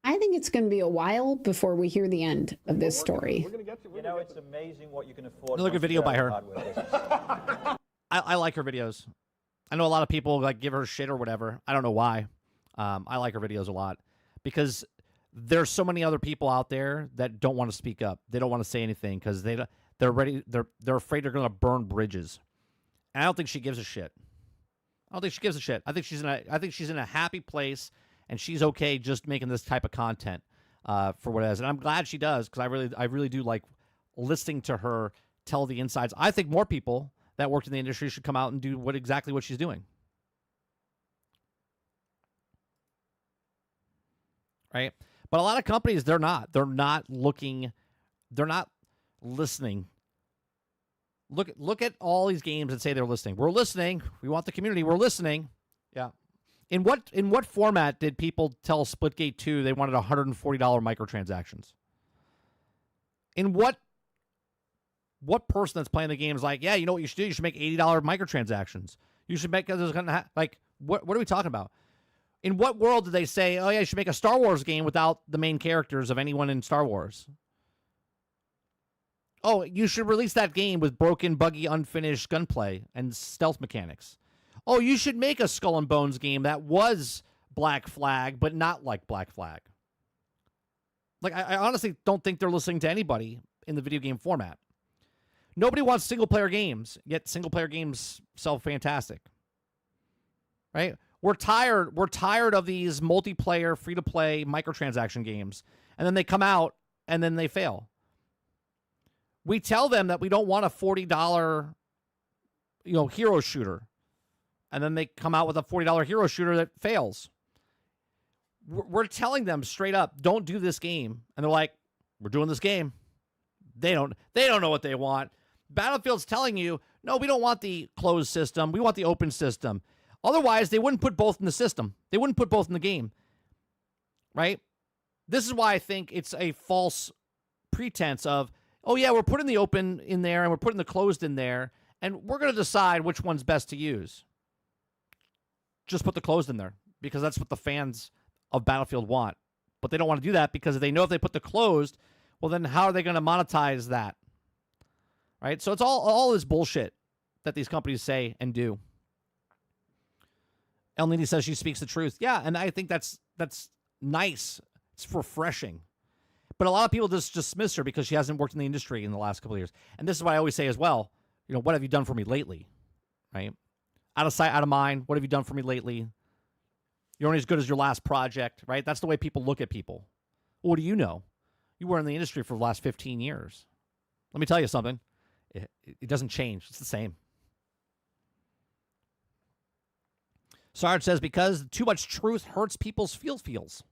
[SPEAKER 3] I think it's going to be a while before we hear the end of this story.
[SPEAKER 10] It's amazing what you can afford.
[SPEAKER 1] Look at a video by her. I like her videos. I know a lot of people like give her shit or whatever. I don't know why. I like her videos a lot because there's so many other people out there that don't want to speak up. They don't want to say anything because they're afraid they're going to burn bridges. And I don't think she gives a shit. I think she's in a happy place, and she's okay just making this type of content for what it is. And I'm glad she does because I really do like listening to her tell the insides. I think more people that worked in the industry should come out and do exactly what she's doing. Right? But a lot of companies, they're not listening. Look at all these games that say they're listening. We're listening. We want the community. We're listening. Yeah. In what format did people tell Splitgate 2 they wanted $140 microtransactions? In what person that's playing the game is like, yeah, you know what you should do? You should make $80 microtransactions. You should make what are we talking about? In what world did they say, oh yeah, you should make a Star Wars game without the main characters of anyone in Star Wars? Oh, you should release that game with broken, buggy, unfinished gunplay and stealth mechanics. Oh, you should make a Skull and Bones game that was Black Flag, but not like Black Flag. Like, I honestly don't think they're listening to anybody in the video game format. Nobody wants single-player games, yet single-player games sell fantastic. Right? We're tired of these multiplayer, free-to-play microtransaction games, and then they come out, and then they fail. We tell them that we don't want a $40, hero shooter, and then they come out with a $40 hero shooter that fails. We're telling them straight up, don't do this game, and they're like, we're doing this game. They don't know what they want. Battlefield's telling you, no, we don't want the closed system. We want the open system. Otherwise, they wouldn't put both in the system. They wouldn't put both in the game. Right? This is why I think it's a false pretense of, oh, yeah, we're putting the open in there and we're putting the closed in there, and we're going to decide which one's best to use. Just put the closed in there because that's what the fans of Battlefield want. But they don't want to do that because they know if they put the closed, well, then how are they going to monetize that? Right? So it's all this bullshit that these companies say and do. El Nini says she speaks the truth. Yeah, and I think that's nice. It's refreshing. But a lot of people just dismiss her because she hasn't worked in the industry in the last couple of years. And this is what I always say as well. What have you done for me lately? Right? Out of sight, out of mind. What have you done for me lately? You're only as good as your last project, right? That's the way people look at people. Well, what do you know? You were in the industry for the last 15 years. Let me tell you something. It doesn't change. It's the same. Sarge says, because too much truth hurts people's feels.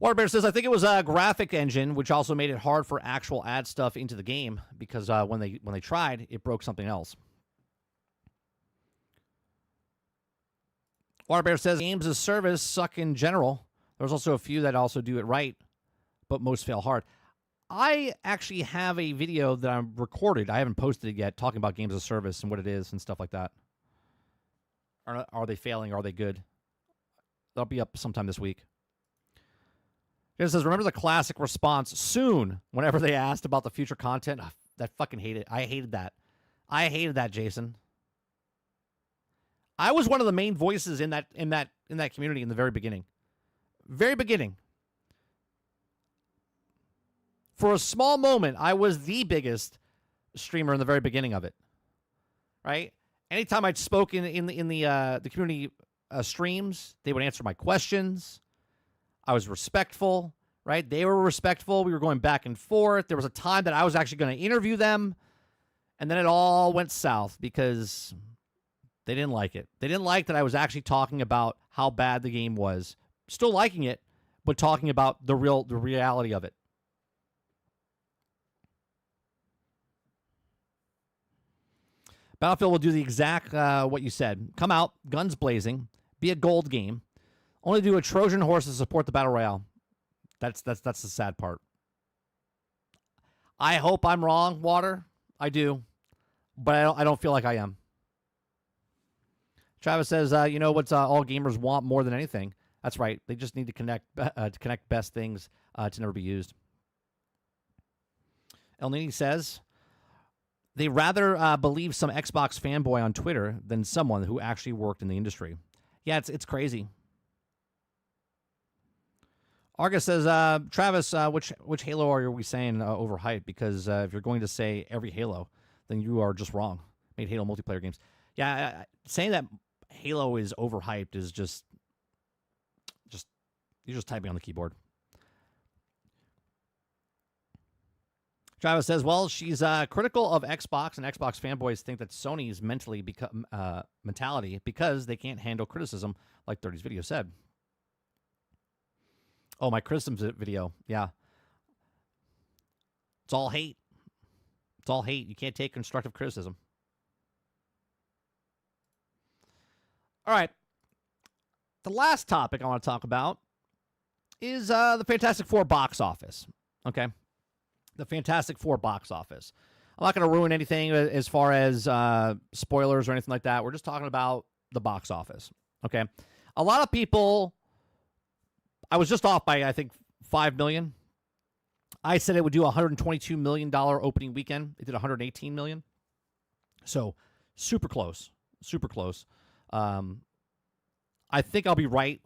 [SPEAKER 1] Waterbear says, I think it was a graphic engine, which also made it hard for actual ad stuff into the game because when they tried, it broke something else. Waterbear says, games as service suck in general. There's also a few that also do it right, but most fail hard. I actually have a video that I recorded. I haven't posted it yet, talking about games as service and what it is and stuff like that. Are they failing? Are they good? That'll be up sometime this week. It says, remember the classic response soon whenever they asked about the future content? Oh, that fucking hated. I hated that. I hated that, Jason. I was one of the main voices in that community in the very beginning. Very beginning. For a small moment, I was the biggest streamer in the very beginning of it. Right? Anytime I'd spoken in the community streams, they would answer my questions. I was respectful, right? They were respectful. We were going back and forth. There was a time that I was actually going to interview them, and then it all went south because they didn't like it. They didn't like that I was actually talking about how bad the game was. Still liking it, but talking about the reality of it. Battlefield will do the exact what you said. Come out, guns blazing, be a gold game. Only do a Trojan horse to support the Battle Royale. That's the sad part. I hope I'm wrong, Water. I do. But I don't feel like I am. Travis says, you know what all gamers want more than anything? That's right. They just need to connect best things to never be used. El Nini says, they rather believe some Xbox fanboy on Twitter than someone who actually worked in the industry. Yeah, it's crazy. Argus says, Travis, which Halo are we saying overhyped? Because if you're going to say every Halo, then you are just wrong. Made Halo multiplayer games. Yeah, saying that Halo is overhyped is just you're just typing on the keyboard. Travis says, well, she's critical of Xbox, and Xbox fanboys think that Sony's mentality because they can't handle criticism, like 30's video said. Oh, my criticism video. Yeah. It's all hate. It's all hate. You can't take constructive criticism. All right. The last topic I want to talk about is the Fantastic Four box office. Okay? The Fantastic Four box office. I'm not going to ruin anything as far as spoilers or anything like that. We're just talking about the box office. Okay? A lot of people... I was just off by, I think, 5 million. I said it would do a $122 million opening weekend. It did $118 million. So, super close. Super close. I think I'll be right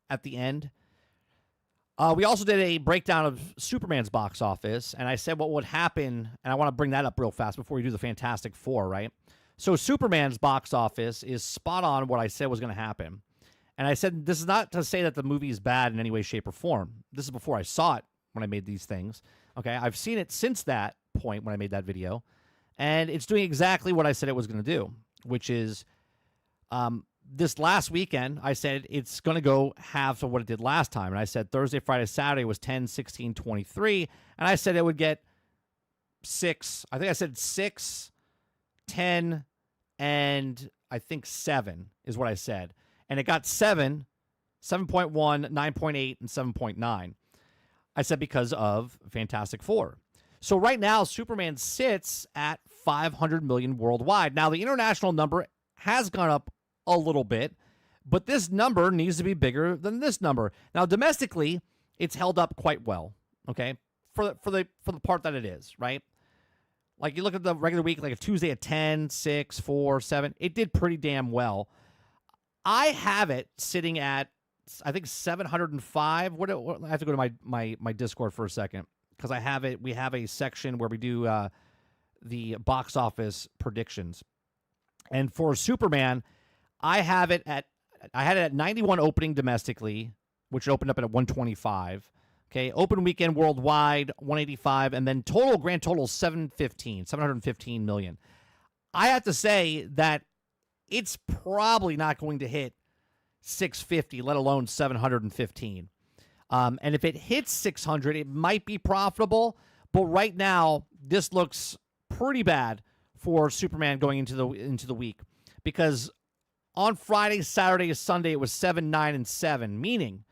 [SPEAKER 1] at the end. We also did a breakdown of Superman's box office, and I said what would happen, and I want to bring that up real fast before we do the Fantastic Four, right? So, Superman's box office is spot on what I said was going to happen. And I said, this is not to say that the movie is bad in any way, shape, or form. This is before I saw it when I made these things. Okay, I've seen it since that point when I made that video. And it's doing exactly what I said it was going to do, which is this last weekend, I said it's going to go half of what it did last time. And I said Thursday, Friday, Saturday was 10, 16, 23. And I said it would get 6. I think I said 6, 10, and I think 7 is what I said. And it got 7, 7.1, 9.8, and 7.9. I said because of Fantastic Four. So right now, Superman sits at 500 million worldwide. Now, the international number has gone up a little bit, but this number needs to be bigger than this number. Now, domestically, it's held up quite well, okay, for the part that it is, right? Like, you look at the regular week, like a Tuesday at 10, 6, 4, 7, it did pretty damn well. I have it sitting at, I think, 705. I have to go to my Discord for a second because I have it. We have a section where we do the box office predictions. And for Superman, I had it at 91 opening domestically, which opened up at 125. Okay, open weekend worldwide 185, and then grand total 715 million. I have to say that it's probably not going to hit 650, let alone 715. And if it hits 600, it might be profitable. But right now, this looks pretty bad for Superman going into the week, because on Friday, Saturday, Sunday, it was 7, 9, and 7, meaning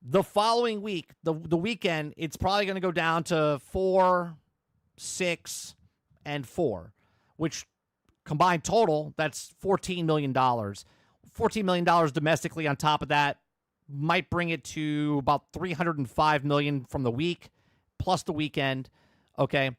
[SPEAKER 1] the following week, the weekend, it's probably going to go down to 4, 6, and 4, which combined total, that's $14 million. $14 million domestically on top of that might bring it to about $305 million from the week plus the weekend, okay?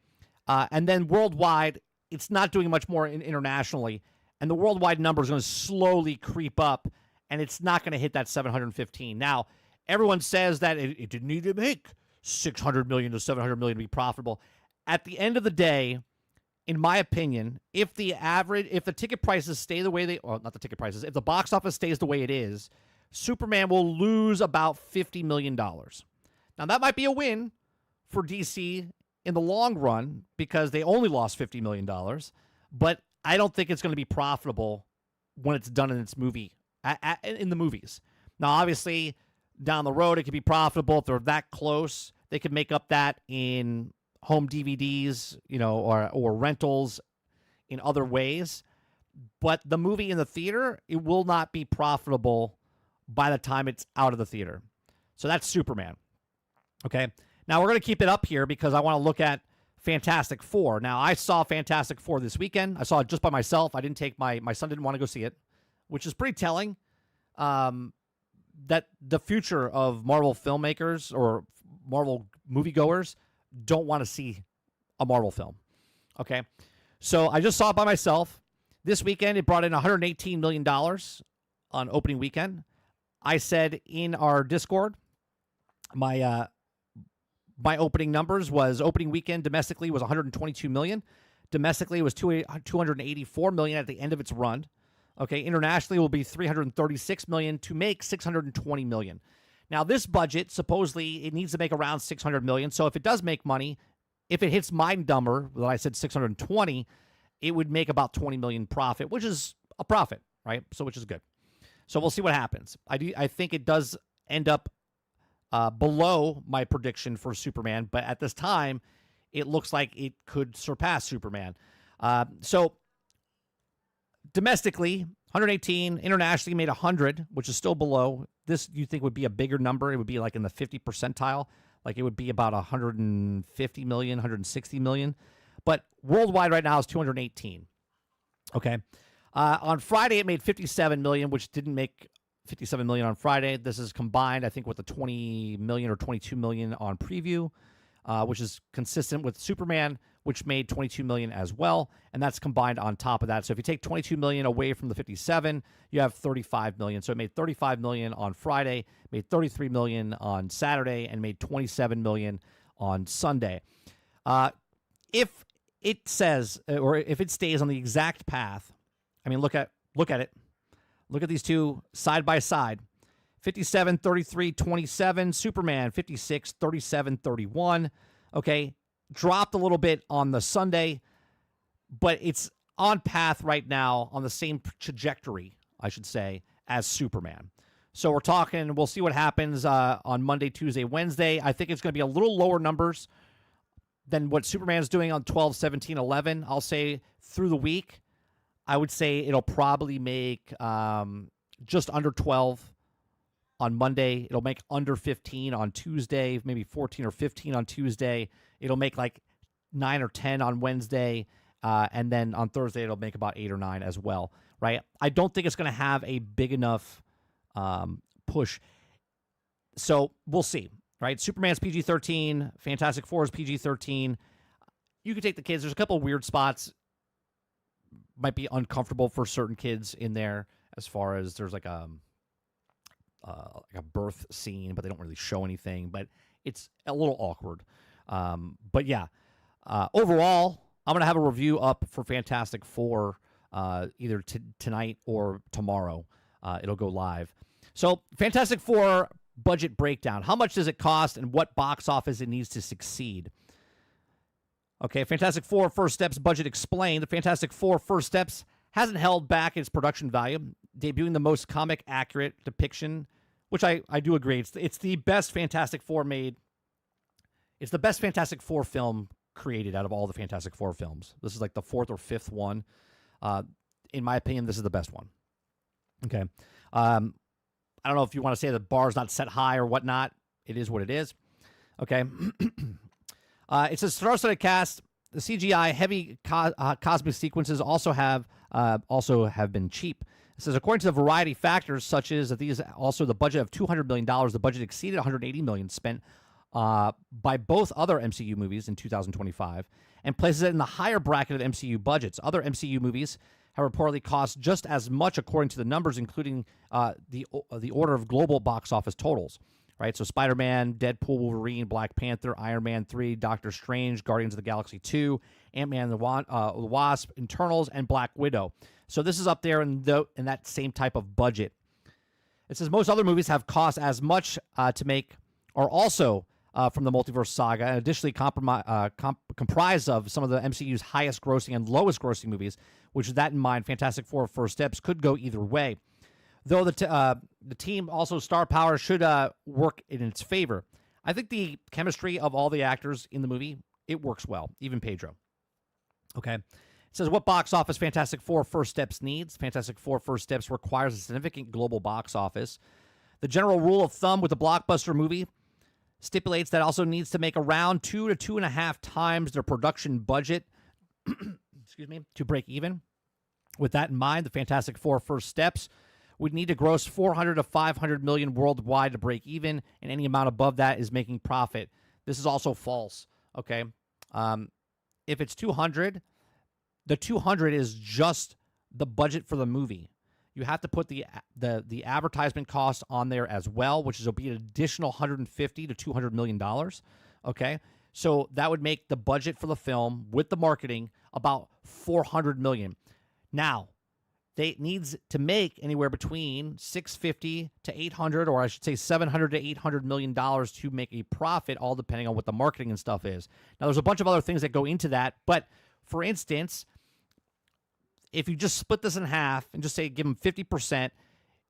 [SPEAKER 1] And then worldwide, it's not doing much more internationally, and the worldwide number is going to slowly creep up, and it's not going to hit that 715. Now, everyone says that it didn't need to make 600 million to 700 million to be profitable. At the end of the day, in my opinion, if the ticket prices stay the way not the ticket prices, if the box office stays the way it is, Superman will lose about $50 million. Now, that might be a win for DC in the long run because they only lost $50 million, but I don't think it's going to be profitable when it's done in its movie, in the movies. Now, obviously, down the road, it could be profitable if they're that close. They could make up that in home DVDs, or rentals in other ways. But the movie in the theater, it will not be profitable by the time it's out of the theater. So that's Superman. Okay. Now we're going to keep it up here because I want to look at Fantastic Four. Now, I saw Fantastic Four this weekend. I saw it just by myself. I didn't take my son didn't want to go see it, which is pretty telling. That the future of Marvel filmmakers or Marvel moviegoers don't want to see a Marvel film. Okay. So I just saw it by myself. This weekend, it brought in $118 million on opening weekend. I said in our Discord, my opening numbers was opening weekend domestically was $122 million. Domestically, it was $284 million at the end of its run. Okay, internationally, it will be $336 million to make $620 million. Now, this budget, supposedly, it needs to make around $600 million. So if it does make money, if it hits my number, that I said 620, it would make about $20 million profit, which is a profit, right? So which is good. So we'll see what happens. I think it does end up below my prediction for Superman, but at this time, it looks like it could surpass Superman. So domestically, 118, internationally made 100, which is still below. This you think would be a bigger number? It would be like in the 50 percentile, like it would be about 150 million, 160 million. But worldwide right now is 218. Okay. On Friday, it made 57 million, which didn't make 57 million on Friday. This is combined, I think, with the 20 million or 22 million on preview, which is consistent with Superman, which made 22 million as well, and that's combined on top of that. So if you take 22 million away from the 57, you have 35 million. So it made 35 million on Friday, made 33 million on Saturday, and made 27 million on Sunday. If it says, or if it stays on the exact path, I mean, look at it. Look at these two side by side. 57, 33, 27. Superman, 56, 37, 31. Okay, dropped a little bit on the Sunday, but it's on path right now on the same trajectory, I should say, as Superman. So we're talking, we'll see what happens on Monday, Tuesday, Wednesday. I think it's going to be a little lower numbers than what Superman's doing on 12, 17, 11. I'll say through the week, I would say it'll probably make just under 12 on Monday. It'll make under 15 on Tuesday, maybe 14 or 15 on Tuesday. It'll make like 9 or 10 on Wednesday. And then on Thursday, it'll make about 8 or 9 as well, right? I don't think it's going to have a big enough push. So we'll see, right? Superman's PG-13. Fantastic Four is PG-13. You can take the kids. There's a couple of weird spots. Might be uncomfortable for certain kids in there, as far as there's like a birth scene, but they don't really show anything. But it's a little awkward. But yeah, overall, I'm gonna have a review up for Fantastic Four either tonight or tomorrow. It'll go live. So Fantastic Four budget breakdown: how much does it cost, and what box office it needs to succeed? Okay, Fantastic Four First Steps budget explained. The Fantastic Four First Steps hasn't held back its production value, debuting the most comic accurate depiction, which I do agree. It's the best Fantastic Four made. It's the best Fantastic Four film created out of all the Fantastic Four films. This is like the fourth or fifth one. In my opinion, this is the best one. Okay. I don't know if you want to say the bar's not set high or whatnot. It is what it is. Okay. It says star-studded cast. The CGI heavy cosmic sequences also have been cheap. It says according to the variety factors, such as that these also the budget of $200 million, the budget exceeded $180 million spent by both other MCU movies in 2025, and places it in the higher bracket of MCU budgets. Other MCU movies have reportedly cost just as much, according to the numbers, including the order of global box office totals. Right, so Spider-Man, Deadpool, Wolverine, Black Panther, Iron Man 3, Doctor Strange, Guardians of the Galaxy 2, Ant-Man and the Wasp, Eternals, and Black Widow. So this is up there in that same type of budget. It says most other movies have cost as much to make, or also from the multiverse saga, and additionally comprised of some of the MCU's highest grossing and lowest grossing movies, which with that in mind, Fantastic Four First Steps could go either way. Though the team also star power should work in its favor. I think the chemistry of all the actors in the movie, it works well, even Pedro. Okay. It says what box office Fantastic Four First Steps needs. Fantastic Four First Steps requires a significant global box office. The general rule of thumb with a blockbuster movie stipulates that it also needs to make around 2 to 2.5 times their production budget excuse me, to break even. With that in mind, the Fantastic Four First Steps would need to gross 400 to 500 million worldwide to break even, and any amount above that is making profit. This is also false. Okay, if it's 200, the 200 is just the budget for the movie. You have to put the advertisement cost on there as well, which is will be an additional 150 to 200 million dollars. Okay, so that would make the budget for the film with the marketing about 400 million. Now, they needs to make anywhere between 650 to 800, or I should say 700 to 800 million dollars to make a profit, all depending on what the marketing and stuff is. Now, there's a bunch of other things that go into that, but for instance, if you just split this in half and just say give them 50%,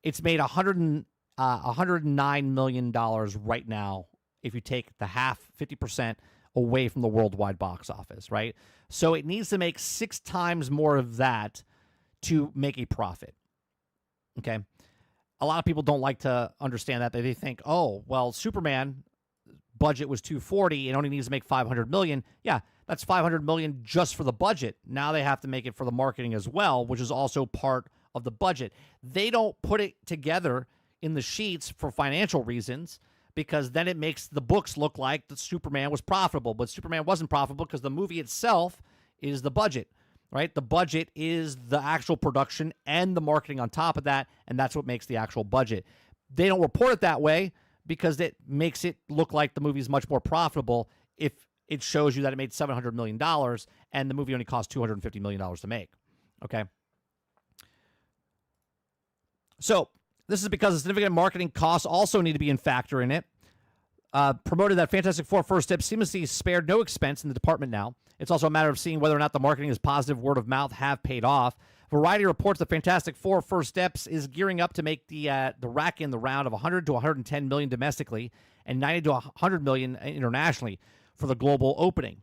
[SPEAKER 1] it's made $109 million right now if you take the half, 50%, away from the worldwide box office, right? So it needs to make 6 times more of that to make a profit. Okay. A lot of people don't like to understand that. They think, oh, well, Superman budget was 240 and only needs to make 500 million. Yeah, that's 500 million just for the budget. Now they have to make it for the marketing as well, which is also part of the budget. They don't put it together in the sheets for financial reasons, because then it makes the books look like that Superman was profitable, but Superman wasn't profitable because the movie itself is the budget. Right? The budget is the actual production and the marketing on top of that, and that's what makes the actual budget. They don't report it that way because it makes it look like the movie is much more profitable if it shows you that it made $700 million and the movie only cost $250 million to make. Okay? So this is because the significant marketing costs also need to be in factor in it. Promoted that Fantastic Four First Steps seamlessly spared no expense in the department now. It's also a matter of seeing whether or not the marketing is positive, word of mouth have paid off. Variety reports that Fantastic Four First Steps is gearing up to make the rack in the round of 100 to 110 million domestically and 90 to 100 million internationally for the global opening.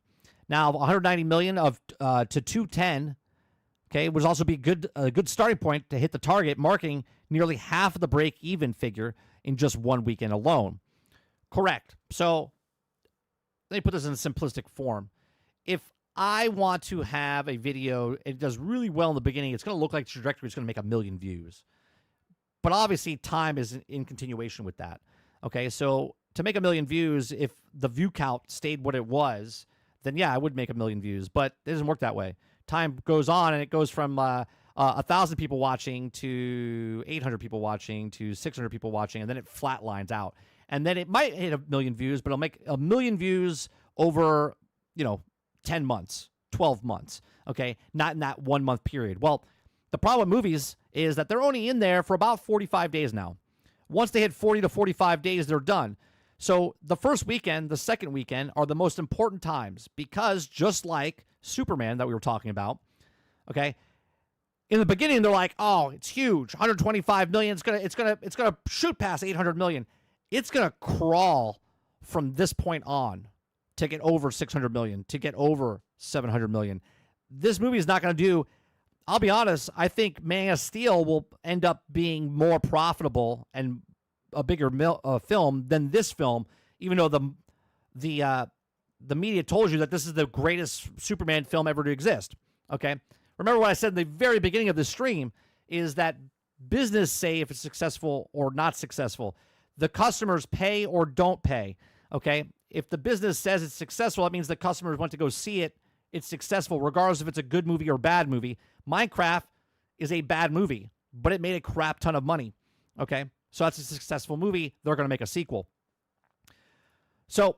[SPEAKER 1] Now, 190 million to 210, okay, would also be a good starting point to hit the target, marking nearly half of the break-even figure in just one weekend alone. Correct. So let me put this in a simplistic form. If I want to have a video, it does really well in the beginning, it's going to look like the trajectory is going to make 1 million views. But obviously, time is in continuation with that. Okay, so to make 1 million views, if the view count stayed what it was, then yeah, I would make 1 million views. But it doesn't work that way. Time goes on, and it goes from 1,000 people watching to 800 people watching to 600 people watching, and then it flatlines out. And then it might hit 1 million views, but it'll make 1 million views over, 10 months, 12 months, okay? Not in that 1 month period. Well, the problem with movies is that they're only in there for about 45 days now. Once they hit 40 to 45 days, they're done. So the first weekend, the second weekend are the most important times because just like Superman that we were talking about, okay, in the beginning, they're like, oh, it's huge, 125 million. It's gonna shoot past 800 million. It's gonna crawl from this point on to get over 600 million, to get over 700 million. This movie is not gonna do. I'll be honest. I think Man of Steel will end up being more profitable and a bigger film than this film, even though the media told you that this is the greatest Superman film ever to exist. Okay. Remember what I said in the very beginning of this stream is that business say if it's successful or not successful. The customers pay or don't pay, okay? If the business says it's successful, that means the customers want to go see it. It's successful regardless if it's a good movie or bad movie. Minecraft is a bad movie, but it made a crap ton of money, okay? So that's a successful movie. They're going to make a sequel. So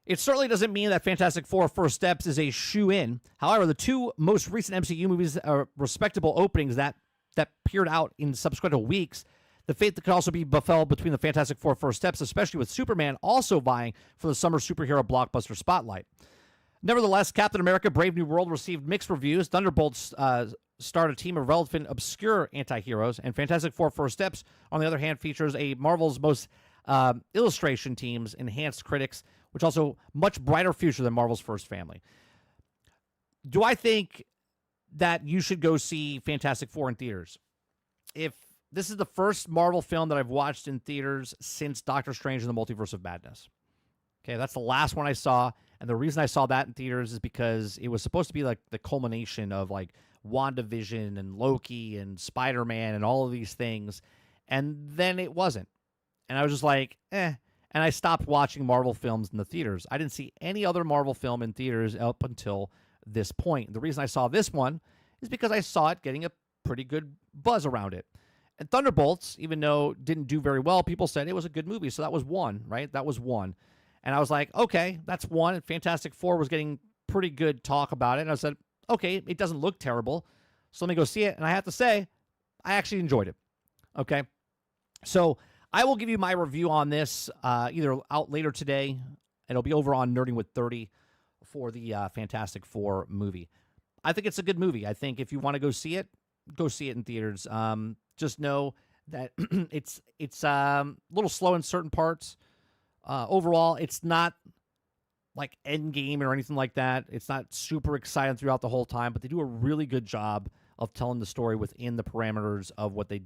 [SPEAKER 1] it certainly doesn't mean that Fantastic Four First Steps is a shoe-in. However, the two most recent MCU movies are respectable openings that peered out in subsequent weeks. The fate that could also be befell between the Fantastic Four First Steps, especially with Superman also vying for the summer superhero blockbuster spotlight. Nevertheless, Captain America Brave New World received mixed reviews. Thunderbolts starred a team of relevant, obscure anti-heroes, and Fantastic Four First Steps, on the other hand, features a Marvel's most illustration team's enhanced critics, which also much brighter future than Marvel's First Family. Do I think that you should go see Fantastic Four in theaters? If this is the first Marvel film that I've watched in theaters since Doctor Strange and the Multiverse of Madness. Okay, that's the last one I saw, and the reason I saw that in theaters is because it was supposed to be like the culmination of like WandaVision and Loki and Spider-Man and all of these things, and then it wasn't. And I was just like, eh. And I stopped watching Marvel films in the theaters. I didn't see any other Marvel film in theaters up until this point. The reason I saw this one is because I saw it getting a pretty good buzz around it. And Thunderbolts, even though it didn't do very well, people said it was a good movie. So that was one, right? That was one. And I was like, okay, that's one. And Fantastic Four was getting pretty good talk about it. And I said, okay, it doesn't look terrible. So let me go see it. And I have to say, I actually enjoyed it. Okay. So I will give you my review on this either out later today. It'll be over on Nerding with 30 for the Fantastic Four movie. I think it's a good movie. I think if you want to go see it in theaters. Just know that it's a little slow in certain parts. Overall, it's not like Endgame or anything like that. It's not super exciting throughout the whole time, but they do a really good job of telling the story within the parameters of what they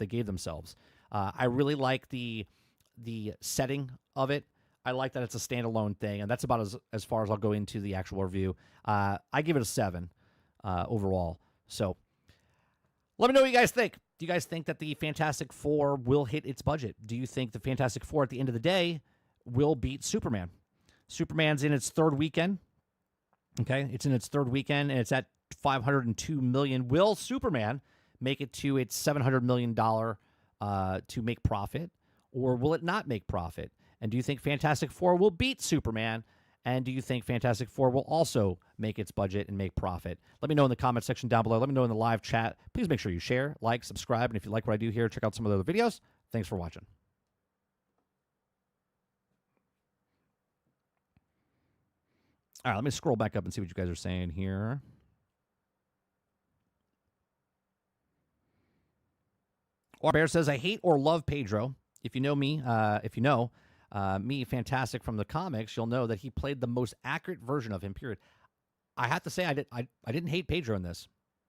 [SPEAKER 1] gave themselves. I really like the setting of it. I like that it's a standalone thing, and that's about as far as I'll go into the actual review. I give it a 7 overall. So let me know what you guys think. Do you guys think that the Fantastic Four will hit its budget? Do you think the Fantastic Four at the end of the day will beat Superman? Superman's in its third weekend. Okay, it's in its third weekend, and it's at $502 million. Will Superman make it to its $700 million to make profit, or will it not make profit? And do you think Fantastic Four will beat Superman? And do you think Fantastic Four will also make its budget and make profit? Let me know in the comment section down below. Let me know in the live chat. Please make sure you share, like, subscribe, and if you like what I do here, check out some of the other videos. Thanks for watching. All right, let me scroll back up and see what you guys are saying here. Bear says, I hate or love Pedro. If you know me, me, Fantastic from the comics, you'll know that he played the most accurate version of him, period. I have to say, I didn't hate Pedro in this.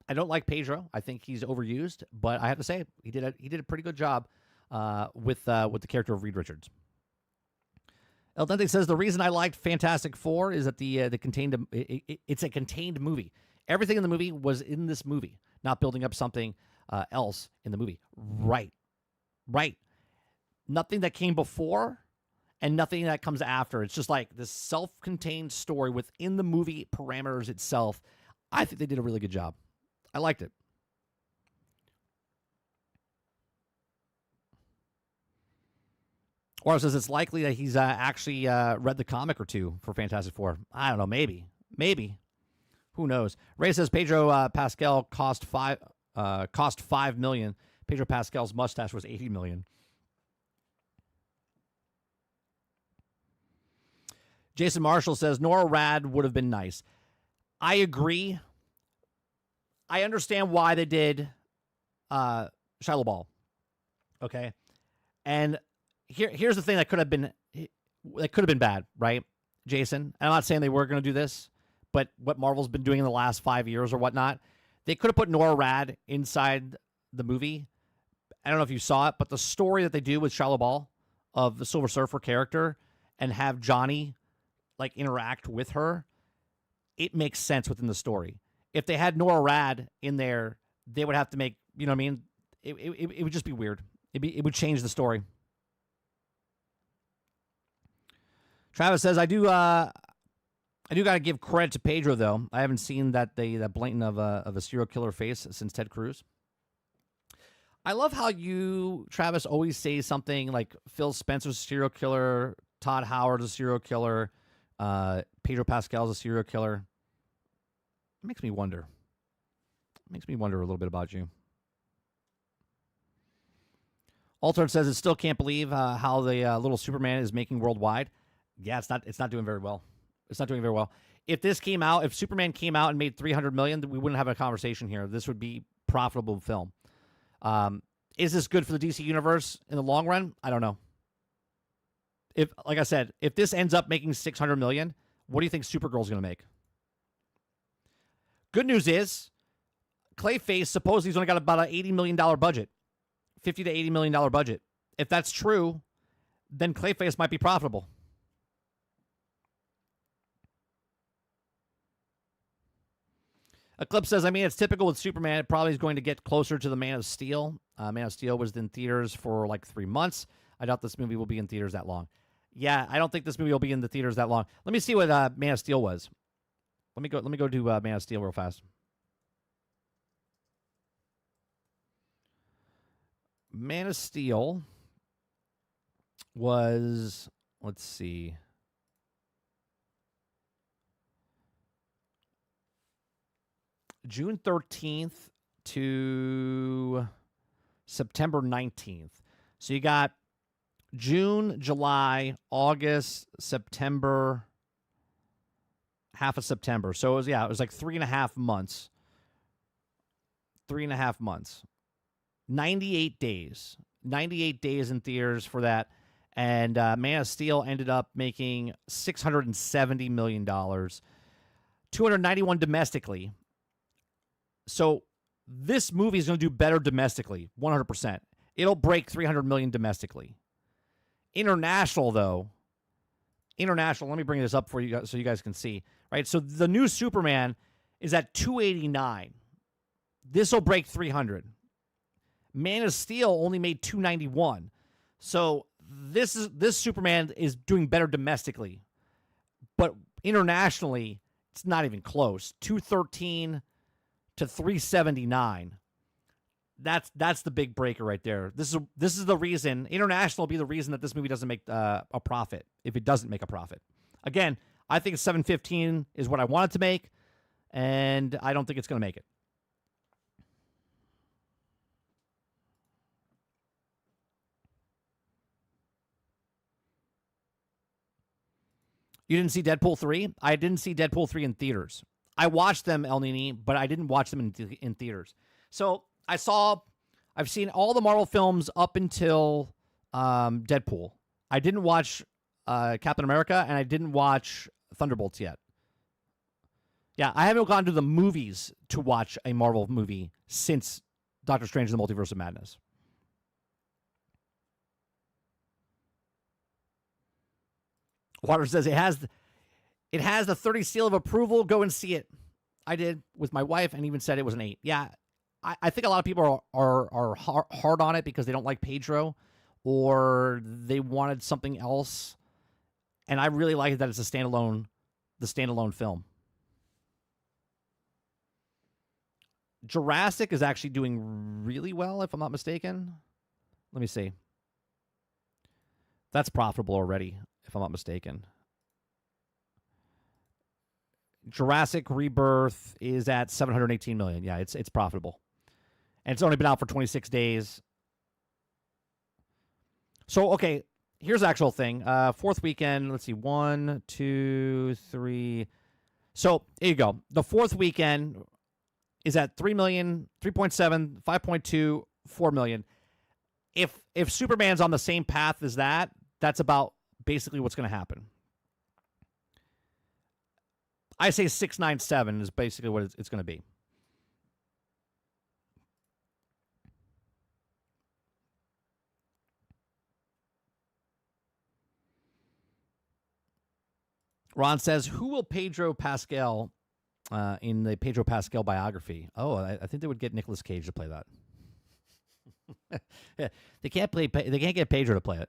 [SPEAKER 1] I don't like Pedro. I think he's overused, but I have to say, he did a pretty good job with the character of Reed Richards. El Dente says, the reason I liked Fantastic Four is that it's a contained movie. Everything in the movie was in this movie, not building up something else in the movie. Right. Nothing that came before and nothing that comes after. It's just like this self-contained story within the movie parameters itself. I think they did a really good job. I liked it. Or says it's likely that he's actually read the comic or two for Fantastic Four. I don't know. Maybe. Who knows? Ray says Pedro Pascal cost $5 million. Pedro Pascal's mustache was $80 million. Jason Marshall says Nora Rad would have been nice. I agree. I understand why they did Shia LaBeouf. Okay, and here's the thing that could have been bad, right, Jason? And I'm not saying they were going to do this, but what Marvel's been doing in the last 5 years or whatnot, they could have put Nora Rad inside the movie. I don't know if you saw it, but the story that they do with Shia LaBeouf of the Silver Surfer character and have Johnny like interact with her, it makes sense within the story. If they had Nora Rad in there, they would have to make, you know what I mean? It would just be weird. It would change the story. Travis says, I do got to give credit to Pedro, though. I haven't seen that blatant of a serial killer face since Ted Cruz. I love how you, Travis, always say something like Phil Spencer's a serial killer, Todd Howard's a serial killer, Pedro Pascal's a serial killer. It makes me wonder. It makes me wonder a little bit about you. Altered says, it still can't believe how the little Superman is making worldwide. Yeah, it's not doing very well. It's not doing very well. If Superman came out and made $300 million, we wouldn't have a conversation here. This would be profitable film. Is this good for the DC universe in the long run? I don't know. Like I said, if this ends up making $600 million, what do you think Supergirl's going to make? Good news is, Clayface supposedly he's only got about an $80 million budget, $50 to $80 million budget. If that's true, then Clayface might be profitable. Eclipse says, I mean, it's typical with Superman. It probably is going to get closer to the Man of Steel. Man of Steel was in theaters for like 3 months. I doubt this movie will be in theaters that long. Yeah, I don't think this movie will be in the theaters that long. Let me see what Man of Steel was. Let me go to Man of Steel real fast. Man of Steel was, let's see. June 13th to September 19th. So you got June, July, August, September, half of September. So it was like 3.5 months. 3.5 months. 98 days. 98 days in theaters for that. And Man of Steel ended up making $670 million. 291 domestically. So this movie is going to do better domestically, 100%. It'll break 300 million domestically. International, though. International, let me bring this up for you guys so you guys can see. Right? So the new Superman is at 289. This will break 300. Man of Steel only made 291. So this Superman is doing better domestically. But internationally, it's not even close. 213 to 379. That's the big breaker right there. This is the reason. International will be the reason that this movie doesn't make a profit, if it doesn't make a profit. Again, I think 715 is what I want it to make, and I don't think it's going to make it. You didn't see Deadpool 3? I didn't see Deadpool 3 in theaters. I watched them, El Nini, but I didn't watch them in theaters. So I've seen all the Marvel films up until Deadpool. I didn't watch Captain America, and I didn't watch Thunderbolts yet. Yeah, I haven't gone to the movies to watch a Marvel movie since Doctor Strange and the Multiverse of Madness. Water says it has the 30 seal of approval. Go and see it. I did with my wife and even said it was an 8. Yeah, I think a lot of people are hard on it because they don't like Pedro or they wanted something else. And I really like that it's the standalone film. Jurassic is actually doing really well, if I'm not mistaken. Let me see. That's profitable already, if I'm not mistaken. Jurassic Rebirth is at $718 million. Yeah, it's profitable. And it's only been out for 26 days. So, okay, here's the actual thing. Fourth weekend, let's see, 1, 2, 3. So, here you go. The fourth weekend is at 3 million, 3.7, 5.2, 4 million. If Superman's on the same path as that, that's about basically what's going to happen. I say 697 is basically what it's going to be. Ron says, who will Pedro Pascal in the Pedro Pascal biography? Oh, I think they would get Nicolas Cage to play that. They can't get Pedro to play it.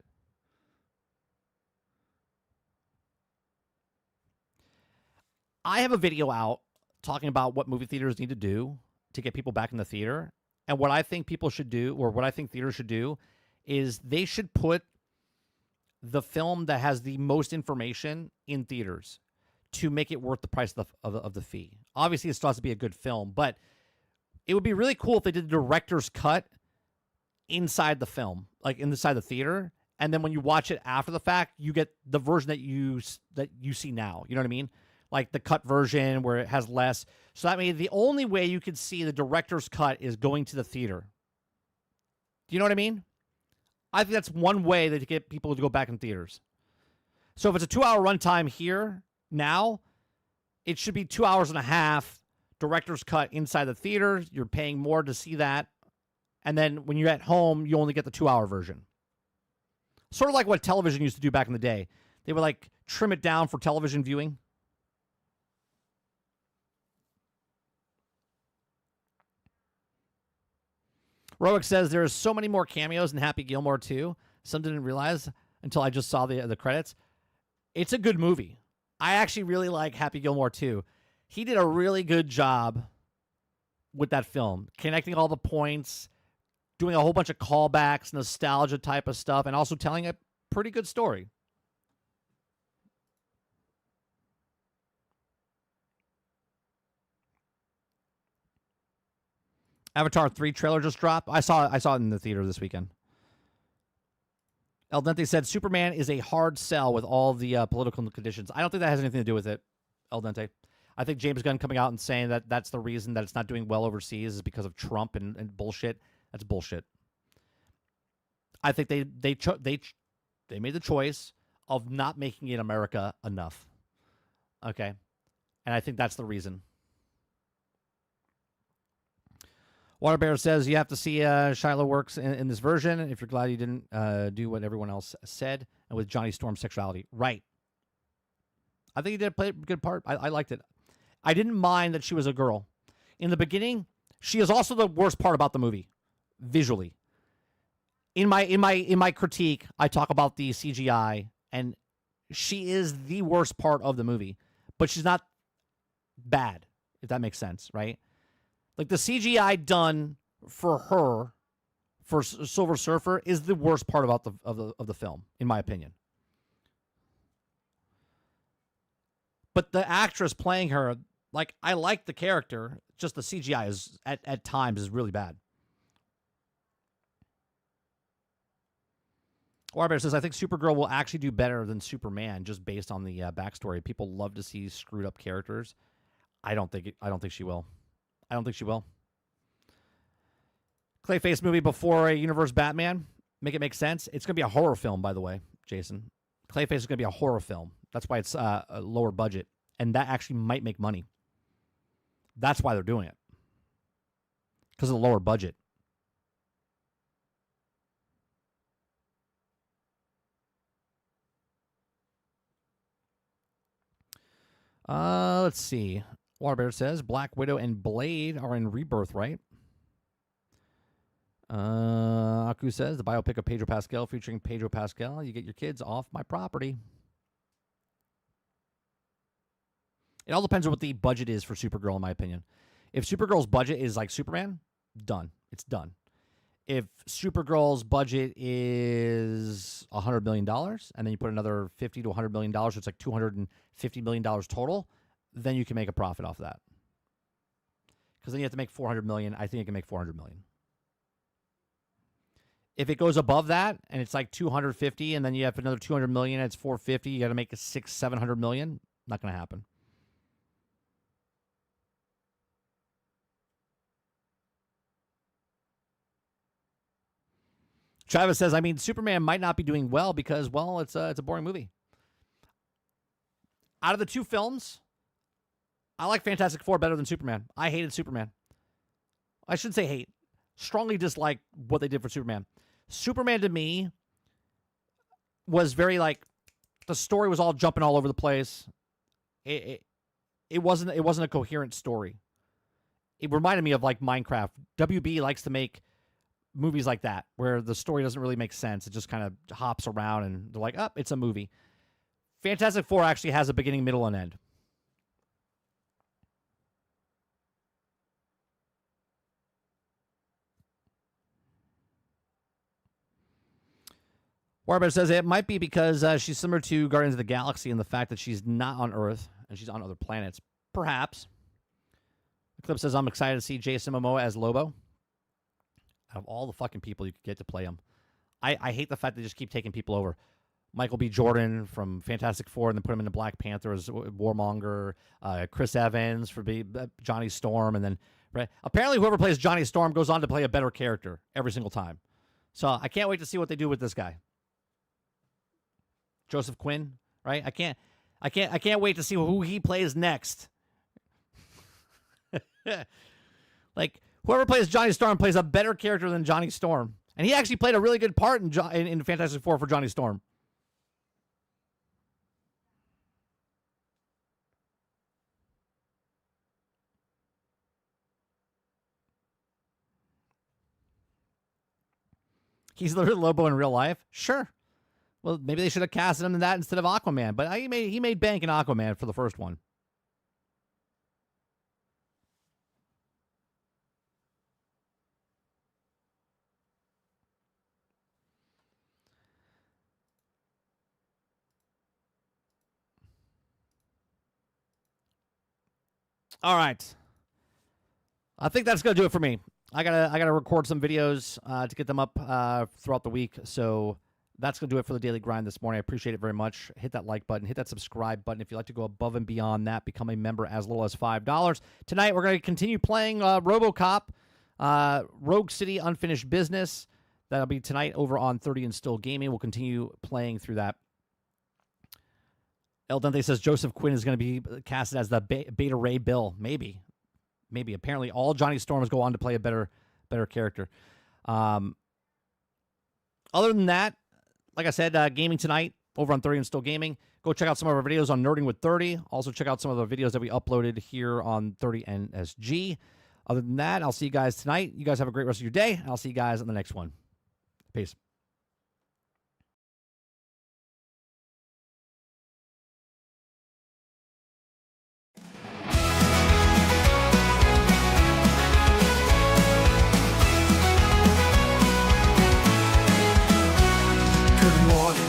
[SPEAKER 1] I have a video out talking about what movie theaters need to do to get people back in the theater. And what I think people should do, or what I think theaters should do, is they should put the film that has the most information in theaters to make it worth the price of the fee. Obviously, it still has to be a good film, but it would be really cool if they did the director's cut inside the film, like inside the theater, and then when you watch it after the fact, you get the version that you see now. You know what I mean? Like the cut version where it has less. So that means the only way you could see the director's cut is going to the theater. Do you know what I mean? I think that's one way to get people to go back in theaters. So if it's a 2-hour runtime here now, it should be 2 hours and a half director's cut inside the theater. You're paying more to see that. And then when you're at home, you only get the 2-hour version. Sort of like what television used to do back in the day. They would like trim it down for television viewing. Roic says there's so many more cameos in Happy Gilmore 2. Some didn't realize until I just saw the credits. It's a good movie. I actually really like Happy Gilmore 2. He did a really good job with that film, connecting all the points, doing a whole bunch of callbacks, nostalgia type of stuff, and also telling a pretty good story. Avatar 3 trailer just dropped. I saw it in the theater this weekend. El Dente said Superman is a hard sell with all the political conditions. I don't think that has anything to do with it, El Dente. I think James Gunn coming out and saying that that's the reason that it's not doing well overseas is because of Trump and bullshit. That's bullshit. I think they made the choice of not making it America enough. Okay, and I think that's the reason. Water Bear says you have to see Shiloh works in this version if you're glad you didn't do what everyone else said and with Johnny Storm's sexuality. Right. I think he did play a good part. I liked it. I didn't mind that she was a girl. In the beginning, she is also the worst part about the movie, visually. In my critique, I talk about the CGI, and she is the worst part of the movie. But she's not bad, if that makes sense, right? Like the CGI done for her, for Silver Surfer, is the worst part about the film, in my opinion. But the actress playing her, like, I like the character, just the CGI is at times is really bad. Warbear says, I think Supergirl will actually do better than Superman just based on the backstory. People love to see screwed up characters. I don't think she will. I don't think she will. Clayface movie before a universe Batman. Make it make sense. It's going to be a horror film, by the way, Jason. Clayface is going to be a horror film. That's why it's a lower budget. And that actually might make money. That's why they're doing it. Because of the lower budget. Let's see. Waterbear says Black Widow and Blade are in Rebirth, right? Aku says the biopic of Pedro Pascal featuring Pedro Pascal. You get your kids off my property. It all depends on what the budget is for Supergirl, in my opinion. If Supergirl's budget is like Superman, done. It's done. If Supergirl's budget is $100 million, and then you put another $50 to $100 million, so it's like $250 million total, then you can make a profit off that. Because then you have to make $400 million. I think you can make $400 million. If it goes above that, and it's like 250, and then you have another 200 million, and it's 450, you got to make a $700 million. Not going to happen. Travis says, I mean, Superman might not be doing well because, well, it's a boring movie. Out of the two films, I like Fantastic Four better than Superman. I hated Superman. I shouldn't say hate. Strongly dislike what they did for Superman. Superman to me was very like, the story was all jumping all over the place. It wasn't a coherent story. It reminded me of like Minecraft. WB likes to make movies like that where the story doesn't really make sense. It just kind of hops around and they're like, oh, it's a movie. Fantastic Four actually has a beginning, middle, and end. Warbird says it might be because she's similar to Guardians of the Galaxy in the fact that she's not on Earth and she's on other planets. Perhaps. Eclipse says, I'm excited to see Jason Momoa as Lobo. Out of all the fucking people you could get to play him. I hate the fact they just keep taking people over. Michael B. Jordan from Fantastic Four and then put him into Black Panther as Warmonger. Chris Evans for Johnny Storm. And then apparently whoever plays Johnny Storm goes on to play a better character every single time. So I can't wait to see what they do with this guy. Joseph Quinn, right? I can't wait to see who he plays next. Like whoever plays Johnny Storm plays a better character than Johnny Storm, and he actually played a really good part in Fantastic Four for Johnny Storm. He's literally Lobo in real life. Sure. Well, maybe they should have casted him in that instead of Aquaman. But he made bank in Aquaman for the first one. All right. I think that's gonna do it for me. I gotta record some videos to get them up throughout the week. So that's going to do it for the Daily Grind this morning. I appreciate it very much. Hit that like button. Hit that subscribe button. If you'd like to go above and beyond that, become a member as little as $5. Tonight, we're going to continue playing RoboCop, Rogue City Unfinished Business. That'll be tonight over on 30 and Still Gaming. We'll continue playing through that. El Dente says Joseph Quinn is going to be casted as the Beta Ray Bill. Maybe. Apparently, all Johnny Storms go on to play a better character. Other than that, like I said, gaming tonight over on 30 and Still Gaming. Go check out some of our videos on Nerding with 30. Also check out some of the videos that we uploaded here on 30 NSG. Other than that, I'll see you guys tonight. You guys have a great rest of your day. I'll see you guys on the next one. Peace.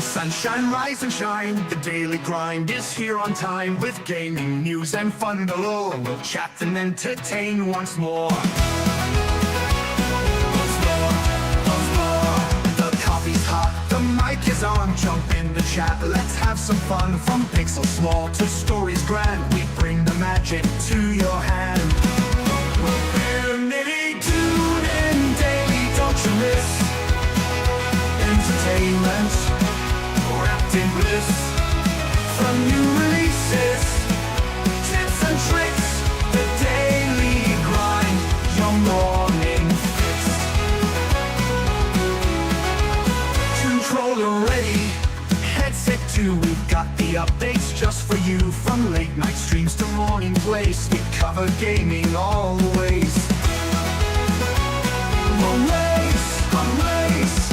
[SPEAKER 2] Sunshine, rise and shine. The Daily Grind is here on time with gaming news and fun galore. We'll chat and entertain once more. The coffee's hot, the mic is on. Jump in the chat, let's have some fun. From pixels small to stories grand, we bring the magic to your hand. We're nitty tuned in daily, don't you miss entertainment wrapped in bliss. From new releases, tips and tricks, the Daily Grind, your morning fix. Controller ready, headset too, we've got the updates just for you. From late night streams to morning plays, we cover gaming all the ways.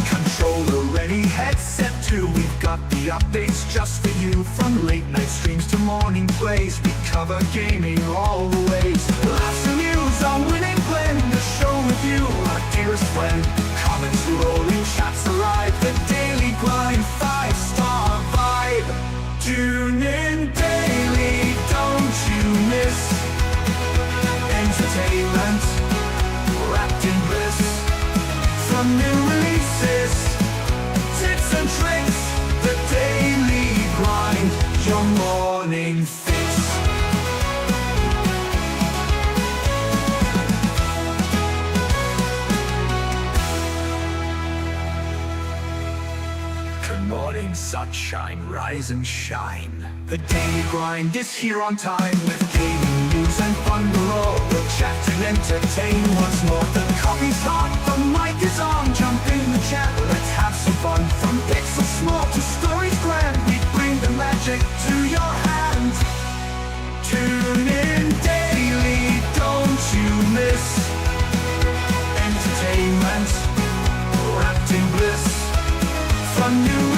[SPEAKER 2] Controller ready, headset too, we've got the updates just for you. From late night streams to morning plays, we cover gaming all the ways. Laughs and news, our winning blend, the show with you, our dearest friend. Comments rolling, chats alive, the Daily Grind, 5-star vibe. Tune in daily, don't you miss entertainment wrapped in bliss. From new releases, tips and tricks, the Daily Grind, your morning fix. morning sunshine, rise and shine. The daily grind is here on time, with gaming news and fun below. We'll chat and entertain once more. The coffee's hot, the mic is on. Jump in the chat, let's have some fun. From pixels small to stories grand, we bring the magic to your hand. Tune in daily, don't you miss entertainment wrapped in bliss. From new